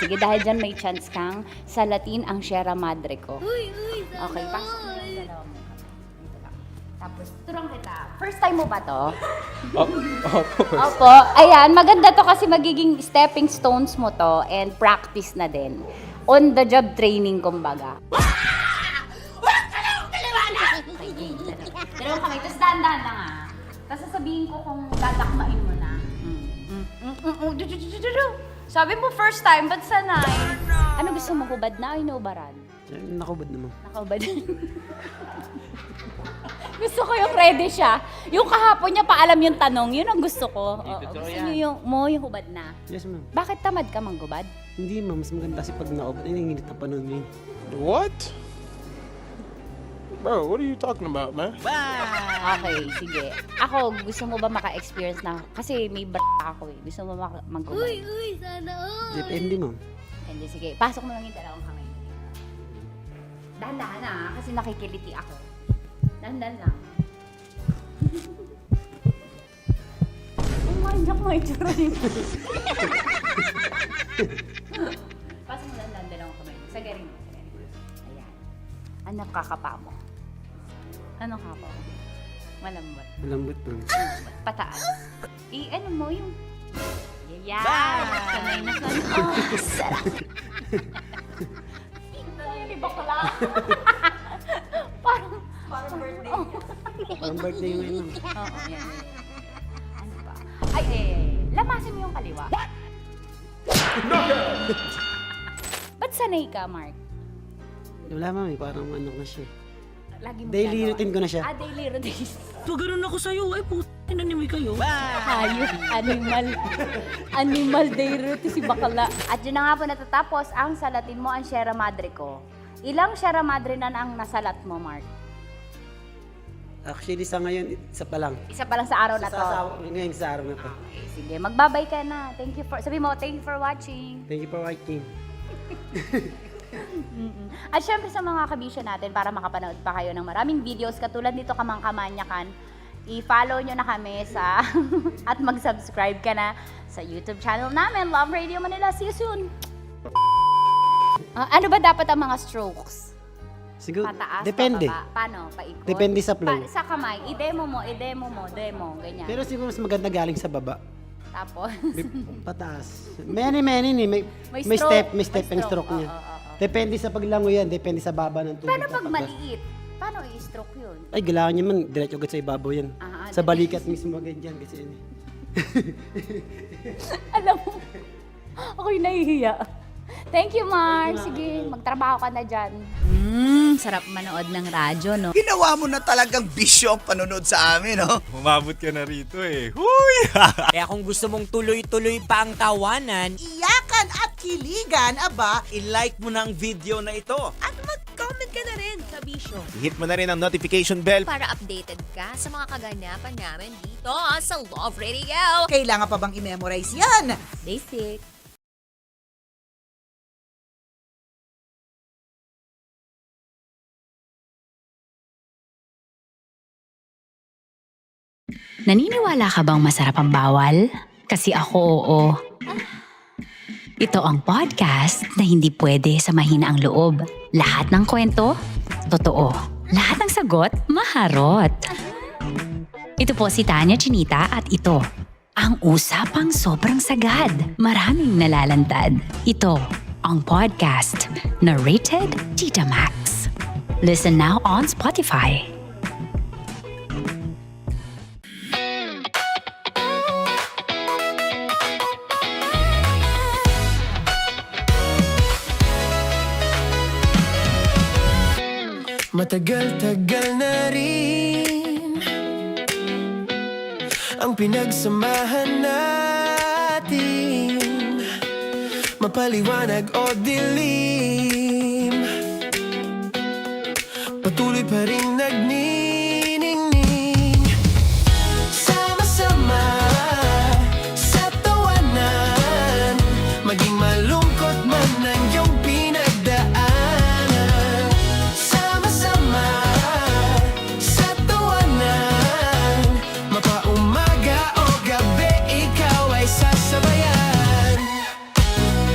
Sige, dahil dyan may chance kang salatin ang Sierra Madre ko. Okay, pasok mo yung dalawa mo. Dito lang. Tapos, turang kita. First time mo ba to? Opo. Ayan, maganda to kasi magiging stepping stones mo to and practice na din. On the job training, kumbaga. Dalawang kamay. Tapos dahan-dahan lang Tapos sasabihin ko kung dadakmain mo na. Sabi mo first time, ba't sanay? Ano gusto mo, hubad na o hinubaran? Nakubad naman. Nakahubad. Gusto ko yung ready siya. Yung kahapon niya pa alam yung tanong, yun ang gusto ko. Gusto niyo yung hubad na. Yes, ma'am. Bakit tamad ka manggubad? Hindi, ma'am. Mas maganda kasi pag naubad. Ay, nanginit na panahon yun. What? Bro, what are you talking about, man? Okay, sige. Ako, gusto mo ba maka-experience na? Kasi may ako Gusto mo manggubad? sana all. Depende, ma'am. Hindi, sige. Pasok mo lang yung dalawang kamay. Dahan-dahan na, kasi nakikiliti ako. Dahan-dahan lang. Oh, manyak mo itsura niyo. Pasok mo dahan-dahan, dalawang kamay. Sagarin mo. Ayan. Ano kakapa mo? Ano kapa mo? Malambot. Malambot po. Pataas. Ano mo yung... Yeah! Sanay na sanay. Oh, sarap! Hindi bakla. Parang birthday niya. Parang birthday yung ano. Oo, yan. Ano pa? Ay, lamasin mo yung kaliwa. What? Ba't sanay ka, Mark? Wala mami, parang ano na siya. Lagi mo Daily ginagawa. routine ko na siya. Daily routine. So, ganun ako sa'yo. Ay, puto, inanimoy kayo. Hayop, animal day routine si bakla. At yun na nga po natatapos ang salatin mo ang Sierra Madre ko. Ilang Sierra Madre na ang nasalat mo, Mark? Actually, sa ngayon, isa pa lang. Isa pa lang sa araw na to. Ngayon sa araw na to. Okay, sige, magbabay ka na. Thank you for, sabi mo, thank you for watching. Thank you for watching. At syempre sa mga kabisyo natin, para makapanood pa kayo ng maraming videos katulad nito Kamangkamanyakan, i-follow nyo na kami sa at mag-subscribe ka na sa YouTube channel namin, Love Radio Manila. See you soon! Ano ba dapat ang mga strokes? Siguro, Pataas, depende. pababa? Paano? Paikot? Depende sa flow. Sa kamay, i-demo mo, demo, ganyan. Pero siguro mas maganda galing sa baba. Tapos? Pataas. Many ni. May stroke. may step and stroke niya. Depende sa paglangoy yan, depende sa baba ng tubig. Paano pag maliit? Paano i-stroke yun? Ay, kailangan niya man, diretso agad sa ibabaw yan. Sa balikat mismo agad dyan kasi yan. Alam mo, ako'y nahihiya. Thank you, Mark. Sige, magtrabaho ka na dyan. Sarap manood ng radyo, no? Ginawa mo na talagang bisyo ang panonood sa amin, no? Umabot ka na rito eh. Huy! Kaya kung gusto mong tuloy-tuloy pa ang tawanan, Iyakan at kiligan, aba, I-like mo na ang video na ito. At mag-comment ka na rin, kabisyo. I-hit mo na rin ang notification bell. Para updated ka sa mga kaganapan namin dito sa Love Radio. kailangan pa bang i-memorize yan? Basic. Naniniwala ka bang masarap ang bawal? Kasi ako oo. Ito ang podcast na hindi pwede sa mahina ang loob. Lahat ng kwento, totoo. Lahat ng sagot, maharot. Ito po si Tanya Chinita at ito, ang usapang sobrang sagad. Maraming nalalantad. Ito, ang podcast na rated Tita Max. Listen now on Spotify. Matagal-tagal na rin ang pinagsamahan natin, mapaliwanag o dilim, patuloy pa rin nagniningning. Sama-sama sa tawanan, maging malungkot man ang iyong pinagdaanan. Sama-sama sa tawanan, mapaumaga o gabi, ikaw ay sasabayan.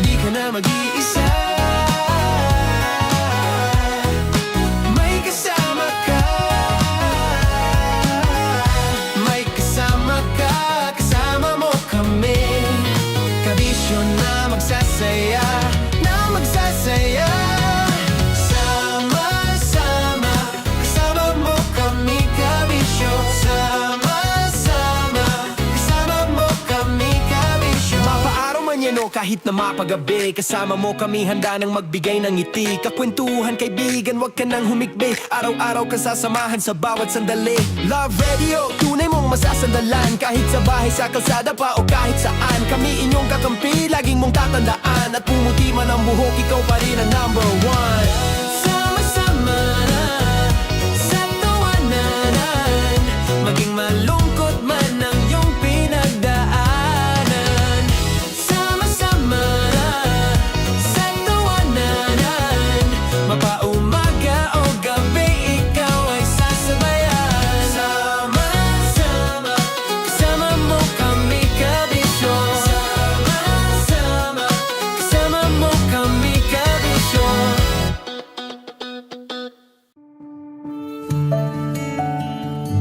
Di ka na mag-iisa, may kasama ka. May kasama ka, kasama mo kami. Kabisyo na magsasaya, na magsasaya. Sama-sama, kasama mo kami, kabisyo. Sama-sama, kasama mo kami, kabisyo. Mapaaraw man yan o kahit na mapagabi, kasama mo kami, handa nang magbigay ng ngiti. Kakwentuhan, kaibigan, wag ka nang humikbi. Araw-araw ka sasamahan sa bawat sandali. Love Radio, tunay mong masasandalan. Kahit sa bahay, sa kalsada pa o kahit saan, kami inyong kakampi, laging mong tatandaan. At pumuti man ang buhok, ikaw pa rin ang number one. Sama-sama sa tawanan, maging malungkot man ang iyong pinagdaanan. Sama-sama sa tawanan, mapaumaga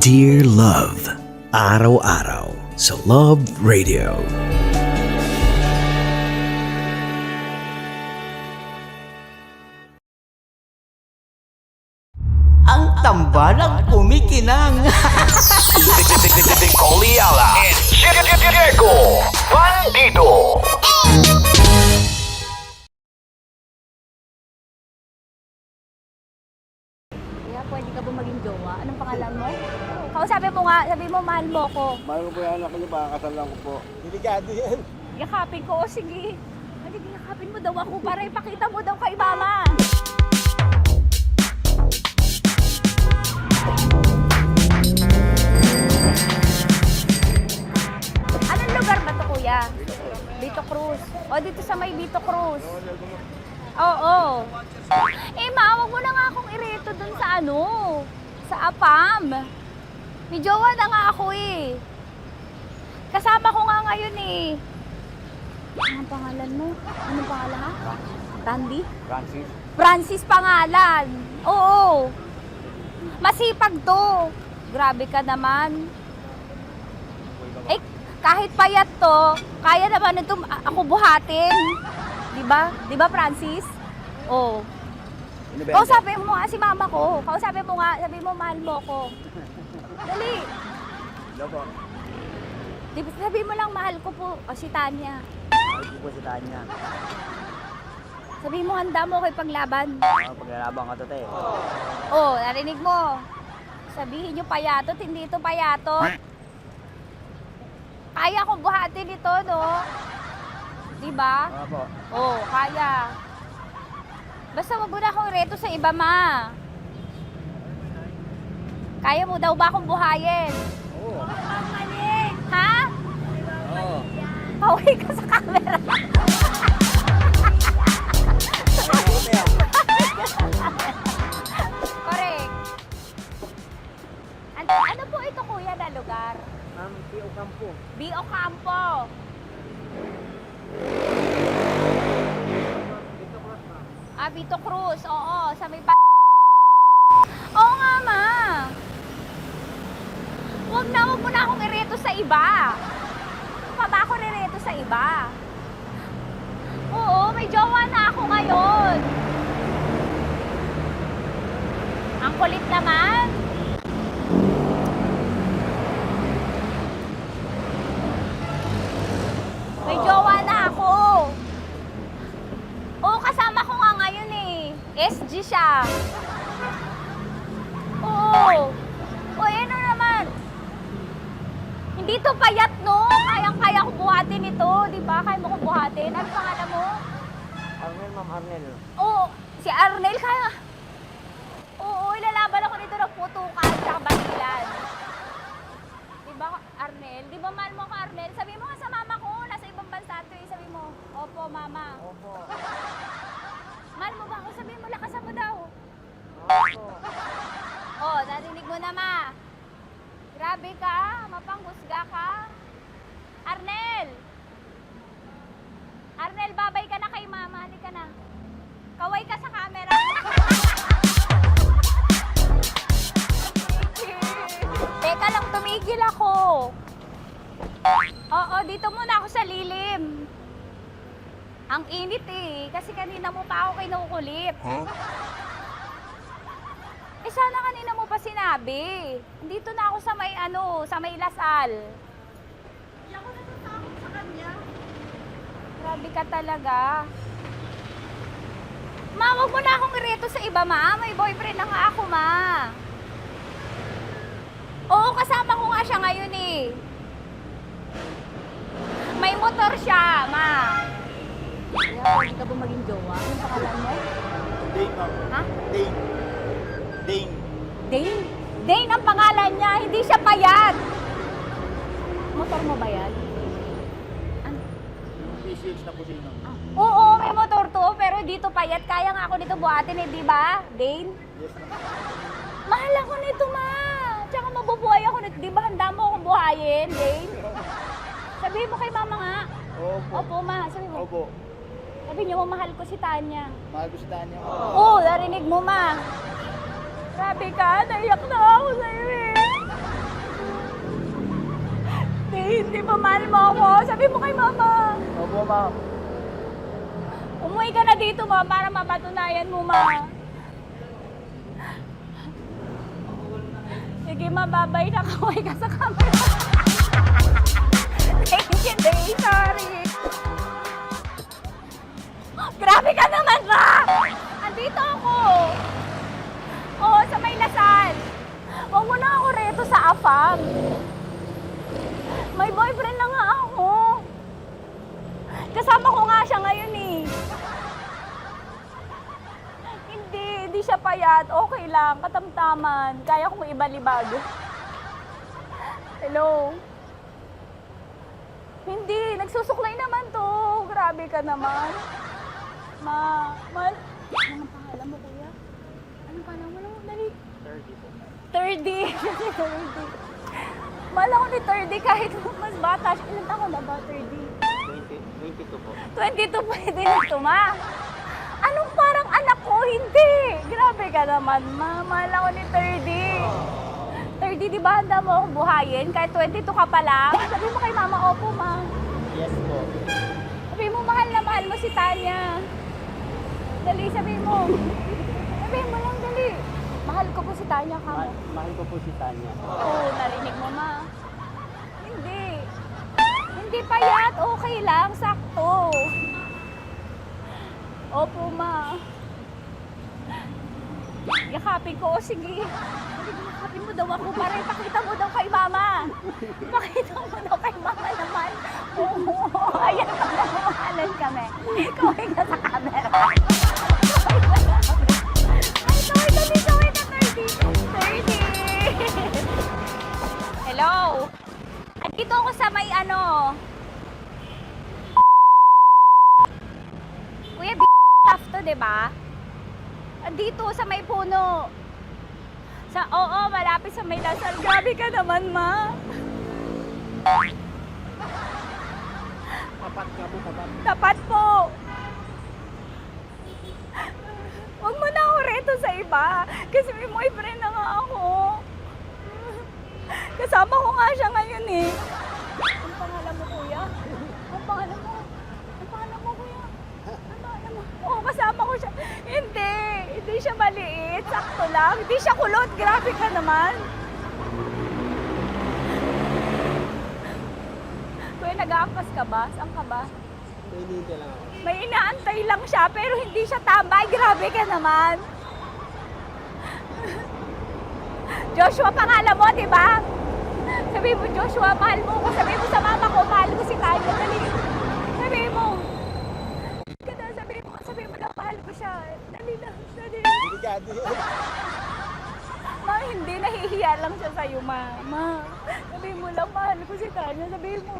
Dear Love, araw-araw sa Love Radio. Ang tambalang kumikinang. Coliala and Diego Bandido. Kaya pwede ka ba maging jowa? Anong pangalan mo? Kausapin mo nga, sabi mo mahal mo ko. Mahal ko po yung anak niyo, pakakasal lang ko po. Delikado yan. Yakapin ko, o sige. Hindi, yakapin mo daw ako para ipakita mo daw kay mama. Anong lugar ba to, kuya? Vito Cruz. O, dito sa may Vito Cruz. Oo. Eh, ma, wag mo na nga akong ireto dun sa ano, sa APAM. May jowa na nga ako eh. Kasama ko nga ngayon eh. Anong pangalan mo? Anong pangalan ha? Randy? Francis. Francis pangalan. Oo. Masipag to. Grabe ka naman. Eh, kahit payat to, kaya naman ito ako buhatin. Diba? Diba, Francis? Oo. Kausapin mo nga si mama ko. Kausapin mo nga, sabi mo mahal mo ko. Dali. Hello po. Sabi mo lang mahal ko po. O si Tanya. Mahal ko po si Tanya. Sabi mo handa mo kay paglaban. Paglalaban ka to, te. Oh, narinig mo. Sabihin nyo payatot, hindi ito payatot. Kaya kong buhatin ito, no? Diba? Opo. Oh, kaya. Basta wag mo na akong reto sa iba, ma. Kaya mo daw ba akong buhayin? Oo. Ha? Oo. Pauwi ka sa camera. Correct. Ano po ito, kuya, na lugar? B.O. Campo. B.O. Campo. Vito Cruz. Oo, sa may Oo nga, ma. Wag mo na akong ireto sa iba. Pa ba ako ireto sa iba? Oo, may jowa na ako ngayon. Ang kulit naman. May jowa na ako. Oo, kasama ko nga ngayon eh. SG siya. Oo. O, ano naman? Hindi to payat, no? Kayang-kaya ko buhatin ito, di ba? Kaya mo ko buhatin. Ano pangalan mo? Arnel, ma'am, Arnel. Oo, si Arnel kaya. Oo, ilalaban ako nito ng putukan sa batilan. Di ba, Arnel? Di ba mahal mo ka, Arnel? Sabi mo nga sa mama ko, nasa ibang bansa ito eh. Sabi mo, opo, mama. Opo. Mahal mo ba ako? Sabi mo, lakasan mo daw. Opo. Oh, narinig mo na, ma. Grabe ka, mapanghusga ka. Arnel! Arnel, babay ka na kay mama. Halika na. Kaway ka sa camera. Teka lang, tumigil ako. Oo, dito muna ako sa lilim. Ang init eh, kasi kanina mo pa ako kinukulit. Huh? Eh sana kanina mo pa sinabi. Dito na ako sa may sa may Lasal. Hindi ako natatakot sa kanya. Grabe ka talaga. Ma, wag mo na akong ireto sa iba, ma. May boyfriend na nga ako, ma. Oo, kasama ko nga siya ngayon eh. May motor siya, ma. Kaya pwede ka ba maging jowa? Anong pangalan mo? Dane, ma'am. Ha? Dane. Dane. Dane? Dane ang pangalan niya, hindi siya payat. Motor mo ba yan? Ano? Yung PCH na pusin, ma'am. Oo, may motor to, pero dito payat. Kaya nga ako nito buhatin eh, di ba? Dane? Yes, ma'am. Mahal ako nito, ma. Tsaka mabubuhay ako nito. Di ba handa mo akong buhayin, Dane? Sabihin mo kay mama nga. Opo. Opo, ma. Sabi mo. Opo. Sabi niyo, mahal ko si Tanya. Mahal ko si Tanya. Oo, narinig mo, ma. Grabe ka, naiyak na ako sa'yo eh. hindi ba mahal mo ako? Sabi mo kay mama. Opo, ma'am. Umuwi ka na dito, ma, para mapatunayan mo, ma. Sige, ma, babay na. Kaway ka sa camera. Thank you, Day. Sorry. Grabe ka naman, ma! Andito ako. Oo, sa may Lasal. Huwag mo na ako reto sa AFAM. May boyfriend na nga ako. Kasama ko nga siya ngayon eh. Hindi siya payat. Okay lang, katamtaman. Kaya kong ibalibag. Hello? Hindi, nagsusuklay naman to. Grabe ka naman. Anong pangalan mo, kuya? Anong pangalan mo? Dali. 30 po. 30. 30. Mahal ako ni 30 kahit mas bata siya. Ilan taon na ba, 30? 22 po. 22 pwede na ito, ma. Anong parang anak ko? Hindi. Grabe ka naman, ma. Mahal ako ni 30. 30, di ba handa mo akong buhayin? Kahit 22 ka pa lang. Sabi mo kay mama, opo, ma. Yes po. Sabi mo, mahal na mahal mo si Tanya. Dali, sabi mo. Sabi mo lang, dali. Mahal ko po si Tanya, ka mo. Mahal ko po si Tanya. Oo, narinig mo, ma. Hindi. Hindi payat. Okay lang, sakto. Opo, ma. Yakapin ko. O, sige. Yakapin mo daw ako para ipakita mo daw kay mama. Ipakita mo daw kay mama naman. Oo, ayan, nagmamahalan kami. Kaway ka sa camera. Ay, kaway ka, 30. Hello? Andito ako sa may Kuya, tough to, diba? Andito sa may puno. Oo, malapit sa may Lasal. Grabe ka naman, ma. Tapat ka po, tapat. Tapat po. Huwag mo na ako reto sa iba. Kasi may boyfriend na nga ako. Kasama ko nga siya ngayon eh. Ang pangalan mo, kuya? Ang pangalan mo? Ang pangalan mo, kuya? Ang pangalan mo? Oo, kasama ko siya. Hindi siya maliit. Sakto lang. Hindi siya kulot. Grabe ka naman. Kuya, nag-aangkas ka ba? Saan ka ba? Pwede lang ako. May inaantay lang siya, pero hindi siya tambay. Grabe ka naman. Joshua, pangalan mo, di ba? Sabi mo, Joshua, mahal mo ko. Sabi mo sa mama ko, mahal ko si Tanya. Dali. Sabi mo. Sabi mo na, mahal ko siya. Dali lang. Dali. Ma, hindi. Nahihiya lang siya sa'yo, ma. Sabi mo lang, mahal ko si Tanya. Sabi mo.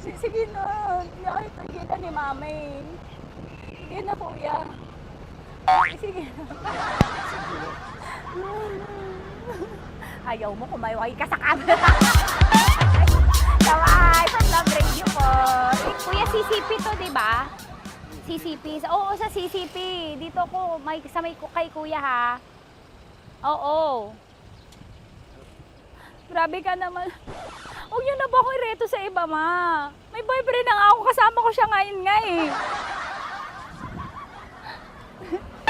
Sige na. Nakita kita ni mama eh. Sige na, kuya. Sige na. Ayaw mo kumayaway ka sa camera. Kaway, from Love Radio po. Kuya, CCP to, di ba? CCP. Oo, sa CCP. Dito ko, sa may kay kuya ha. Oo. Grabe ka naman. Huwag niyo na ba ako ireto sa iba, ma? May boyfriend na nga ako. Kasama ko siya ngayon nga eh.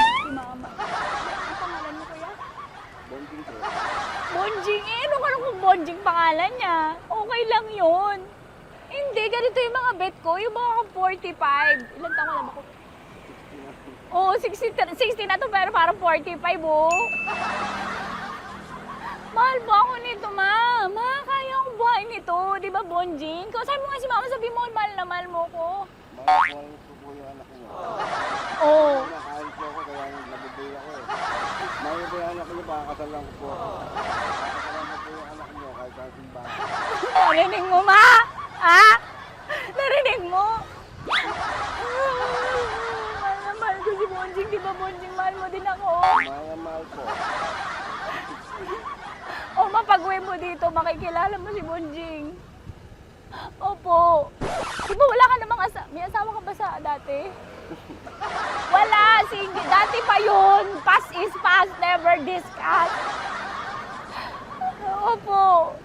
Si mama. Ang pangalan mo, kuya? Bonjing po. Bonjing? Ano kung Bonjing pangalan niya? Okay lang yun. Hindi, ganito yung mga bet ko. Yung mga 45. Ilan taon na ba ko? Oo, 60 na to, pero parang 45, oh. Mahal ba ako nito, ma? Ma, kaya akong buhay nito. Di ba, Bonjing? Sabi mo nga si mama, sabi mo, mahal na mahal mo ko. Mahal ko po yung anak niyo. Oo. Nakain po ako, kaya nabibigay ako eh. Mahal ko yung anak niyo, pakakasal lang ko po. Pakakasal lang po yung anak niyo, kahit sa simbahan. Narinig mo, ma? Ha? Narinig mo? Mahal na mahal ko si Bonjing. Di ba, Bonjing, mahal mo din ako? Mahal po. O, mapag-uwi mo dito, makikilala mo si Bonjing. Opo. Di ba wala ka namang may asawa ka ba sa dati? Wala, sige. Dati pa yun. Past is past, never discuss. Opo.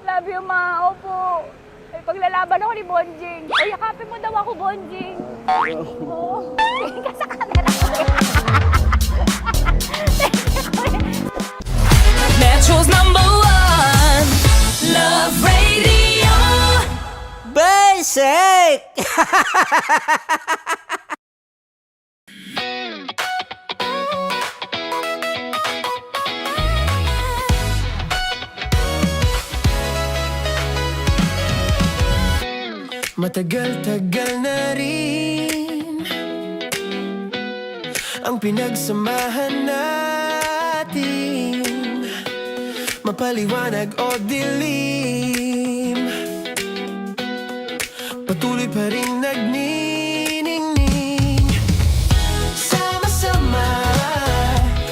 Wala love you, ma. Opo. Ay, paglalaban ako ni Bonjing. Ay, yakapin mo daw ako, Bonjing. Oo. Tingin ka sa camera. Metro's #1 Love Radio. Basic! Matagal-tagal na rin ang pinagsamahan natin, mapaliwanag o dilim, patuloy pa rin nagniningning. Sama-sama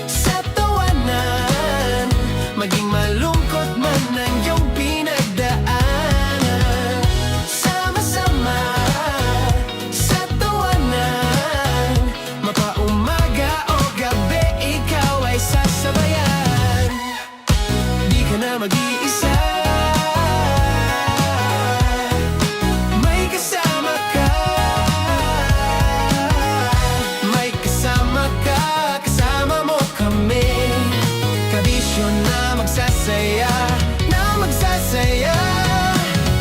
sa tawanan, maging malungkot man ang iyong pinagdaanan. Sama-sama sa tawanan, mapaumaga o gabi, ikaw ay sasabayan. Di ka na mag-iisa, may kasama ka. May kasama ka, kasama mo kami. Kabisyo na magsasaya, na magsasaya.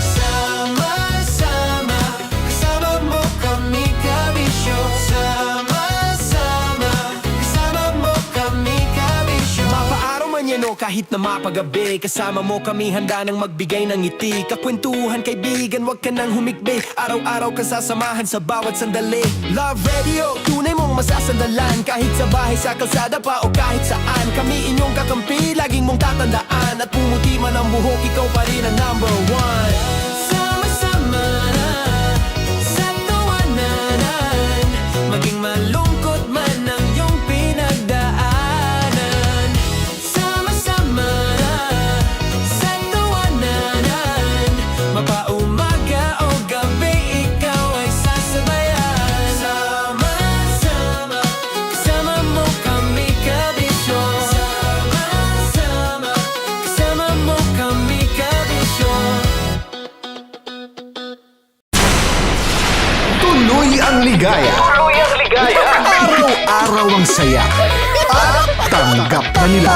Sama-sama, kasama mo kami, kabisyo. Sama-sama, kasama mo kami, kabisyo. Mapaaraw man yan o kahit na mapagabi, kasama mo kami, handa nang magbigay ng ngiti. Kakwentuhan, kaibigan, wag ka nang humikbi. Araw-araw ka sasamahan sa bawat sandali. Love Radio, tunay mong masasandalan. Kahit sa bahay, sa kalsada pa o kahit saan, kami inyong kakampi, laging mong tatandaan. At pumuti man ang buhok, ikaw pa rin ang #1. Sama-sama na sa tawanan, maging malungkot man ang iyong pinagdaanan. Sama-sama na sa tawanan, mapaumaga o gabi, ikaw ay sasabayan. Sama-sama, kasama mo kami, kabisyo. Sama-sama, kasama mo kami, kabisyo. Tuloy ang ligaya. Tuloy ang ligaya. Araw-araw ang saya. At tanggap na nila.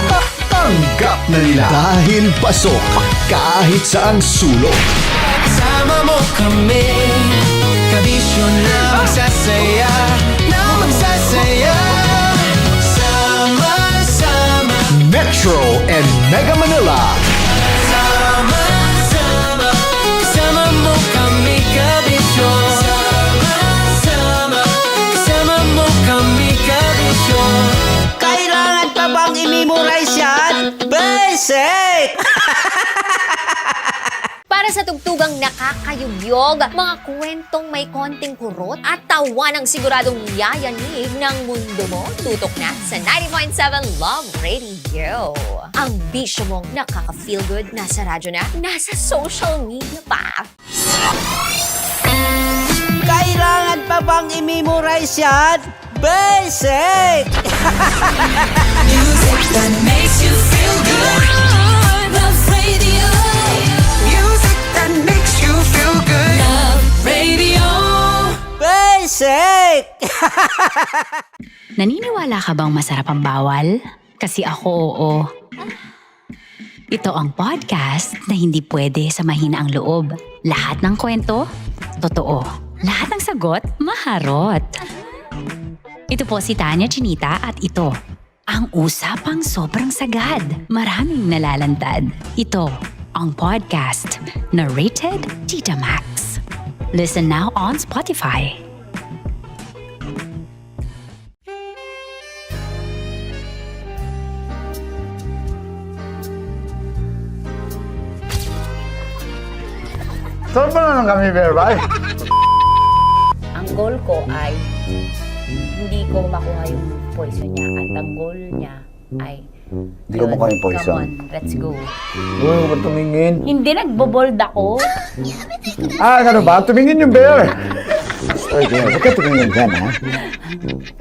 Tanggap na nila. Dahil pasok kahit saang sulok. Kasama mo kami, kabisyo na magsasaya, na magsasaya. Sama-sama, Metro and Mega Manila. sama-sama, kasama mo kami, kabisyo. Sama-sama, kasama mo kami, kabisyo. Kailangan pa bang i-memorize yan? Basic! Para sa tugtugang nakakayugyog, mga kwentong may konting kurot at tawa ng siguradong yayanig ng mundo mo, tutok na sa 90.7 Love Radio. Ang bisyo mong nakaka-feel good, nasa radyo na, nasa social media pa. Kailangan pa bang i-memorize yan? Basic! Music that makes you feel good. Love Radio. Music that makes you feel good. Love Radio. Basic! Naniniwala ka bang masarap ang bawal? Kasi ako oo. Ito ang podcast na hindi pwede samahin ang loob. Lahat ng kwento, totoo. Lahat ng sagot, maharot. Ito po si Tanya Chinita at ito, ang usapang sobrang sagad. Maraming nalalantad. Ito, ang podcast na rated Tita Max. Listen now on Spotify. Saan pa naman kami, Berbay? Ang goal ko ay hindi ko makuha yung poison niya at ang goal niya ay Hindi ko makuha yung poison. Come on, let's go. Huwag mo ba tumingin? Hindi, nagbobold ako. Ano ba? Tumingin yung bear! Oy, bear, huwag ka tumingin dyan, ha?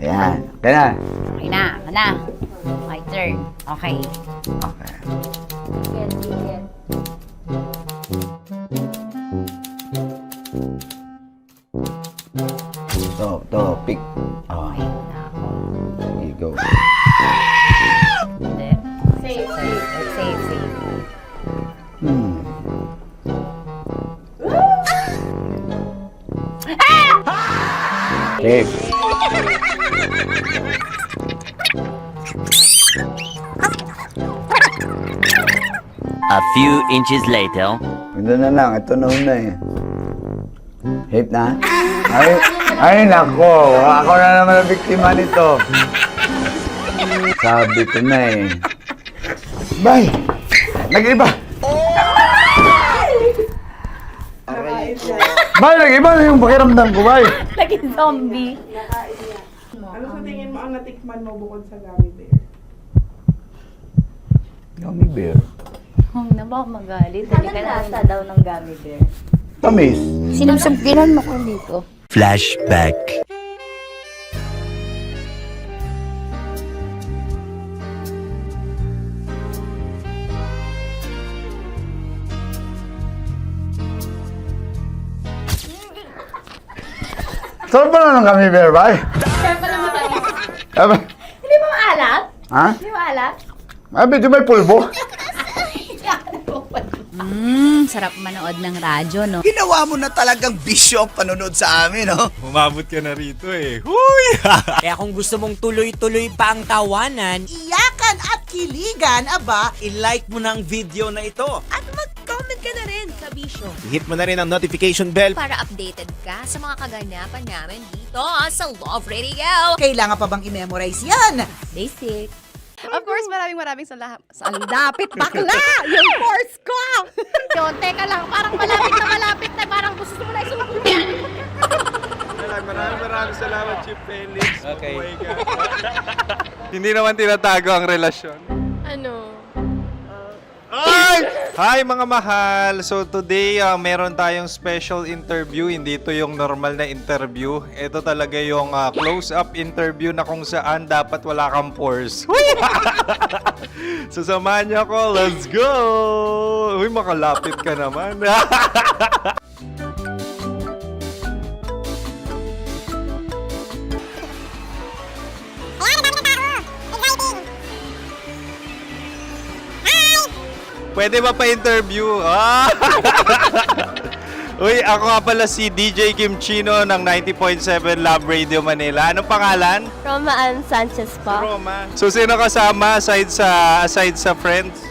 Ayan. Kaya na. Okay na, na. My turn. Okay. Okay. Yes, yes. Ito, pick. Oh. Sige, go. Safe, safe. Safe. A few inches later. Ito na lang, ito na una eh. Safe na? Ay, nako. Ako na naman ang biktima nito. Sabi ko na eh. Bay! Nag-iba! Bay, nag-iba na yung pakiramdam ko, bay! Naging zombie. Ano sa tingin mo ang natikman mo bukod sa gummy bear? Gummy bear? Huwag na ba magalit? Hindi ka nasa daw ng gummy bear. Tamis. Sinusumpilan mo ko dito. Flashback. Saan pa na ng gummy bear, bay? Saan pa naman tayo? Aba, Hindi mo maalat? ha? Hindi mo maalat? Abi, di may pulbo? Sarap manood ng radyo, no? Ginawa mo na talagang bisyo ang panonood sa amin, no? Umabot ka na rito eh. Huy! Kaya kung gusto mong tuloy-tuloy pa ang tawanan, Iyakan at kiligan, aba, i-like mo na ang video na ito. At mag-comment ka na rin, Kabisyo. Hit mo na rin ang notification bell. Para updated ka sa mga kaganapan namin dito sa Love Radio. kailangan pa bang i-memorize yan? Basic. Of course, maraming salamat. Lapit bakla! Yung course ko! Yun, teka lang, parang malapit na, parang gusto mo na isubukan. Maraming salamat, Chief Felix. Okay. Oh my God. Hindi naman tinatago ang relasyon. Ano? Ay! Hi mga mahal! So today, meron tayong special interview. Hindi ito yung normal na interview. Ito talaga yung close-up interview na kung saan dapat wala kang pores. So samahan niyo ako. Let's go! Uy, makalapit ka naman. Pwede ba pa-interview? Ah! Uy, ako nga pala si DJ Kim Chino ng 90.7 Love Radio Manila. Anong pangalan? Roma Ann Sanchez po. Roma. So, sino kasama aside sa friends?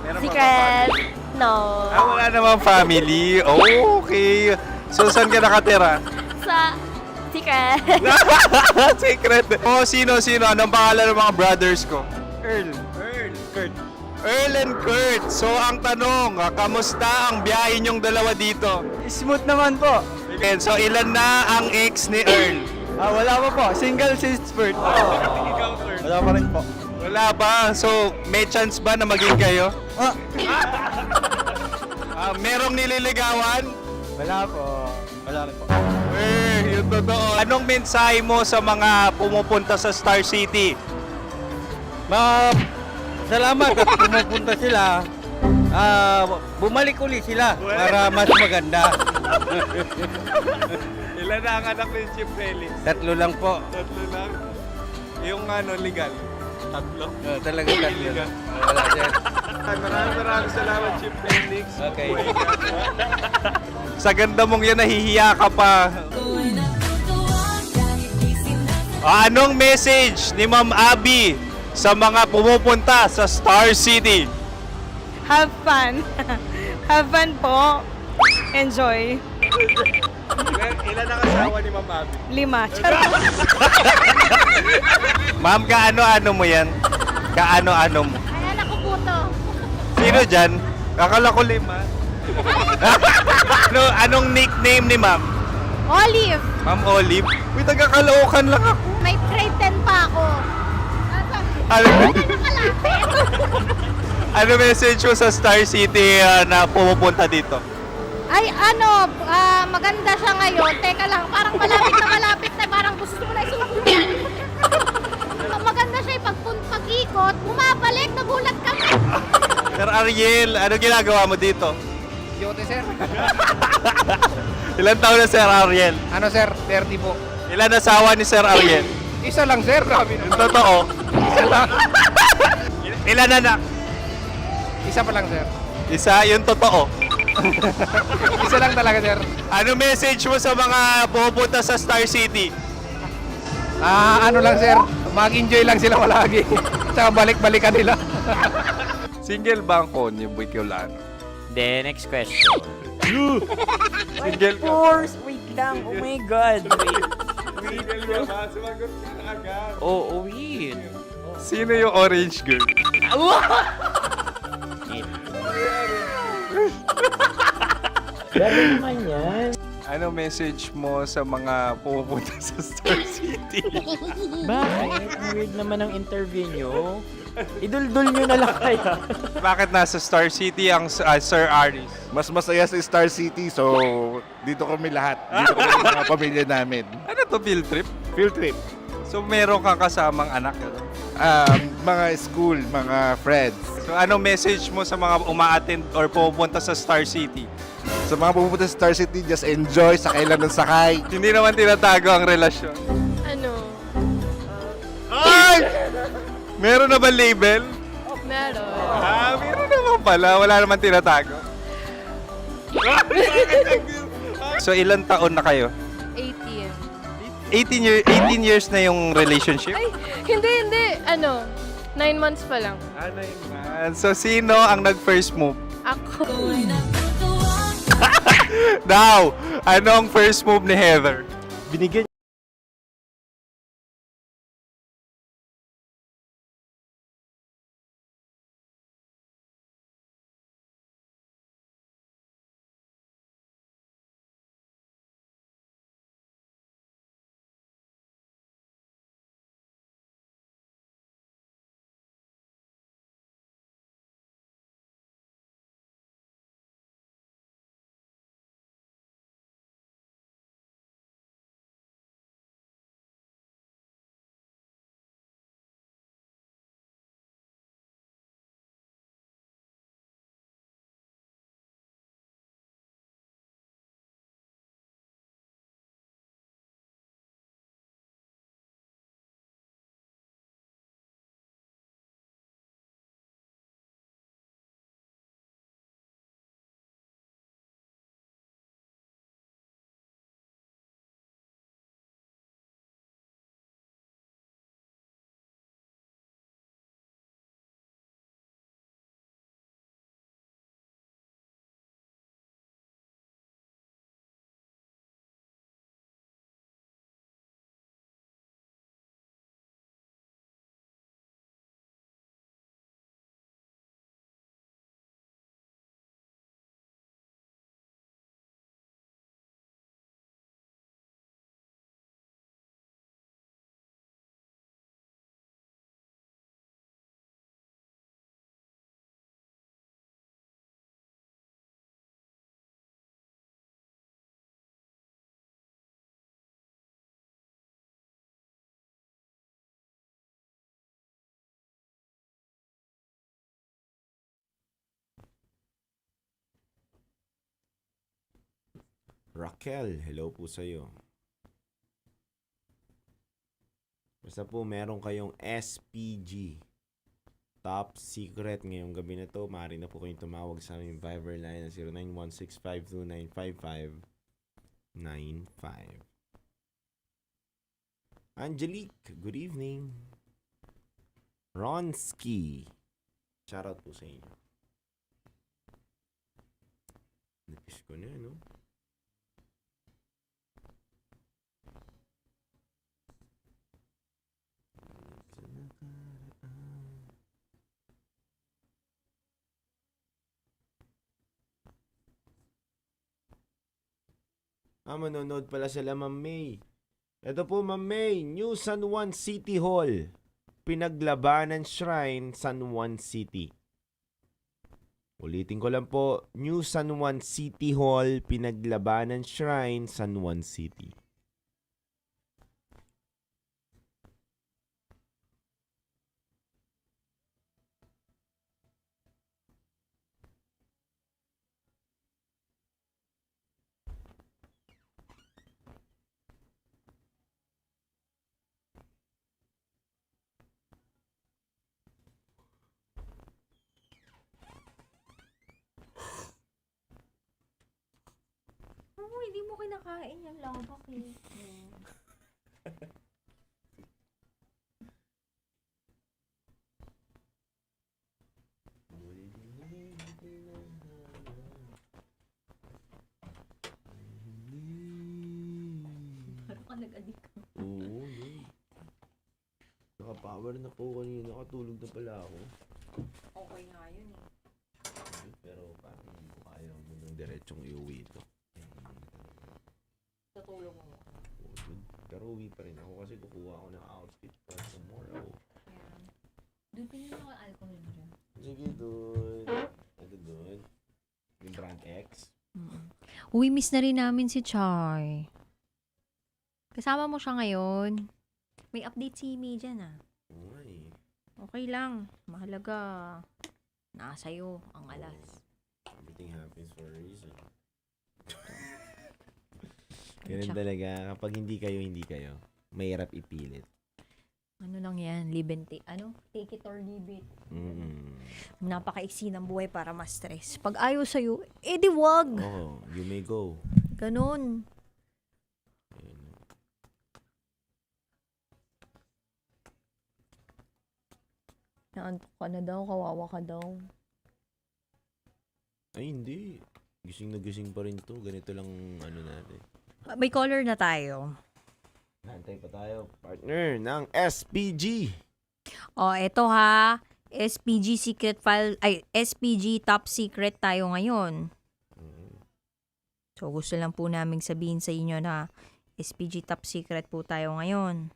Meron ba Secret. No. wala namang family. Oh, okay. So, saan ka nakatira? Sa Secret. Secret. Oh, sino? Anong pangalan ng mga brothers ko? Earl, Kurt. Earl and Kurt. So, ang tanong, kamusta ang biyahe niyong dalawa dito? Smooth naman po. Okay, so, ilan na ang ex ni Earl? Wala pa po. Single since birth. Ikaw, Kurt. Wala pa rin po. Wala pa. So, may chance ba na maging kayo? Merong nililigawan? Wala po. Wala rin po. Yung totoo. Anong mensahe mo sa mga pumupunta sa Star City? Salamat at pumupunta sila. Bumalik uli sila para mas maganda. Ilan na ang anak ni Chief Felix? 3 lang po. 3 lang? Yung legal? 3? Talagang 3. Wala dyan. Maraming salamat, Chief Felix. Okay. Sa ganda mong yan, nahihiya ka pa. Anong message ni Ma'am Abby sa mga pumupunta sa Star City? Have fun. Have fun po. Enjoy. Ilan ang asawa ni Ma'am Abby? 5. Charot. Ma'am, kaano-ano mo yan? Kaano-ano mo? Ayan ako po to. Sino dyan? Akala ko 5. Anong nickname ni Ma'am? Olive. Ma'am Olive? Uy, taga-Caloocan lang ako. May grade 10 pa ako. Ano message mo sa Star City na pumupunta dito? Ay, maganda siya ngayon. Teka lang, parang malapit na, parang gusto mo na isubukan. Maganda siya pag-ikot, bumabalik, nagulat kami. Sir Ariel, ano ginagawa mo dito? Yote, sir. Ilan taon na Sir Ariel? Ano sir? 30 po. Ilan asawa ni Sir Ariel? Isa lang sir, grabe Yung totoo. Isa lang. Ilan anak? Isa pa lang sir. Isa, yung totoo. Isa lang talaga sir. Ano message mo sa mga pupunta sa Star City? Ano lang sir, mag-enjoy lang sila palagi. Tsaka balik-balikan nila. Single ba ang Konyo Bicolano? Then, next question. Single Of course! Wait lang. Oh my God. Wait. Single ka ba? Sumagot ka na agad. Oh, wait. Sino yung orange girl? Grabe naman yan. Ano message mo sa mga pupunta sa Star City? Bakit? Ang weird naman ang interview nyo. Iduldul nyo na lang kaya. Bakit nasa Star City ang Sir Aris? Mas masaya sa Star City, so dito kami lahat. Dito kami mga pamilya namin. Ano to, field trip? Field trip. So meron kang kasamang anak? Ano? Mga school, mga friends. So ano message mo sa mga uma-attend or pupunta sa Star City? Sa mga pupunta sa Star City, just enjoy, sakay lang ng sakay. Hindi naman tinatago ang relasyon. Ano? Ay! Meron na ba label? Meron. Meron naman pala. Wala naman tinatago. So ilan taon na kayo? 18. 18 years na yung relationship? Ay, hindi. 9 months pa lang. Ano yun? So sino ang nag-first move? Ako. Now, anong first move ni Heather? Binigyan Raquel, hello po sa'yo. Basta po meron kayong SPG Top Secret ngayong gabi na to, maaari na po kayong tumawag sa aming Viber line na 0916529595. Angelique, good evening. Ronski, shoutout po sa inyo. Napis ko na, no? Manonood pala sila, Ma'am May. Ito po, Ma'am May, New San Juan City Hall. Pinaglabanan Shrine, San Juan City. Ulitin ko lang po, New San Juan City Hall, Pinaglabanan Shrine, San Juan City. Oo, hindi mo kinakain yung lava cake. Parang ka nag-addict ka. Oo, yun. Naka-power na po kanina. Nakatulog na pala ako. Okay nga yun eh. Pero parang hindi ko kaya mo nang diretsong iuwi ito. Tutulong mo. Oo, dude. Pero uwi pa rin ako kasi kukuha ako ng outfit for tomorrow. Doon pinili ako alcohol dyan. Sige, dude. Ito, dude. Yung brand X. Uy, miss na rin namin si Char. Kasama mo siya ngayon. May update si May dyan ah. Ay. Okay lang. Mahalaga. Nakasa'yo ang alas. Everything happens for a reason. Ganun talaga. Kapag hindi kayo. Mahirap ipilit. Ano lang yan? Live and take. Ano? Take it or leave it. Napakaiksi ng buhay para ma-stress. Pag ayaw sa'yo, di wag. Oh, you may go. Ganun. Naantok ka na daw, kawawa ka daw. Ay, hindi. Gising na gising pa rin to. Ganito lang ano natin. May caller na tayo. Nantay pa tayo. Partner ng SPG. Oh, eto ha. SPG secret file, SPG top secret tayo ngayon. So, gusto lang po naming sabihin sa inyo na SPG top secret po tayo ngayon.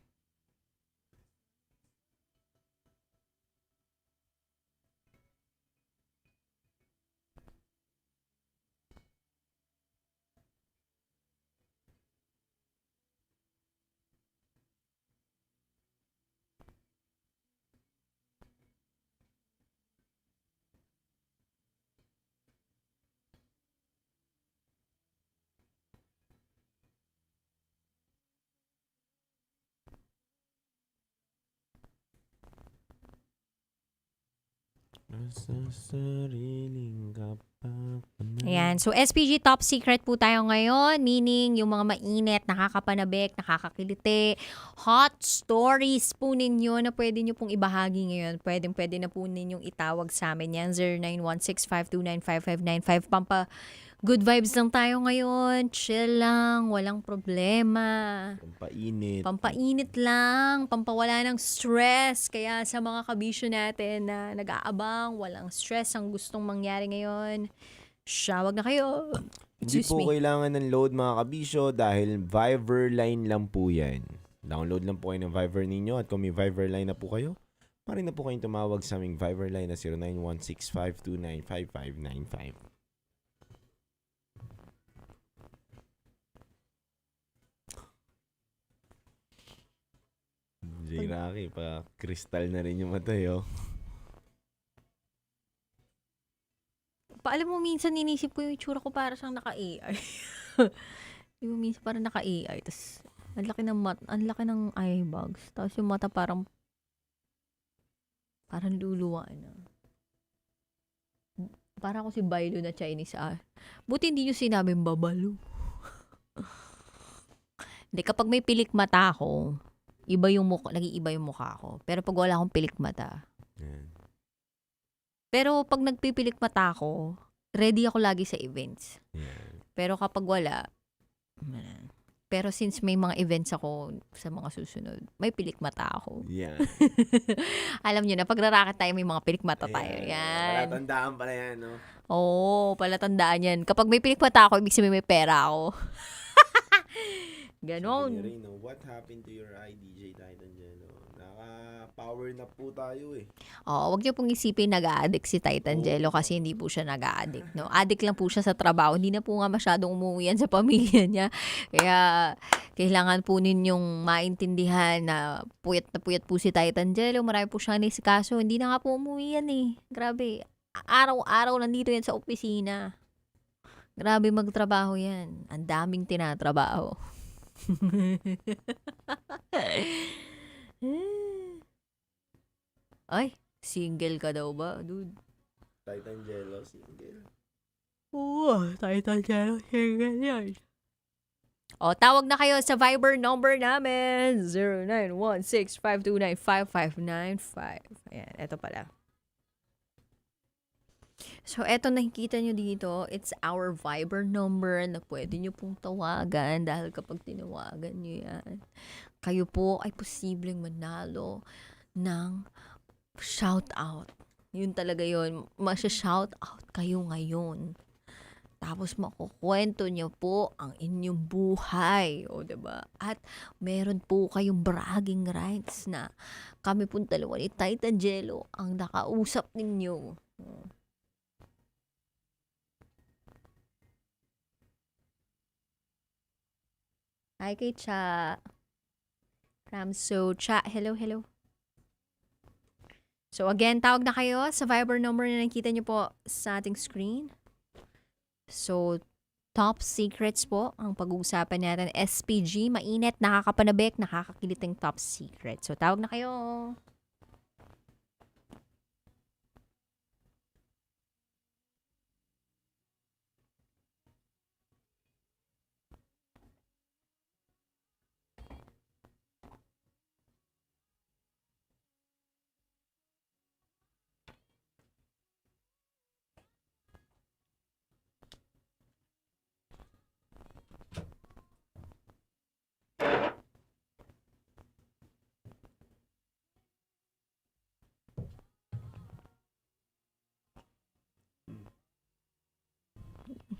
Nasa sariling kapakanan. Ayan. So, SPG top secret po tayo ngayon. Meaning, yung mga mainit, nakakapanabik, nakakakiliti, hot stories po ninyo na pwede nyo pong ibahagi ngayon. Pwede na po ninyong itawag sa amin yan. 0916-529-5595. Good vibes lang tayo ngayon. Chill lang. Walang problema. Pampainit. Pampainit lang. Pampawala ng stress. Kaya sa mga kabisyo natin na nag-aabang, walang stress ang gustong mangyari ngayon, wag na kayo. Hindi Excuse po me. kailangan ng load mga kabisyo dahil Viber line lang po yan. Download lang po kayo ng Viber ninyo at kung may Viber line na po kayo, maaaring na po kayong tumawag sa aming Viber line na 0916-529-5595. J. Rocky, pa kristal na rin yung mata yo. Alam mo, minsan inisip ko yung itsura ko para siyang naka-AI. Yung minsan parang naka-AI. Tapos, ang laki ng eye bags. Tapos yung mata parang luluwa na. Parang ako si Bailo na Chinese. Buti hindi nyo sinabing babalo. Hindi, kapag may pilik mata ako, nag-iiba yung mukha ko. Pero pag wala akong pilik mata. Pero pag nagpipilik mata ako, ready ako lagi sa events. Pero kapag wala, pero since may mga events ako sa mga susunod, may pilik mata ako. Yan. Alam nyo na, pag rarakit tayo, may mga pilik mata tayo. Yan. Palatandaan pala yan, no? Oo, palatandaan yan. Kapag may pilik mata ako, ibig sabihin may pera ako. Ganon. Sabi ni Reyno, what happened to your IDJ Titan Jello? Naka-power na po tayo eh. Oo, wag niyo pong isipin nag-a-addict si Titan Jello kasi hindi po siya nag-a-addict, no? Addict lang po siya sa trabaho. Hindi na po nga masyadong umuwi yan sa pamilya niya. Kaya kailangan po ninyong maintindihan na puyat po si Titan Jello. Marami po siya nisikaso. Hindi na nga po umuwi yan eh. Grabe. Araw-araw nandito yan sa opisina. Grabe magtrabaho yan. Ang daming tinatrabaho. Ay, single ka daw ba, dude? Titan Jello, single. Oo, Titan Jello, single yan. O, tawag na kayo sa Viber number namin. 0916-529-5595. Ayan, eto pala. So, eto nakikita nyo dito, it's our Viber number na pwede nyo pong tawagan dahil kapag tinawagan nyo yan, kayo po ay posibleng manalo ng shout-out. Yun talaga yun. Masya-shout-out kayo ngayon. Tapos makukwento niyo po ang inyong buhay. O, diba? At meron po kayong bragging rights na kami pong dalawa ni Titan Jello ang nakausap ninyo. Hi kay Cha. Ramso. Cha, hello, hello. So again, tawag na kayo sa Viber number na nakita niyo po sa ating screen. So, top secrets po ang pag-uusapan natin. SPG, mainit, nakakapanabik, nakakakiliting top secret. So, tawag na kayo.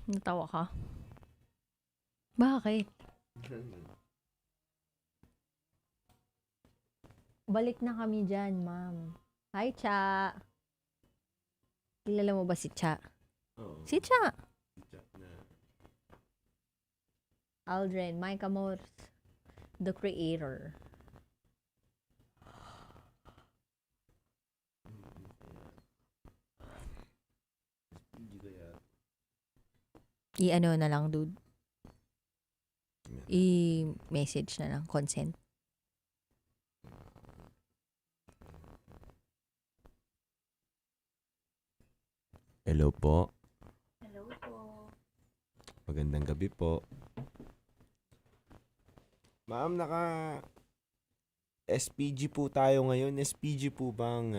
Natawa ka? Bakit? Balik na kami dyan, ma'am. Hi, Cha. Kilala mo ba si Cha? Si Cha. Aldrin, Micah Morse, the creator. I-ano na lang, dude. I-message na lang, consent. Hello po. Hello po. Magandang gabi po. Ma'am, naka SPG po tayo ngayon. SPG po bang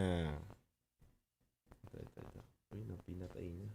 Uy, pinatay niya.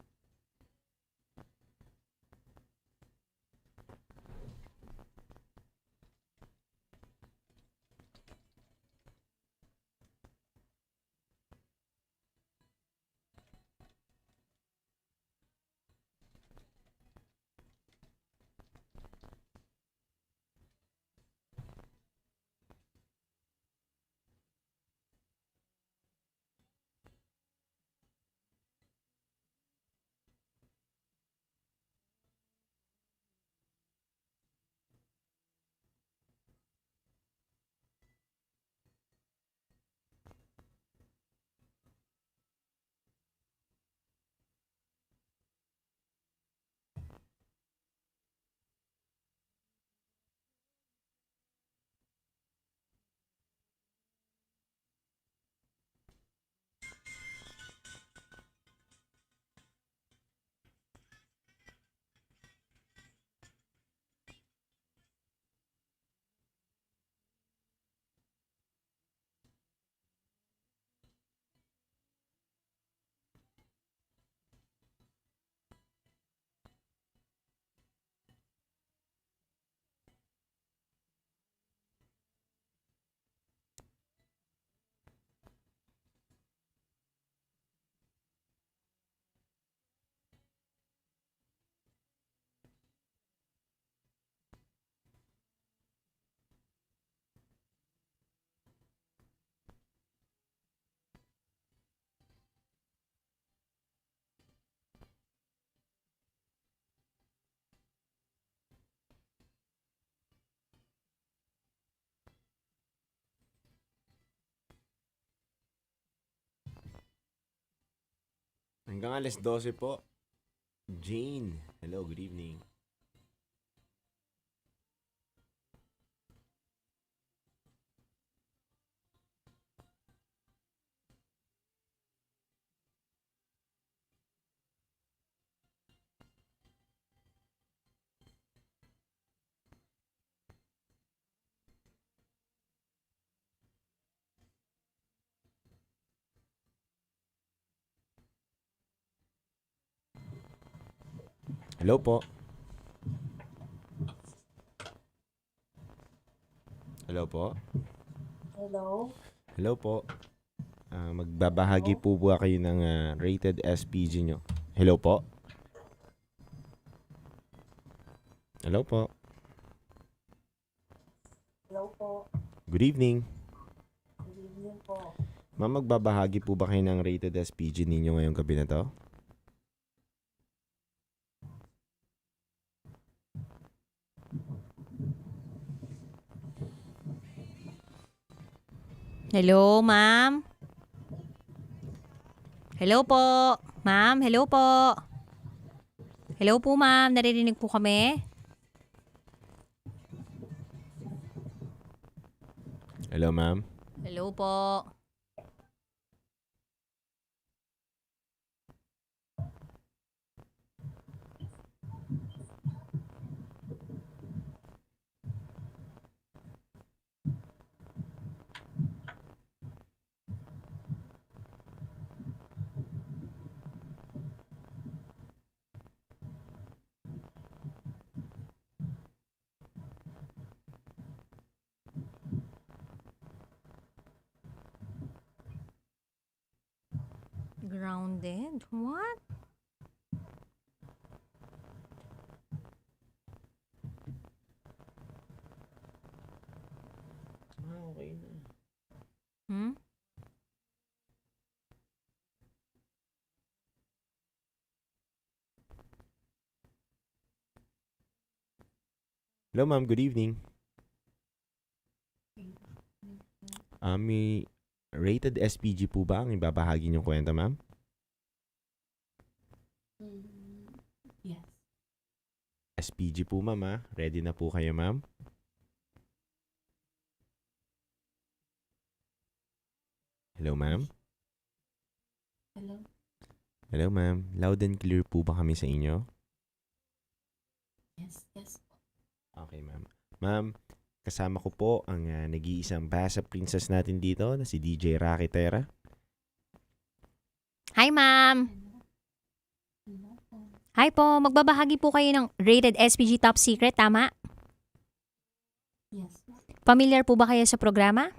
Hanggang alas 12 po. Jane, hello, good evening. Hello po. Hello po. Hello? Hello po. Magbabahagi po ba kayo ng rated SPG nyo? Hello po. Hello po. Hello po. Good evening. Good evening po. Ma'am, magbabahagi po ba kayo ng rated SPG ninyo ngayong gabi na to? Hello, ma'am? Hello po. Ma'am, hello po. Hello po, ma'am. Naririnig po kami? Hello, ma'am. Hello po. Grounded? What? Okay na. Hmm? Hello, ma'am. Good evening. May rated SPG po ba ang ibabahagi niyong kwento, ma'am? Yes. SPG po, ma'am, ha? Ready na po kayo, ma'am? Hello, ma'am? Hello? Hello, ma'am. Loud and clear po ba kami sa inyo? Yes, yes. Okay, ma'am. Ma'am, kasama ko po ang nag-iisang basa princess natin dito na si DJ Rocky Terra. Hi, ma'am. Hi po. Magbabahagi po kayo ng rated SPG Top Secret, tama? Yes. Familiar po ba kayo sa programa?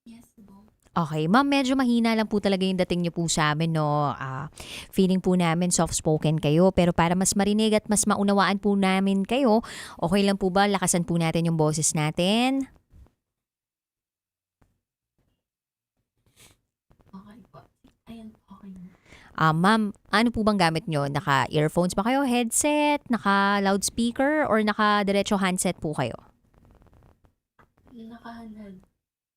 Yes, po. Okay, ma'am, medyo mahina lang po talaga yung dating niyo po sa amin, no? Feeling po namin soft-spoken kayo, pero para mas marinig at mas maunawaan po namin kayo, okay lang po ba lakasan po natin yung boses natin? Okay po. Ayan, okay na. Ma'am, ano po bang gamit nyo? Naka-earphones ba kayo? Headset? Naka-loudspeaker? Or naka-diretso handset po kayo? Nakahandheld.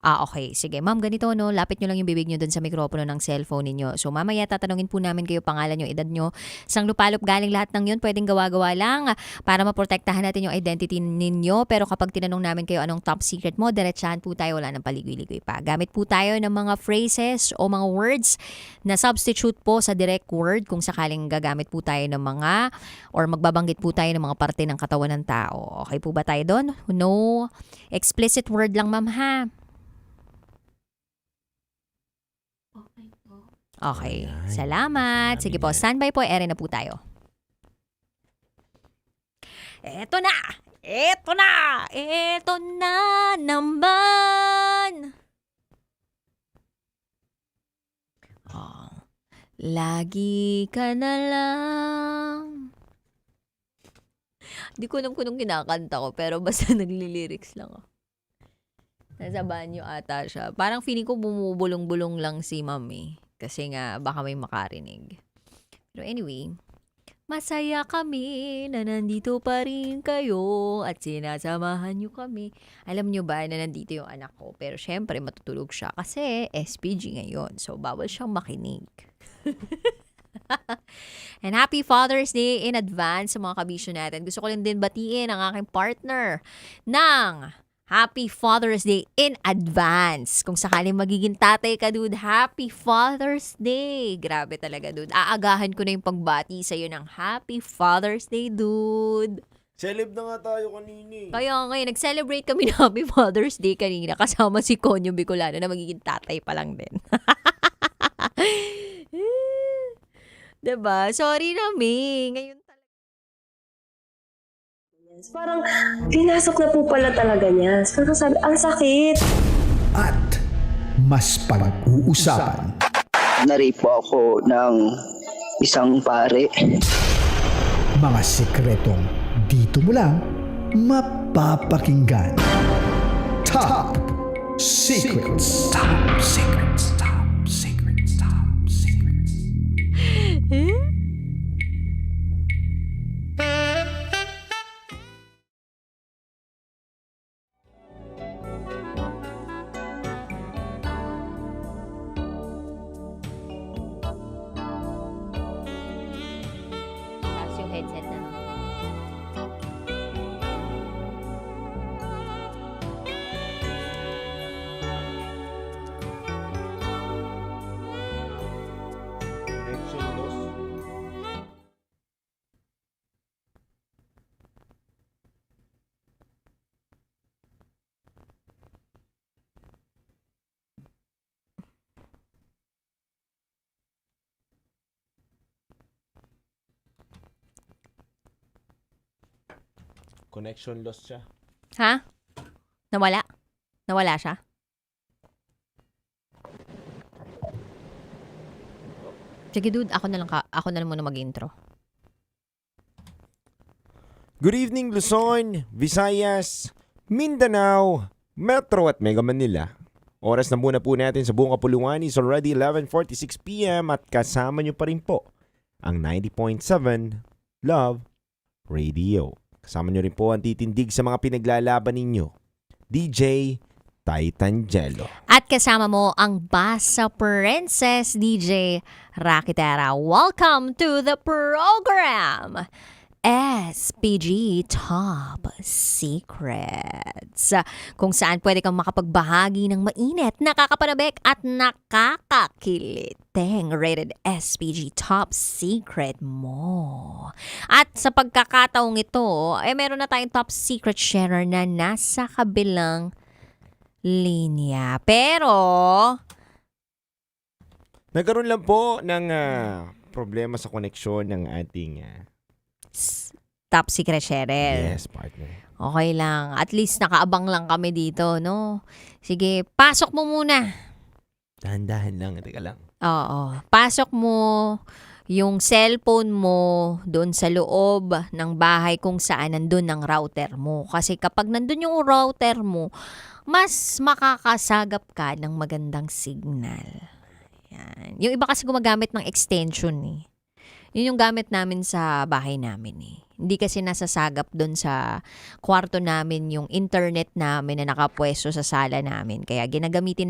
Okay. Sige. Ma'am, ganito, no? Lapit nyo lang yung bibig nyo dun sa mikropono ng cellphone ninyo. So, mamaya tatanungin po namin kayo pangalan nyo, edad nyo. Sang lupalop galing lahat ng yun, pwedeng gawa-gawa lang para maprotektahan natin yung identity ninyo. Pero kapag tinanong namin kayo anong top secret mo, diretsahan po tayo, wala nang paligoy-ligoy pa. Gamit po tayo ng mga phrases o mga words na substitute po sa direct word kung sakaling gagamit po tayo ng mga or magbabanggit po tayo ng mga parte ng katawan ng tao. Okay po ba tayo doon? No explicit word lang, ma'am, ha? Okay po. Okay. Ayan. Salamat. Sige po, standby po. Ere na po tayo. Eto na! Eto na! Eto na naman! Lagi ka na lang. Di ko alam kung anong kinakanta ko, pero basta naglililyrics lang ako. Nasa banyo ata siya. Parang feeling ko bumubulong-bulong lang si mami. Kasi nga, baka may makarinig. Pero anyway, masaya kami na nandito pa rin kayo at sinasamahan nyo kami. Alam nyo ba na nandito yung anak ko? Pero syempre, matutulog siya kasi SPG ngayon. So, bawal siyang makinig. And happy Father's Day in advance sa mga kabisyo natin. Gusto ko lang din batiin ang aking partner ng Happy Father's Day in advance. Kung sakaling magiging tatay ka, dude, Happy Father's Day. Grabe talaga, dude. Aagahan ko na yung pagbati sa'yo ng Happy Father's Day, dude. Celeb na nga tayo kanina eh. Kaya ngayon, nag-celebrate kami ng Happy Father's Day kanina kasama si Konyo Bicolano na magiging tatay pa lang din. Diba? Sorry na, May. Ngayon Parang pinasok na po pala talaga niya. Parang sabi, ang sakit. At mas pag-uusapan. Narape po ako ng isang pare. Mga sikretong dito mo lang mapapakinggan. Top Secrets. Top Secrets. Top Secrets. Top Secrets. Tapos yung headset na. Connection lost siya. Ha? Nawala? Nawala siya? Sige dude, ako na lang muna mag-intro. Good evening Luzon, Visayas, Mindanao, Metro at Mega Manila. Oras na muna po natin sa buong kapuluan is already 11:46 PM at kasama nyo pa rin po ang 90.7 Love Radio. Kasama nyo rin po ang titindig sa mga pinaglalaban ninyo, DJ Titangelo. At kasama mo ang Basa Princess DJ Rakitera. Welcome to the program! SPG Top Secrets, kung saan pwede kang makapagbahagi ng mainit, nakakapanabik at nakakakiliteng rated SPG Top Secret mo. At sa pagkakataong ito, meron na tayong Top Secret sharer na nasa kabilang linya. Pero nagkaroon lang po ng problema sa koneksyon ng ating Top Secret sharer. yes, partner. Okay lang. At least nakaabang lang kami dito, no? Sige, pasok mo muna. Dahan-dahan lang, teka lang. Oo. Pasok mo yung cellphone mo doon sa loob ng bahay kung saan nandun ang router mo. Kasi kapag nandun yung router mo, mas makakasagap ka ng magandang signal. Yan. Yung iba kasi gumagamit ng extension eh. Yun yung gamit namin sa bahay namin eh. Hindi kasi nasasagap doon sa kwarto namin yung internet namin na nakapwesto sa sala namin. Kaya ginagamitan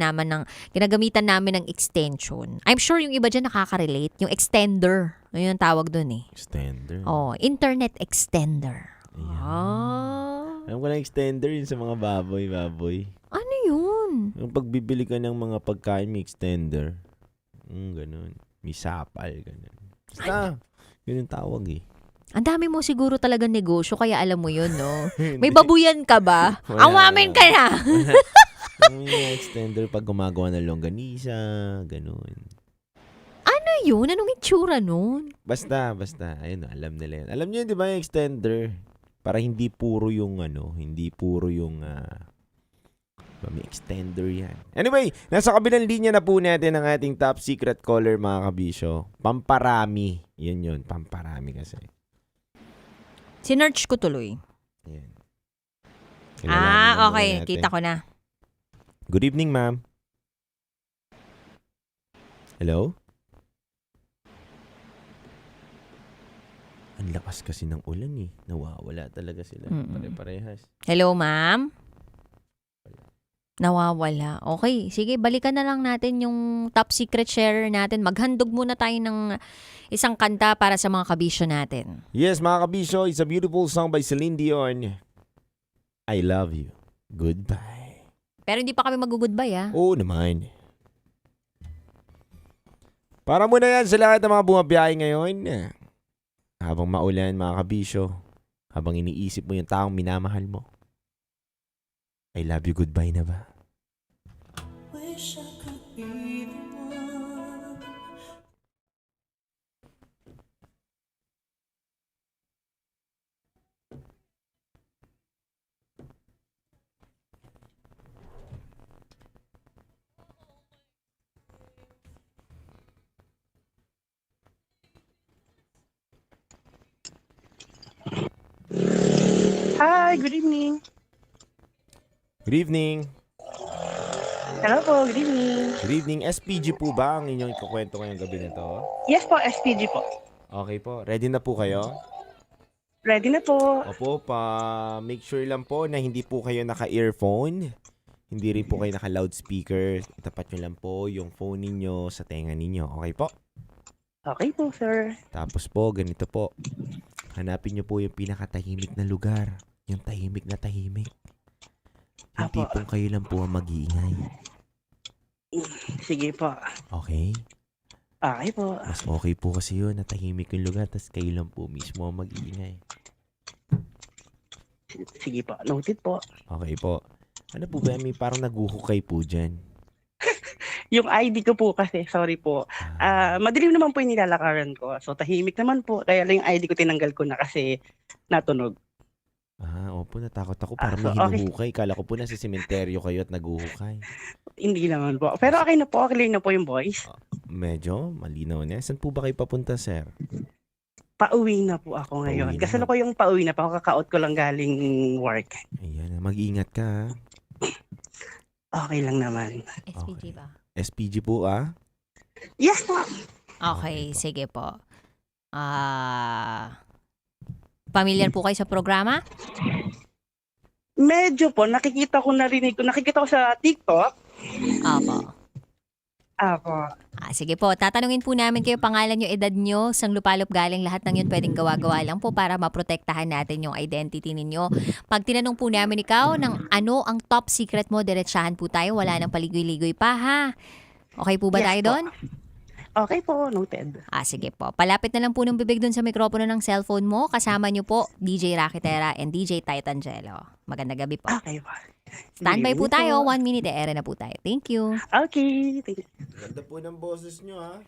namin ng extension. I'm sure yung iba dyan nakaka-relate. Yung extender. Yun yung tawag doon eh. Extender? Oh, internet extender. Alam ko na extender yun sa mga baboy. Ano yun? Yung pagbibili ka ng mga pagkain, may extender. Ganun. May sapal, ganun. Basta, yun yung tawag eh. Ang dami mo siguro talaga negosyo, kaya alam mo yun, no? May babuyan ka ba? Awamin ka na! May extender pag gumagawa ng longganisa, ganun. Ano yun? Anong itsura nun? Basta. Ayun, alam nila yan. Alam niyo di ba yung extender? Para hindi puro yung may extender yan. Anyway, nasa kabilang linya na po natin ang ating top secret caller, mga kabisyo. Pamparami. Yun, pamparami kasi. Sinearch ko tuloy. Yan. Okay. Kita ko na. Good evening, ma'am. Hello? Ang lakas kasi ng ulan eh. Nawawala talaga sila. Pare-parehas. Hello, ma'am? Nawawala. Okay, sige, balikan na lang natin yung top secret sharer natin. Maghandog muna tayo ng isang kanta para sa mga kabisyo natin. Yes, mga kabisyo, it's a beautiful song by Celine Dion. I love you. Goodbye. Pero hindi pa kami mag-goodbye, ah. Oo naman. Para muna yan sa lahat ng mga bumabiyahe ngayon. Habang maulan, mga kabisyo. Habang iniisip mo yung taong minamahal mo. I love you, goodbye na ba? Wish I could be the one. Hi, good evening. Good evening. Hello po, good evening. Good evening. SPG po ba ang inyong ikukwento ngayong gabi na to? Yes po, SPG po. Okay po. Ready na po kayo? Ready na po. Opo, make sure lang po na hindi po kayo naka-earphone. Hindi rin po kayo naka-loudspeaker. Tapat nyo lang po yung phone ninyo sa tenga ninyo. Okay po? Okay po, sir. Tapos po, ganito po. Hanapin nyo po yung pinakatahimik na lugar. Yung tahimik na tahimik. Yung Apo. tipong kayo lang po ang mag-iingay. Sige po. Okay? Okay po. Mas okay po kasi yun na tahimik yung lugar tapos kayo lang po mismo ang mag-iingay. Sige po, noted po. Okay po. Ano po ba? May parang naguhukay po dyan. Yung ID ko po kasi, sorry po. Madilim naman po yung nilalakaran ko. So, tahimik naman po. Kaya lang yung ID ko tinanggal ko na kasi natunog. Opo, natakot ako. Parang may so, okay. hinuhukay. Kala ko po nasa sementeryo kayo at naguhukay. Hindi naman po. Pero okay na po. Okay na po yung voice. Medyo malinaw na. Saan po ba kayo papunta, sir? Pauwi na po ako ngayon. Pauwi na. Kasi ko yung pauwi na pa. Kaka-out ko lang galing work. Ayan, mag-ingat ka ha. Okay lang naman. SPG ba? SPG po Yes po. Okay, sige po. Familiar po kayo sa programa? Medyo po. Nakikita ko sa TikTok. Opo. Apo. Sige po, tatanungin po namin kayo pangalan nyo, edad nyo, sang lupalop galing, lahat ng yun pwedeng gawa-gawa lang po para maprotektahan natin yung identity ninyo. Pag tinanong po namin ikaw ng ano ang top secret mo, diretsahan po tayo, wala nang paligoy-ligoy pa ha. Okay po ba Yes tayo po. doon? Okay po, noted. Sige po. Palapit na lang po ng bibig dun sa mikropono ng cellphone mo. Kasama nyo po, DJ Rakitera and DJ Titangelo. Magandang gabi po. Okay po. Standby po tayo. 1 minute, ere na po tayo. Thank you. Okay. Thank you. Ganda po ng boses nyo ha.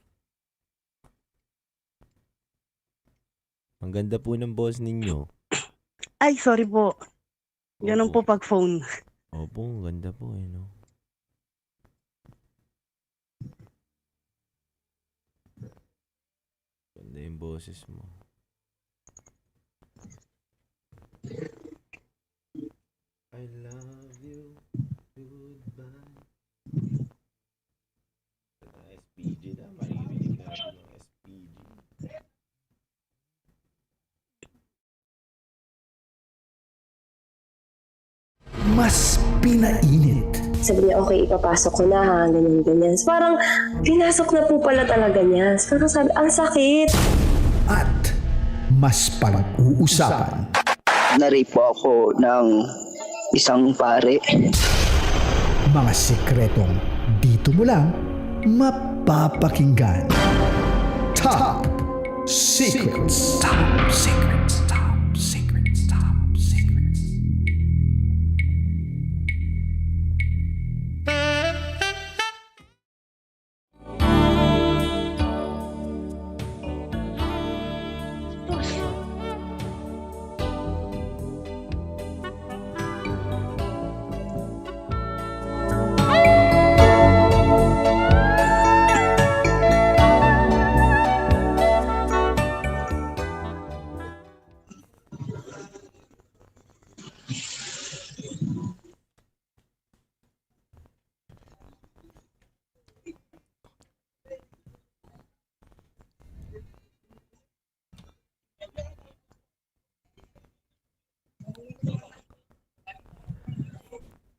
Ang ganda po ng boss ninyo. Ay, sorry po. Ganun po pag phone. Opo, ang ganda po no. Ganda yung boses mo. I love you. Goodbye. SPG na. Maririnig natin yung SPG. Mas pinainit. Sabi niya, okay, ipapasok ko na ha, ganyan. Parang, pinasok na po pala talaga niya. Parang sabi, ang sakit. At mas pag-uusapan. Narape po ako ng isang pare. Mga sikretong dito mo lang mapapakinggan. Top Secrets. Top Secrets. Top Secrets. Top Secrets.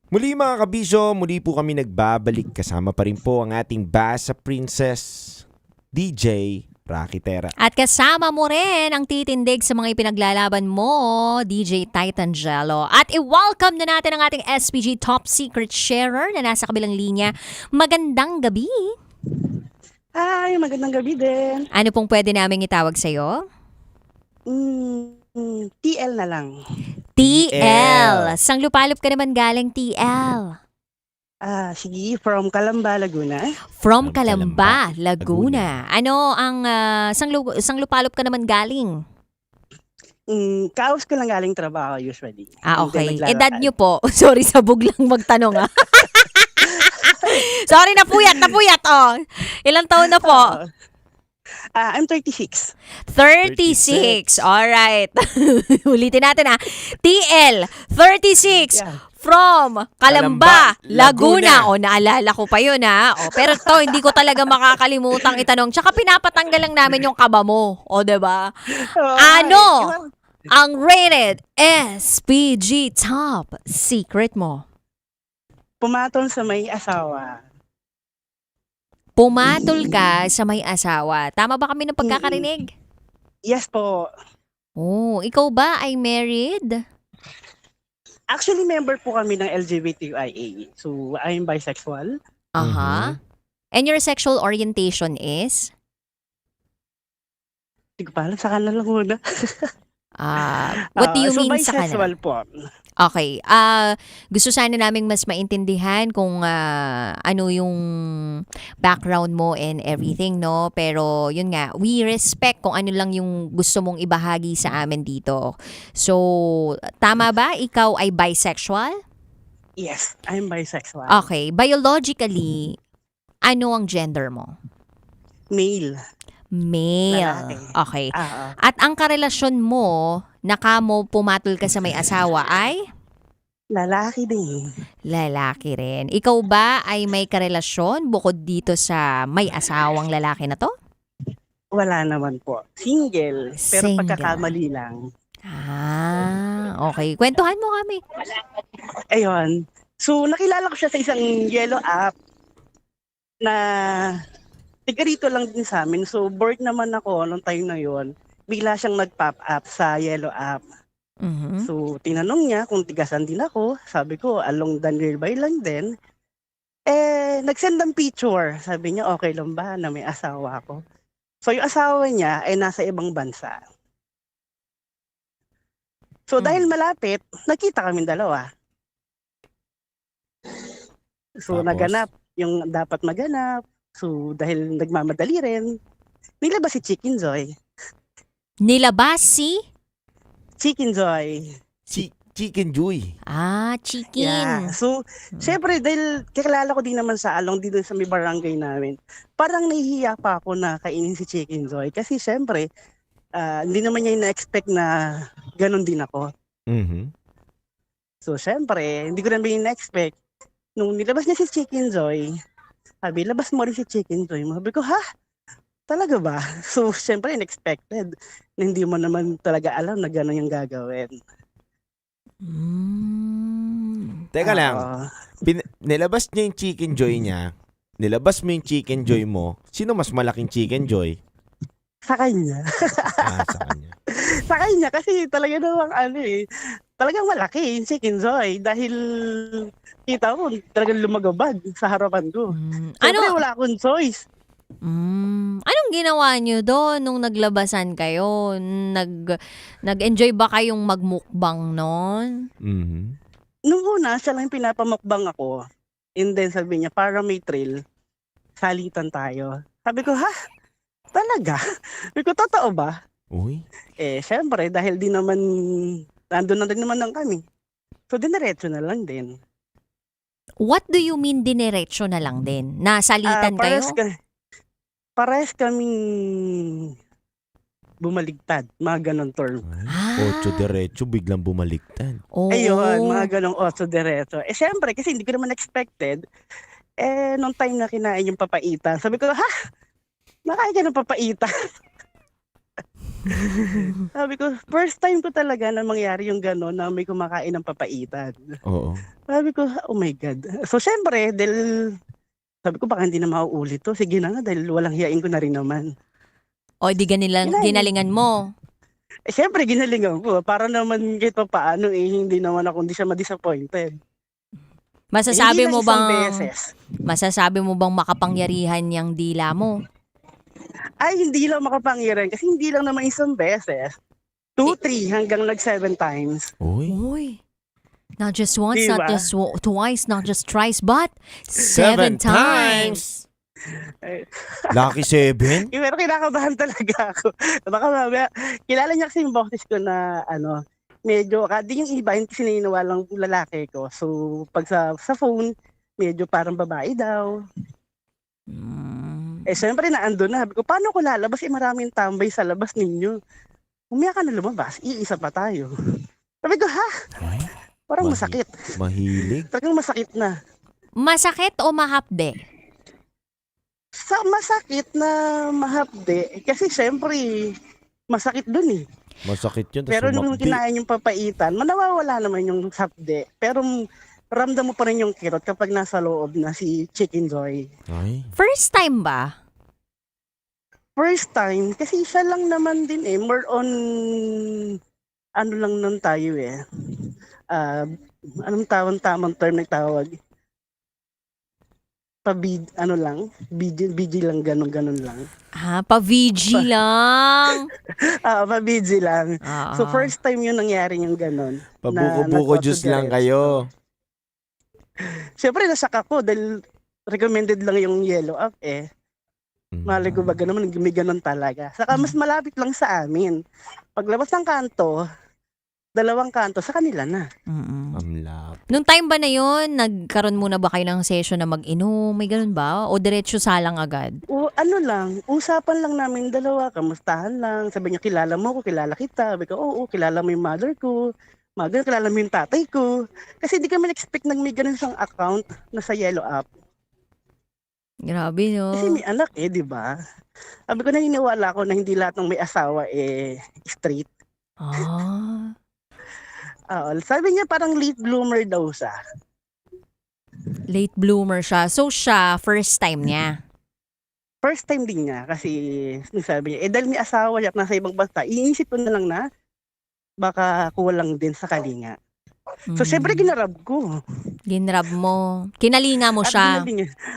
Muli mga kabisyo, muli po kami nagbabalik. Kasama pa rin po ang ating Basa Princess, DJ Rakitera. At kasama mo rin ang titindig sa mga ipinaglalaban mo, DJ Titangelo. At i-welcome na natin ang ating SPG Top Secret Sharer na nasa kabilang linya. Magandang gabi. Hi, magandang gabi din. Ano pong pwede namin itawag sa'yo? TL na lang. TL. Sang lupalop ka naman galing TL. Sige, from Calamba, Laguna. From Calamba, Laguna. Ano ang sang lupalop ka naman galing? Kaos ko lang galing trabaho usually. Okay. Edad nyo po. Sorry, sabog lang magtanong Sorry, napuyat. Ilang taon na po? I'm 36. 36. Alright. Ulitin natin TL, 36. Yeah. From Calamba, Calamba, Laguna. Laguna. O, naalala ko pa yun pero to, hindi ko talaga makakalimutang itanong. Tsaka pinapatanggal lang namin yung kaba mo. O, diba? Ano ang rated SPG top secret mo? Pumatol sa may asawa. Pumatol ka sa may asawa. Tama ba kami ng pagkakarinig? Yes po. Oh, ikaw ba ay married? Actually, member po kami ng LGBTQIA. So, I'm bisexual. Aha. And your sexual orientation is? Hindi ko pa alam, saka na lang muna. What do you so mean sa bisexual kanila? po. Okay. Gusto sana naming mas maintindihan kung ano yung background mo and everything, no? Pero yun nga, we respect kung ano lang yung gusto mong ibahagi sa amin dito. So, tama ba? Ikaw ay bisexual? Yes, I'm bisexual. Okay. Biologically, ano ang gender mo? Male. Male. Okay. Ah, At ang karelasyon mo, nakamo pumatol ka sa may asawa ay? Lalaki din. Lalaki rin. Ikaw ba ay may karelasyon bukod dito sa may asawang lalaki na to? Wala naman po. Single. Pero Single. pagkakamali lang. Okay. Kwentuhan mo kami. Ayun. So, nakilala ko siya sa isang yellow app na tiga rito lang din sa amin. So, bored naman ako nung time na yon. Bigla siyang nag-pop up sa yellow app. Mhm. So, tinanong niya kung tigasan din ako. Sabi ko, along the nearby lang din. Nag-send ng picture. Sabi niya, okay lang ba na may asawa ako? So, yung asawa niya ay nasa ibang bansa. So, dahil malapit, nakita kami dalawa. So, Tapos? naganap yung dapat maganap. So, dahil nagmamadali rin, nilabas si Chicken Joy. Nilabas si? Chicken Joy. Chicken Joy. Chicken. Yeah. So, syempre, dahil kakilala ko din naman sa along dito sa may barangay namin, parang nahihiya pa ako na kainin si Chicken Joy. Kasi syempre, hindi naman niya na-expect na ganun din ako. Mhm. So, syempre, hindi ko naman na-expect. Nung nilabas niya si Chicken Joy, sabi, labas mo rin si Chicken Joy. Sabi ko, ha? Talaga ba? So, syempre, unexpected. Na hindi mo naman talaga alam na gano'n yung gagawin. Teka lang. Nilabas niya yung Chicken Joy niya. Nilabas mo yung Chicken Joy mo. Sino mas malaking Chicken Joy? Sa kanya. Sa kanya. Sa kanya, kasi talaga namang talagang malaki yung Chicken Joy. Dahil kita mo, talagang lumagabag sa harapan ko. Siyempre, wala akong choice. Anong ginawa niyo doon nung naglabasan kayo? Nag-enjoy ba kayong magmukbang noon? Mhm. Nung una, siya lang pinapamukbang ako. And then sabi niya, para may thrill, salitan tayo. Sabi ko, ha? Talaga? Sabi ko, totoo ba? Uy. Syempre, dahil di naman, nandun na din naman lang kami. So, diniretso na lang din. What do you mean diniretso na lang din? Nasalitan kayo? Parehas kaming bumaligtad, mga ganon term. Ocho diretso, biglang bumaliktad. Ayun, mga ganong oso diretso. Siyempre, kasi hindi ko naman expected. Nung time na kinain yung papaitan, sabi ko, ha? Nakain ka ng papaitan? Sabi ko, first time ko talaga na mangyari yung gano'n na may kumakain ng papaitan. Oo. Sabi ko, oh my God. So, syempre, dahil sabi ko, baka hindi na mauulit to. Sige na nga, dahil walang hiyain ko na rin naman. O, di ginalingan mo? Syempre, ginalingan ko. Para naman kahit pa paano, hindi naman siya ma-disappointed. Masasabi Hindi mo lang isang bang beses. Masasabi mo bang makapangyarihan yung dila mo? Ay, hindi lang makapangyarihan. Kasi hindi lang naman isang beses. 2, 3, hanggang 7 times. Uy. Not just once, Diba? not just twice, not just thrice, but 7 times. Lucky 7? Pero kinakabahan talaga ako. Baka mamaya, kilala niya kasi yung boses ko na medyo, di yung iba, hindi kasi naniniwalang lalaki ko. So, pag sa phone, medyo parang babae daw. Siyempre naandun na. Sabi ko, paano ko lalabas? Maraming tambay sa labas ninyo. Umiyak ka na lumabas. Iisa pa tayo. Sabi ko, ha? Parang masakit. Mahilig. Talagang masakit na. Masakit o mahapde? Masakit na mahapde. Kasi syempre, masakit dun eh. Masakit yun. Pero tas nung sumapdi. kinain yung papaitan, manawawala naman yung hapde. Pero ramdam mo pa rin yung kirot kapag nasa loob na si Chicken Joy. Ay. First time ba? First time, kasi siya lang naman din eh. More on, ano lang nun tayo eh. Anong tamang term na tawag? Ano lang? BG lang, ganun lang. Pa-VG lang. Pa-BG lang. So first time yun nangyari yung ganun. Pabuko-buko juice lang kayo. Siyempre nasak ako dahil recommended lang yung yellow up eh. Malay ko ba naman may ganun talaga. Saka mas malapit lang sa amin. Paglabas ng kanto, 2 kanto sa kanila na. Nung time ba na yun, nagkaroon muna ba kayo ng session na mag-inom? May ganun ba? O diretso salang agad? Ano lang, usapan lang namin 2, kamustahan lang. Sabi niya, kilala mo ko, kilala kita. Sabi ko, oo, kilala mo yung mother ko. Mother, kilala mo yung tatay ko. Kasi di kami expect nang may ganun siyang account na sa yellow app. Grabe, no? Kasi may anak di ba? Sabi ko, naniniwala ko na hindi lahat ng may asawa straight. Sabi niya parang late bloomer daw siya. Late bloomer siya. So siya, first time niya? First time din niya kasi sabi niya, dahil may asawa siya nasa ibang bansa, iisip ko na lang na baka kulang din sa kalinga. So syempre ginarab ko. Ginarab mo. Kinalinga mo siya.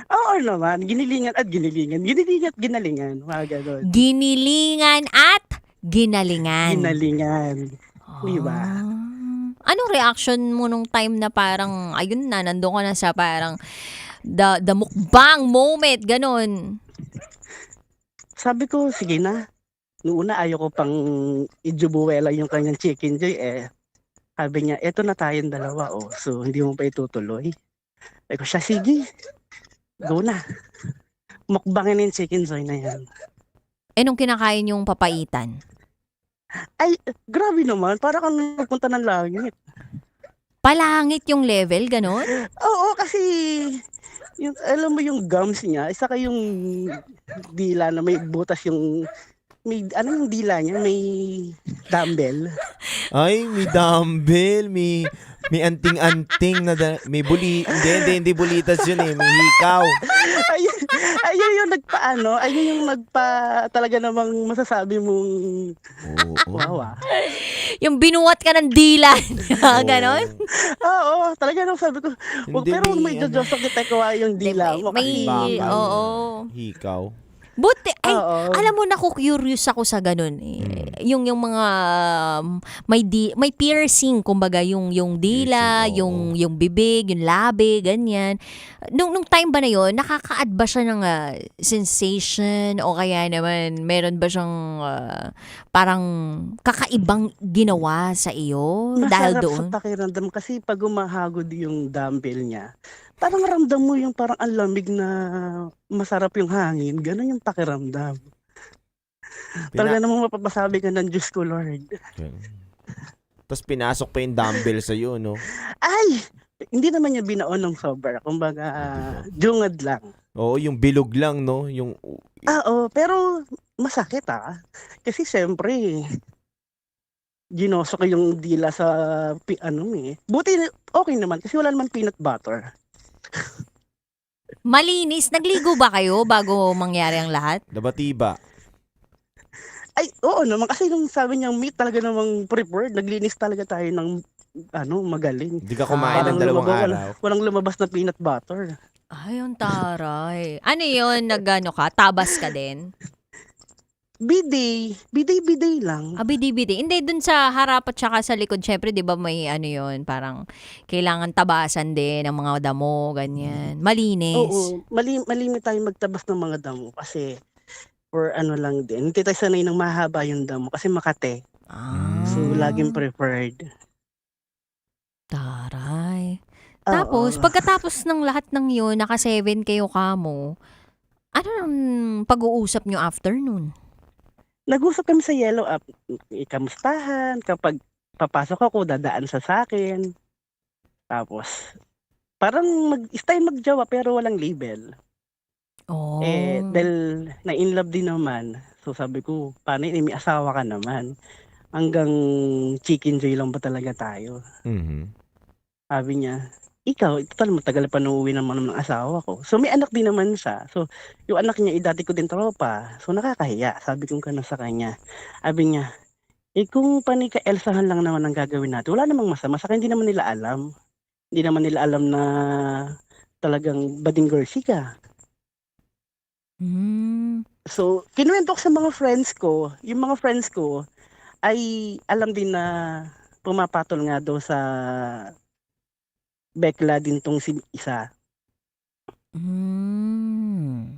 Oo naman, ginilingan at ginilingan. Ginilingan at ginalingan. Mga ganun. Ginilingan at ginalingan. Ginalingan. Diba? Anong reaction mo nung time na parang, ayun na, nandun ka na sa parang the mukbang moment, ganun? Sabi ko, sige na. Noong una, ayaw ko pang ijubuwela yung kanyang Chicken Joy Sabi niya, eto na tayong 2, so hindi mo pa itutuloy. Sabi ko siya, sige. Go na. Mukbangin yung Chicken Joy na yan. Nung kinakain yung papaitan? Ay, grabe naman. Para kang nagpunta ng langit. Palangit yung level, ganon? Oo, kasi alam mo yung gums niya, isa kayong dila na may butas yung yung dila niya? May dumbbell. Ay, may dumbbell, may anting-anting na may hindi bulitas yun may hikaw. Ayun yung ayun yung talaga namang masasabi mong wow. Yung binuwat ka ng dila niya, ganon? Oo, talaga nang sabi ko, pero may jojosok kita kawa yung dila mo. Hikaw. Buti, alam mo, naku-curious ako sa ganun Yung mga may piercing, kumbaga yung dila, yung bibig, yung labi, ganyan. Nung time ba na yon, nakaka-add ba siya ng sensation o kaya naman meron ba siyang parang kakaibang ginawa sa iyo dahil doon? Masarap sa pakiramdam kasi pag umahagod yung dumbbell niya, parang ramdam mo yung parang ang lamig na masarap yung hangin. Ganon yung pakiramdam. Talaga namang mapapasabi ka ng Diyos ko, Lord. Tapos pinasok pa yung dumbbell sa'yo, no? Ay! Hindi naman niya binaon ng sobra. Kumbaga, jungad lang. Oo, yung bilog lang, no? Oo, pero masakit Kasi siyempre, ginosok ko yung dila sa Buti okay naman kasi wala naman peanut butter. Malinis. Nagligo ba kayo bago mangyari ang lahat? Nabatiba. Ay, oo naman. Kasi nung sabi niyang meat talaga namang prepared, naglinis talaga tayo ng magaling. Hindi ka kumain ng 2 araw. Walang lumabas na peanut butter. Ay, ang taray. Ano yun? Tabas ka din? Biday lang. Biday. Hindi, dun sa harap at saka sa likod, syempre, di ba may yun, parang kailangan tabasan din ng mga damo, ganyan. Malinis. Oo, malimit tayo magtabas ng mga damo kasi or lang din. Hindi tayo sanay ng mahaba yung damo kasi Makate. So, laging preferred. Taray. Tapos, pagkatapos ng lahat ng yun, naka 7 kayo kamo, Ano ang pag-uusap nyo after nun? Nag-usap kami sa Yellow App. Ikamustahan. Kapag papasok ako, dadaan sa akin. Tapos, parang style magjawa pero walang label. Oh. Dahil na-inlove din naman. So sabi ko, paano yun? May asawa ka naman. Hanggang chicken joy lang ba talaga tayo? Mhm. Sabi niya, ikaw, total matagal pa nauwi naman ng asawa ko. So may anak din naman siya. So yung anak niya, dati ko din tropa. So nakakahiya. Sabi ko sa kanya. Sabi niya, kung panika-elsahan lang naman ang gagawin natin, wala namang masama. Saka hindi naman nila alam. Hindi naman nila alam na talagang bading girlsy ka. So, kinuwento ko sa mga friends ko. Yung mga friends ko ay alam din na pumapatol nga daw sa Bekla din tong si isa.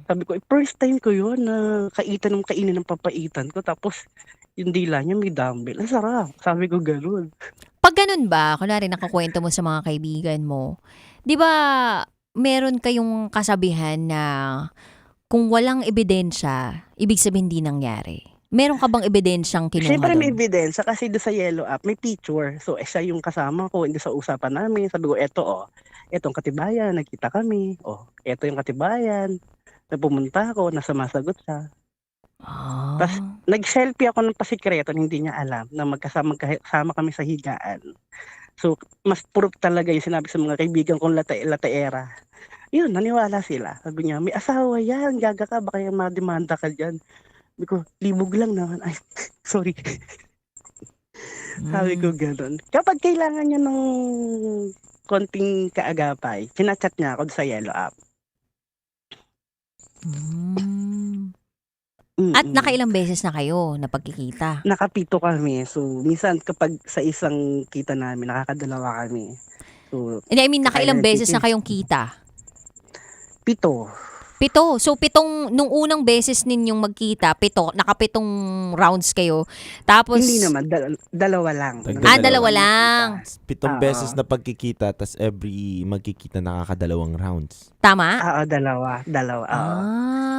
Sabi ko, first time ko yun na kainin ng papaitan ko. Tapos, yung dila niya may dumbbell. Ang sarap. Sabi ko, gano'n. Pag ganun ba, kunwari nakakwento mo sa mga kaibigan mo, di ba meron kayong kasabihan na kung walang ebidensya, ibig sabihin hindi nangyari? Meron ka bang ebidensyang kinuha Siyempre may doon? ebidensya kasi doon sa Yellow App may picture. So siya yung kasama ko, hindi sa usapan namin. Sabi ko, etong katibayan, nagkita kami. Eto yung katibayan. Na pumunta ako, nasa masagot siya. Tapos nag-selfie ako ng pasikreto, hindi niya alam na magkasama kami sa higaan. So mas proof talaga yung sinabi sa mga kaibigan kong lataera. Yun, naniwala sila. Sabi niya, may asawa yan, gaga ka, baka yung mademanda ka dyan. Sabi ko, libog lang naman. Ay, sorry. Sabi ko gano'n. Kapag kailangan niya ng konting kaagapay, sinachat niya ako sa Yellow App. At nakailang beses na kayo na pagkikita? Nakapito kami. So, minsan kapag sa isang kita namin, nakakadalawa kami. So, I mean, nakailang beses na kayong kita? 7. 7. So, nung unang beses ninyong magkita, 7, nakapitong rounds kayo. Tapos, Hindi naman, dalawa lang. Dalawa lang. 7 beses na pagkikita, tas every magkikita nakakadalawang rounds. Tama? Oo, dalawa.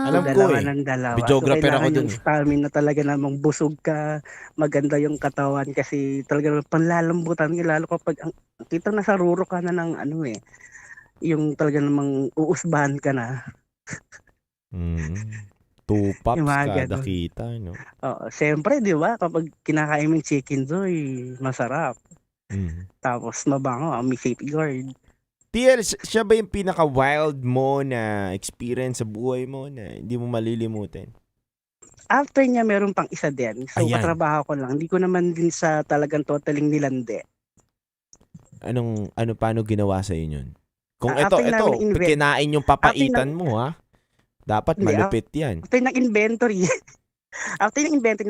Alam ko dalawa eh. ng dalawa. Videographer ako kailangan dun yung stamina talaga namang busog ka, maganda yung katawan kasi talaga namang panlalambutan ka, lalo kapag kita nasa ruro ka na ng yung talaga namang uusbahan ka na. 2 pops Yung mga kada ganun. kita, no? Oo, siyempre, di ba, kapag kinakain mo yung chicken joy, masarap. Tapos mabango, may safeguard. TL, siya ba yung pinaka-wild mo na experience sa buhay mo na hindi mo malilimutin? After niya, meron pang isa din. So, Ayan. katrabaho ko lang. Hindi ko naman din sa talagang totaling nilande. Paano ginawa sa inyo yun? Kung After namin kinain yung papaitan After mo, ha? Dapat Hindi, malupit yan. After ng inventory,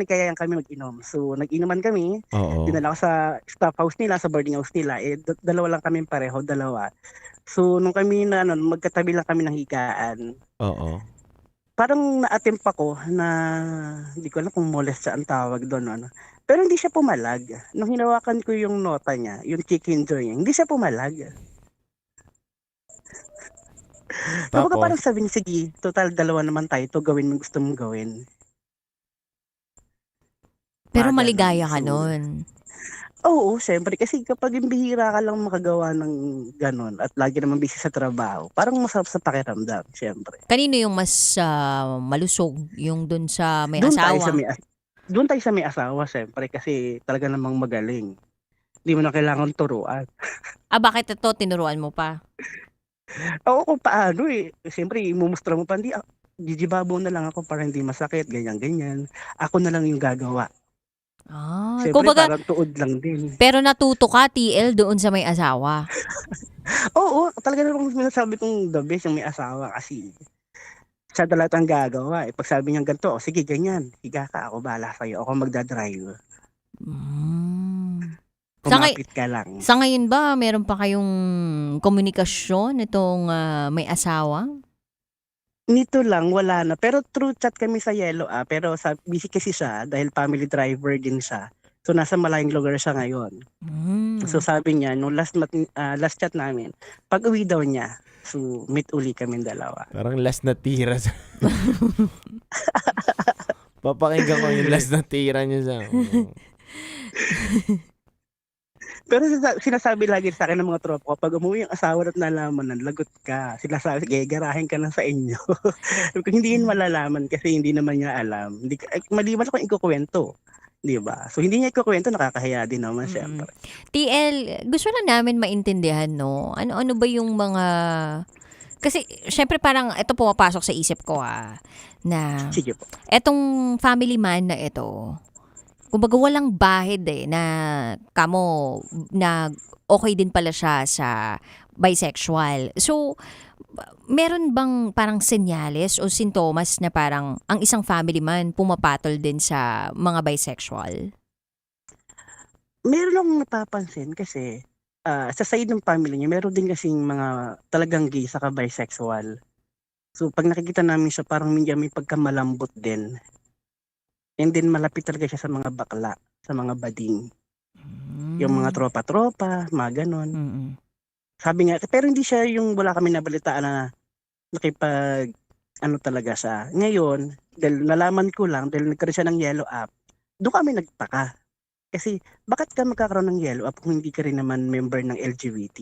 kaya kami mag-inom. So, nag-inuman kami. Oo. Dinala ko sa staff house nila, sa boarding house nila. Dalawa lang kami pareho, dalawa. So, nung kami magkatabi lang kami ng higaan, Oo. parang na-attempt ako na, hindi ko alam kung molest siya ang tawag doon. Pero hindi siya pumalag. Nung hinawakan ko yung nota niya, yung chicken joy niya, hindi siya pumalag. Kapag parang sabi niya, sige, total dalawa naman tayo, to gawin mo gusto mong gawin. Pero maligaya ka nun. Oo, syempre. Kasi kapag bihira ka lang makagawa ng ganon at lagi naman busy sa trabaho, parang masarap sa pakiramdam, syempre. Kanino yung mas malusog? Yung dun sa may asawa? Doon tayo sa may asawa, syempre. Kasi talaga namang magaling. Hindi mo na kailangan turuan. Bakit ito? Tinuruan mo pa? Oo, kung paano eh. Siyempre, imumustra mo pa, jijibabo na lang ako para hindi masakit, ganyan-ganyan. Ako na lang yung gagawa. Siyempre, kumbaga, parang tuod lang din. Pero natuto ka, TL, doon sa may asawa. Oo, talaga namang sinasabi kong the best yung may asawa kasi siya talaga ang gagawa. Pag sabi niya ganito, sige, ganyan, higa ka, ako bahala sa'yo, ako magdadrive. Kumapit ka lang. Sa ngayon ba, meron pa kayong komunikasyon itong may asawa? Nito lang, wala na. Pero through chat kami sa Yellow Pero busy kasi siya dahil family driver din siya. So nasa malayong lugar siya ngayon. So sabi niya, nung last chat namin, pag uwi daw niya, so meet uli kami dalawa. Parang last na tira. Papakinggan ko yung last na tira niya sa... Pero sinasabi lagi sa akin ng mga tropa ko, pag umuwi yung asawa at nalaman nan, lagot ka. Sinasabi, gagarahin ka na sa inyo. Hindi yun malalaman kasi hindi naman niya alam. Maliban ako ikukwento. Di ba? So, hindi niya ikukwento, nakakahiya din naman syempre. TL, gusto lang namin maintindihan, no? Ano ba yung mga... Kasi, syempre parang, ito pumapasok sa isip ko, na... Sige po. Etong family man na ito, kumbaga walang bahid na kamo na okay din pala siya sa bisexual. So, meron bang parang senyales o sintomas na parang ang isang family man pumapatol din sa mga bisexual? Meron akong napapansin kasi sa side ng family niya, meron din kasing mga talagang gay saka bisexual. So, pag nakikita namin siya, parang may pagkamalambot din. And then malapit talaga siya sa mga bakla, sa mga bading. Yung mga tropa-tropa, mga ganon. Sabi nga, pero hindi siya yung wala kami nabalitaan na nakipag, talaga siya. Ngayon, dahil nalaman ko lang, dahil nagkaroon siya ng yellow app, doon kami nagtaka. Kasi, bakit ka magkakaroon ng yellow app kung hindi ka rin naman member ng LGBT?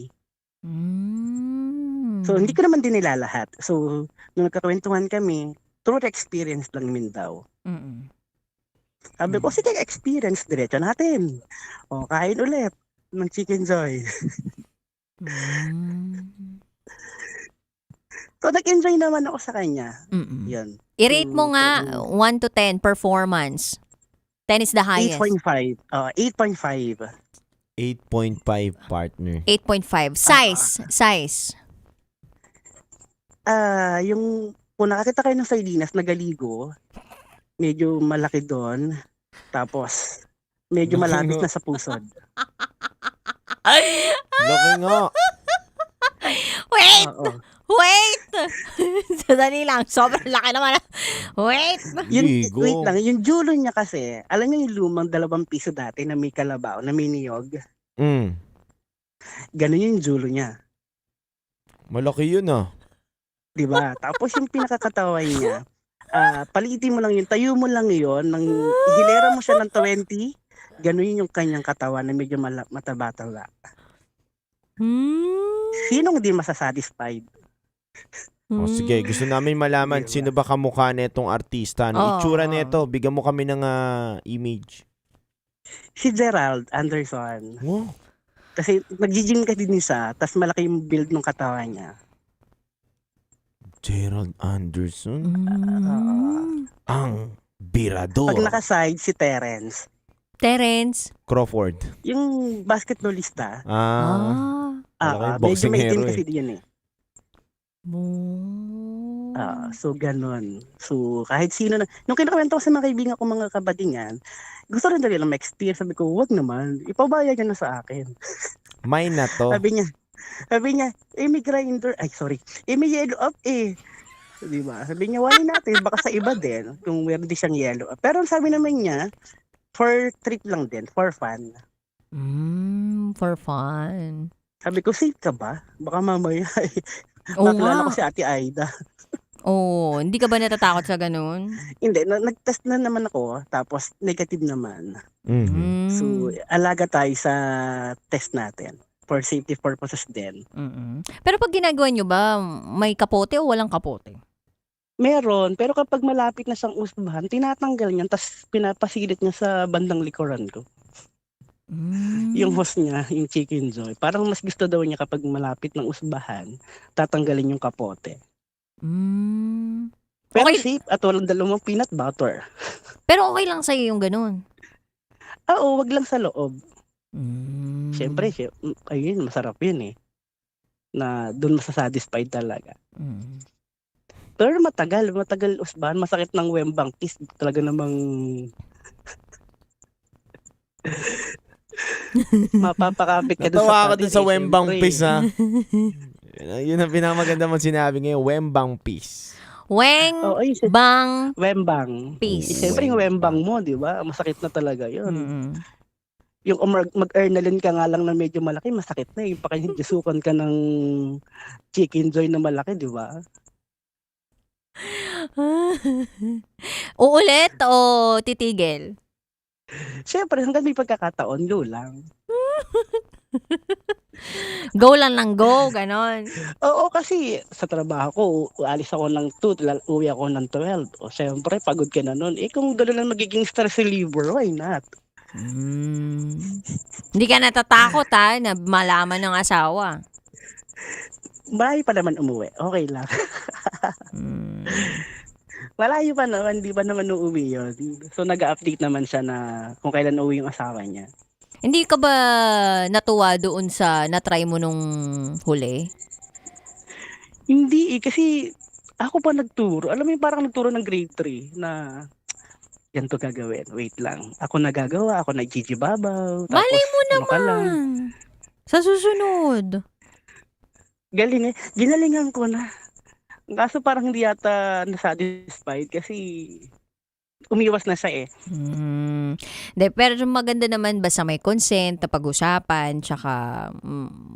So, hindi ko naman din nilalahat. So, nung nagkakwentuhan kami, through experience lang min daw. Sabi ko, sige, experience, diretso natin. O, kain ulit ng Chicken Joy. So, nag-enjoy naman ako sa kanya. Yan. I-rate mo nga 1 to 10 performance. 10 is the highest. 8.5. 8.5. 8.5 partner. 8.5. Size. Yung kung nakakita kayo ng sardinas na galigo, medyo malaki doon. Tapos, medyo malapit na sa pusod. Laki nga. Wait! Wait! Sadali lang. Sobrang laki naman. Wait! Wait lang. Yung julo niya kasi, alam niyo yung lumang 2 piso dati na may kalabaw, na may niyog? Ganun yung julo niya. Malaki yun Diba? Tapos yung pinakakatawan niya, palitin mo lang yun, tayo mo lang yun, hilera mo siya ng 20, ganun yung kanyang katawan na medyo mataba-taba. Sinong di masasatisfied? Sige, gusto namin malaman sino ba kamukha nitong artista. Itsura nito, bigyan mo kami ng image. Si Gerald Anderson. Wow. Kasi nag-gym ka din siya, tas malaki yung build ng katawan niya. Gerald Anderson? Ang birador. Pag nakaside, si Terence. Crawford. Yung basketballista. Boxing medyo maitim hero kasi din so ganon. So kahit sino na, nung kinakwento ko sa mga kaibigan ko, mga kabadingan, gusto rin nila ma-experience. Sabi ko, wag naman, ipabayad niya na sa akin. Mine na to. Sabi niya, may grinder, may yellow up diba? Sabi niya, wala natin, baka sa iba din, kung meron din siyang yellow up. Pero sabi naman niya, for trip lang din, for fun. For fun. Sabi ko, safe ka ba? Baka mamaya, Oo nakilala nga. ko si Ate Aida. Hindi ka ba natatakot sa ganun? Hindi, nag-test na naman ako, tapos negative naman. So, alaga tayo sa test natin. For safety purposes din. Pero pag ginagawa nyo ba, may kapote o walang kapote? Meron, pero kapag malapit na siyang usbahan, tinatanggal niya, tapos pinapasilit niya sa bandang likuran ko. Yung host niya, yung Chicken Joy, parang mas gusto daw niya kapag malapit ng usbahan, tatanggalin yung kapote. Pero safe at walang dalawang peanut butter. Pero okay lang sa'yo yung ganun? Oo, wag lang sa loob. Siyempre, ayun, masarap yun na doon masasatisfied talaga. Pero matagal usbahan, masakit ng wembang kiss, talaga namang mapapakapit ka doon sa Natawa ako patin, dun sa wembang siyempre. piece Yun ang pinakamaganda mo sinabi ngayon, wembang piece. Wembang peace. Siyempre yung wembang mo, di ba? Masakit na talaga yun. Yung mag-earnalin ka nga lang na medyo malaki, masakit na eh. Pakisukan ka ng Chicken Joy na malaki, di ba? Uulit o titigil? Siyempre, hanggang may pagkakataon, go lang. Go lang ng go, ganon. Oo, kasi sa trabaho ko, ualis ako ng 2, uwi ako ng 12. O siyempre, pagod ka na nun. Kung gano'n lang magiging stress reliever, why not? Hindi ka natatakot na malaman ng asawa? Malayo pa naman umuwi. Okay lang. Malayo pa naman, di ba naman uuwi yun? So, nag-update naman siya na kung kailan uuwi yung asawa niya. Hindi ka ba natuwa doon sa na-try mo nung huli? Hindi kasi ako pa nagturo. Alam mo yung parang nagturo ng grade 3 na yan to gagawin. Wait lang. Ako nagagawa, ako nagjijibabaw. Malay mo ano ka lang. naman. Sa susunod. Galing eh. Ginalingan ko na. Kaso parang hindi yata nasatisfied kasi umiwas na siya eh. De, pero maganda naman basta may consent na pag-usapan, tsaka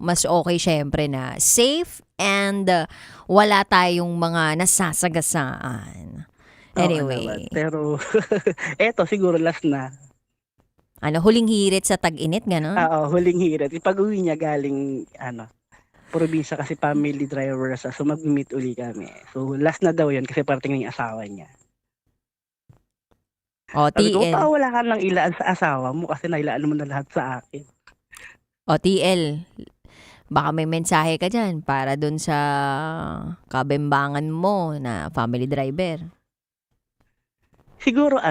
mas okay syempre na safe and wala tayong mga nasasagasaan. Anyway. Pero eto siguro last na. Huling hirit sa tag-init, gano'n? Oo, huling hirit. Pag-uwi niya galing probinsya kasi family driver siya. So mag-meet uli kami. So last na daw yun kasi parating na yung asawa niya. O, Sabi ko, TL. wala ka lang ilaan sa asawa mo kasi nailaan mo na lahat sa akin. O, TL. Baka may mensahe ka dyan para dun sa kabembangan mo na family driver. Siguro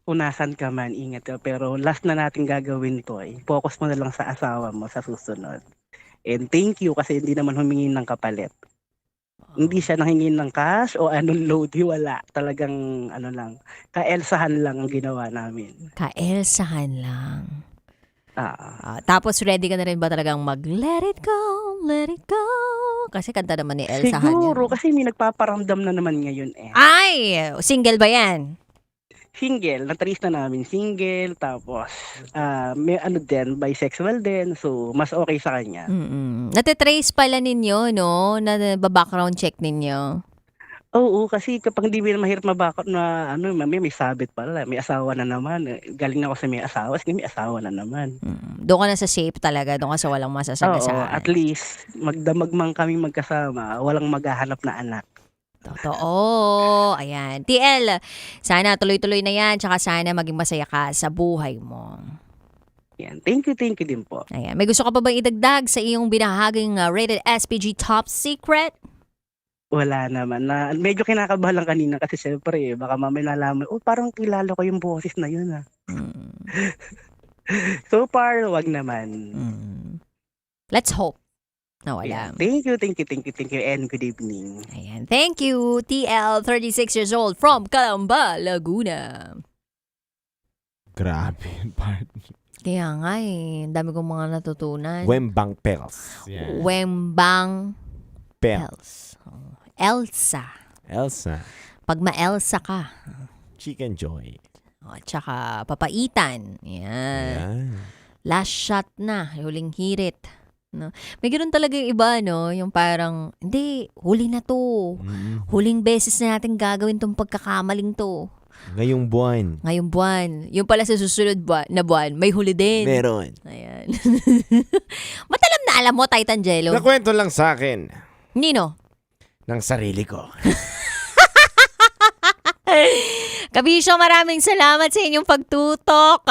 unasan ka man, ingat ka. Pero last na natin gagawin to focus mo na lang sa asawa mo sa susunod. And thank you kasi hindi naman humingi ng kapalit. Hindi siya nanghingi ng cash o load, wala. Talagang lang, kaelsahan lang ang ginawa namin. Kaelsahan lang. Tapos ready ka na rin ba talagang mag-let it go, let it go? Kasi kanta naman ni Elsahan yan. Siguro, kasi may nagpaparamdam na naman ngayon eh. Ay! Single ba yan? Single, na-trace na namin single, tapos may din, bisexual din, so mas okay sa kanya. Natitrace pala ninyo, no? Na-background check ninyo. Oo, kasi kapag hindi mo mahirap mabakot na may sabit pala, may asawa na naman. Galing na ako sa may asawa, kasi may asawa na naman. Doon ka na sa safe talaga, doon ka sa walang masasagasaan. Oo, at least magdamag man kami magkasama, walang maghahanap na anak. Totoo. Ayan. TL, sana tuloy-tuloy na yan. Tsaka sana maging masaya ka sa buhay mo. Yan. Thank you din po. Ayan. May gusto ka pa bang idagdag sa iyong binahaging rated SPG Top Secret? Wala naman. Medyo kinakabahan lang kanina kasi syempre, baka mamaya nalaman, parang kilala ko yung boses na yun So far, wag naman. Let's hope. No, wala. Yeah. Thank you, and good evening. Ayan. Thank you, TL, 36 years old from Calamba, Laguna. Grabe yun, part. Kaya nga dami kong mga natutunan. Wembang Pels. Yeah. Wembang Pels. Elsa. Pag ma-Elsa ka. Chicken Joy. Tsaka papaitan. Yan. Last shot na. Huling hirit. No? May ganoon talaga yung iba, no? Yung parang, hindi, huli na to. Huling beses na natin gagawin tong pagkakamaling to. Ngayong buwan. Yung pala sa susunod na buwan, may huli din. Meron. Ayan. Matalam na alam mo, Titan Jello. Nakwento lang sa akin. Nino? Ng sarili ko. Kabisyo, maraming salamat sa inyong pagtutok.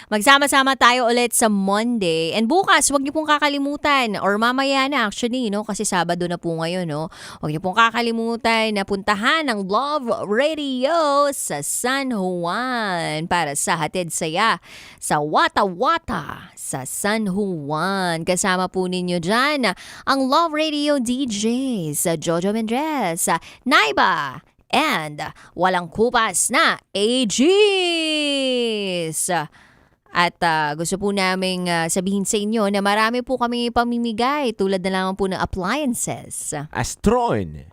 Magsama-sama tayo ulit sa Monday. And bukas, huwag niyo pong kakalimutan, or mamaya na actually, no? Kasi Sabado na po ngayon, no? Huwag niyo pong kakalimutan na puntahan ang Love Radio sa San Juan para sa hatid saya sa Wata Wata sa San Juan. Kasama po ninyo dyan ang Love Radio DJs, Jojo Mendrez, Naiba, and walang kupas na AGs. At gusto po naming sabihin sa inyo na marami po kami pamimigay tulad na lang po ng appliances. Astron,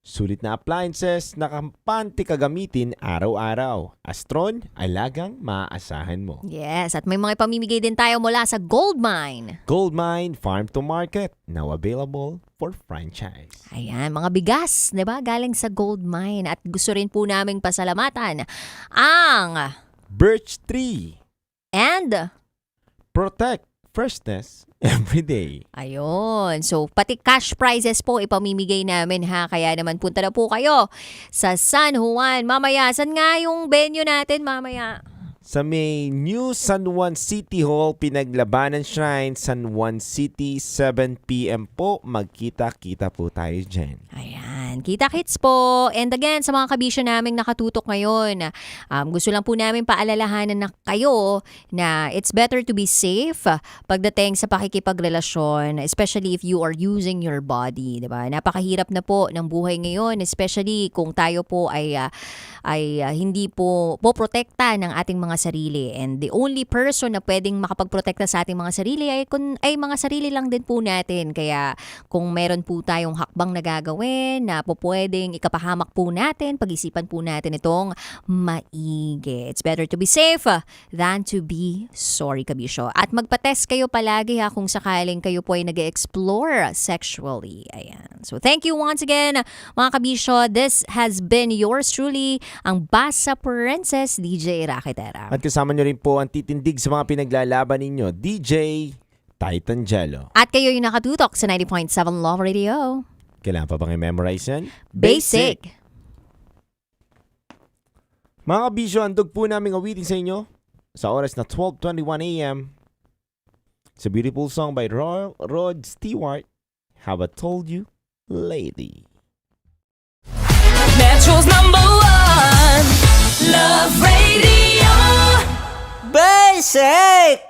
Sulit na appliances na kampante kagamitin araw-araw. Astron, alagang maaasahan mo. Yes, at may mga ipamimigay din tayo mula sa Goldmine. Goldmine Farm to Market, now available for franchise. Ayan, mga bigas, 'di ba? Galing sa Goldmine. At gusto rin po naming pasalamatan ang Birch Tree, and protect freshness every day. ayun. So, pati cash prizes po ipamimigay namin ha. Kaya naman punta na po kayo sa San Juan. Mamaya, saan nga yung venue natin mamaya? Sa may New San Juan City Hall, Pinaglabanan Shrine, San Juan City, 7 p.m. po. Magkita-kita po tayo dyan. Ayan, kita-kits po. And again, sa mga kabisyo naming nakatutok ngayon, gusto lang po namin paalalahanan na kayo na it's better to be safe pagdating sa pakikipagrelasyon, especially if you are using your body, diba? Napakahirap na po ng buhay ngayon, especially kung tayo po ay hindi po protekta ng ating mga sarili. And the only person na pwedeng makapagprotekta sa ating mga sarili ay mga sarili lang din po natin. Kaya kung meron po tayong hakbang na gagawin na po pwedeng ikapahamak po natin, pag-isipan po natin itong maigi. It's better to be safe than to be sorry, kabisyo. At magpa-test kayo palagi ha kung sakaling kayo po ay nag-explore sexually. Ayan. So thank you once again mga kabisyo. This has been yours truly, ang Basa Princess, DJ Raketera. At kasama nyo rin po ang titindig sa mga pinaglalaban ninyo, DJ Titan Jello. At kayo yung nakatutok sa 90.7 Love Radio. Kailangan pa bang i-memorize yan? Basic! Mga kabisyo, andog po namin awitin sa inyo sa oras na 12:21 a.m. It's a beautiful song by Rod Stewart, Have I Told You Lately. Metro's #1 Love Radio. Basic!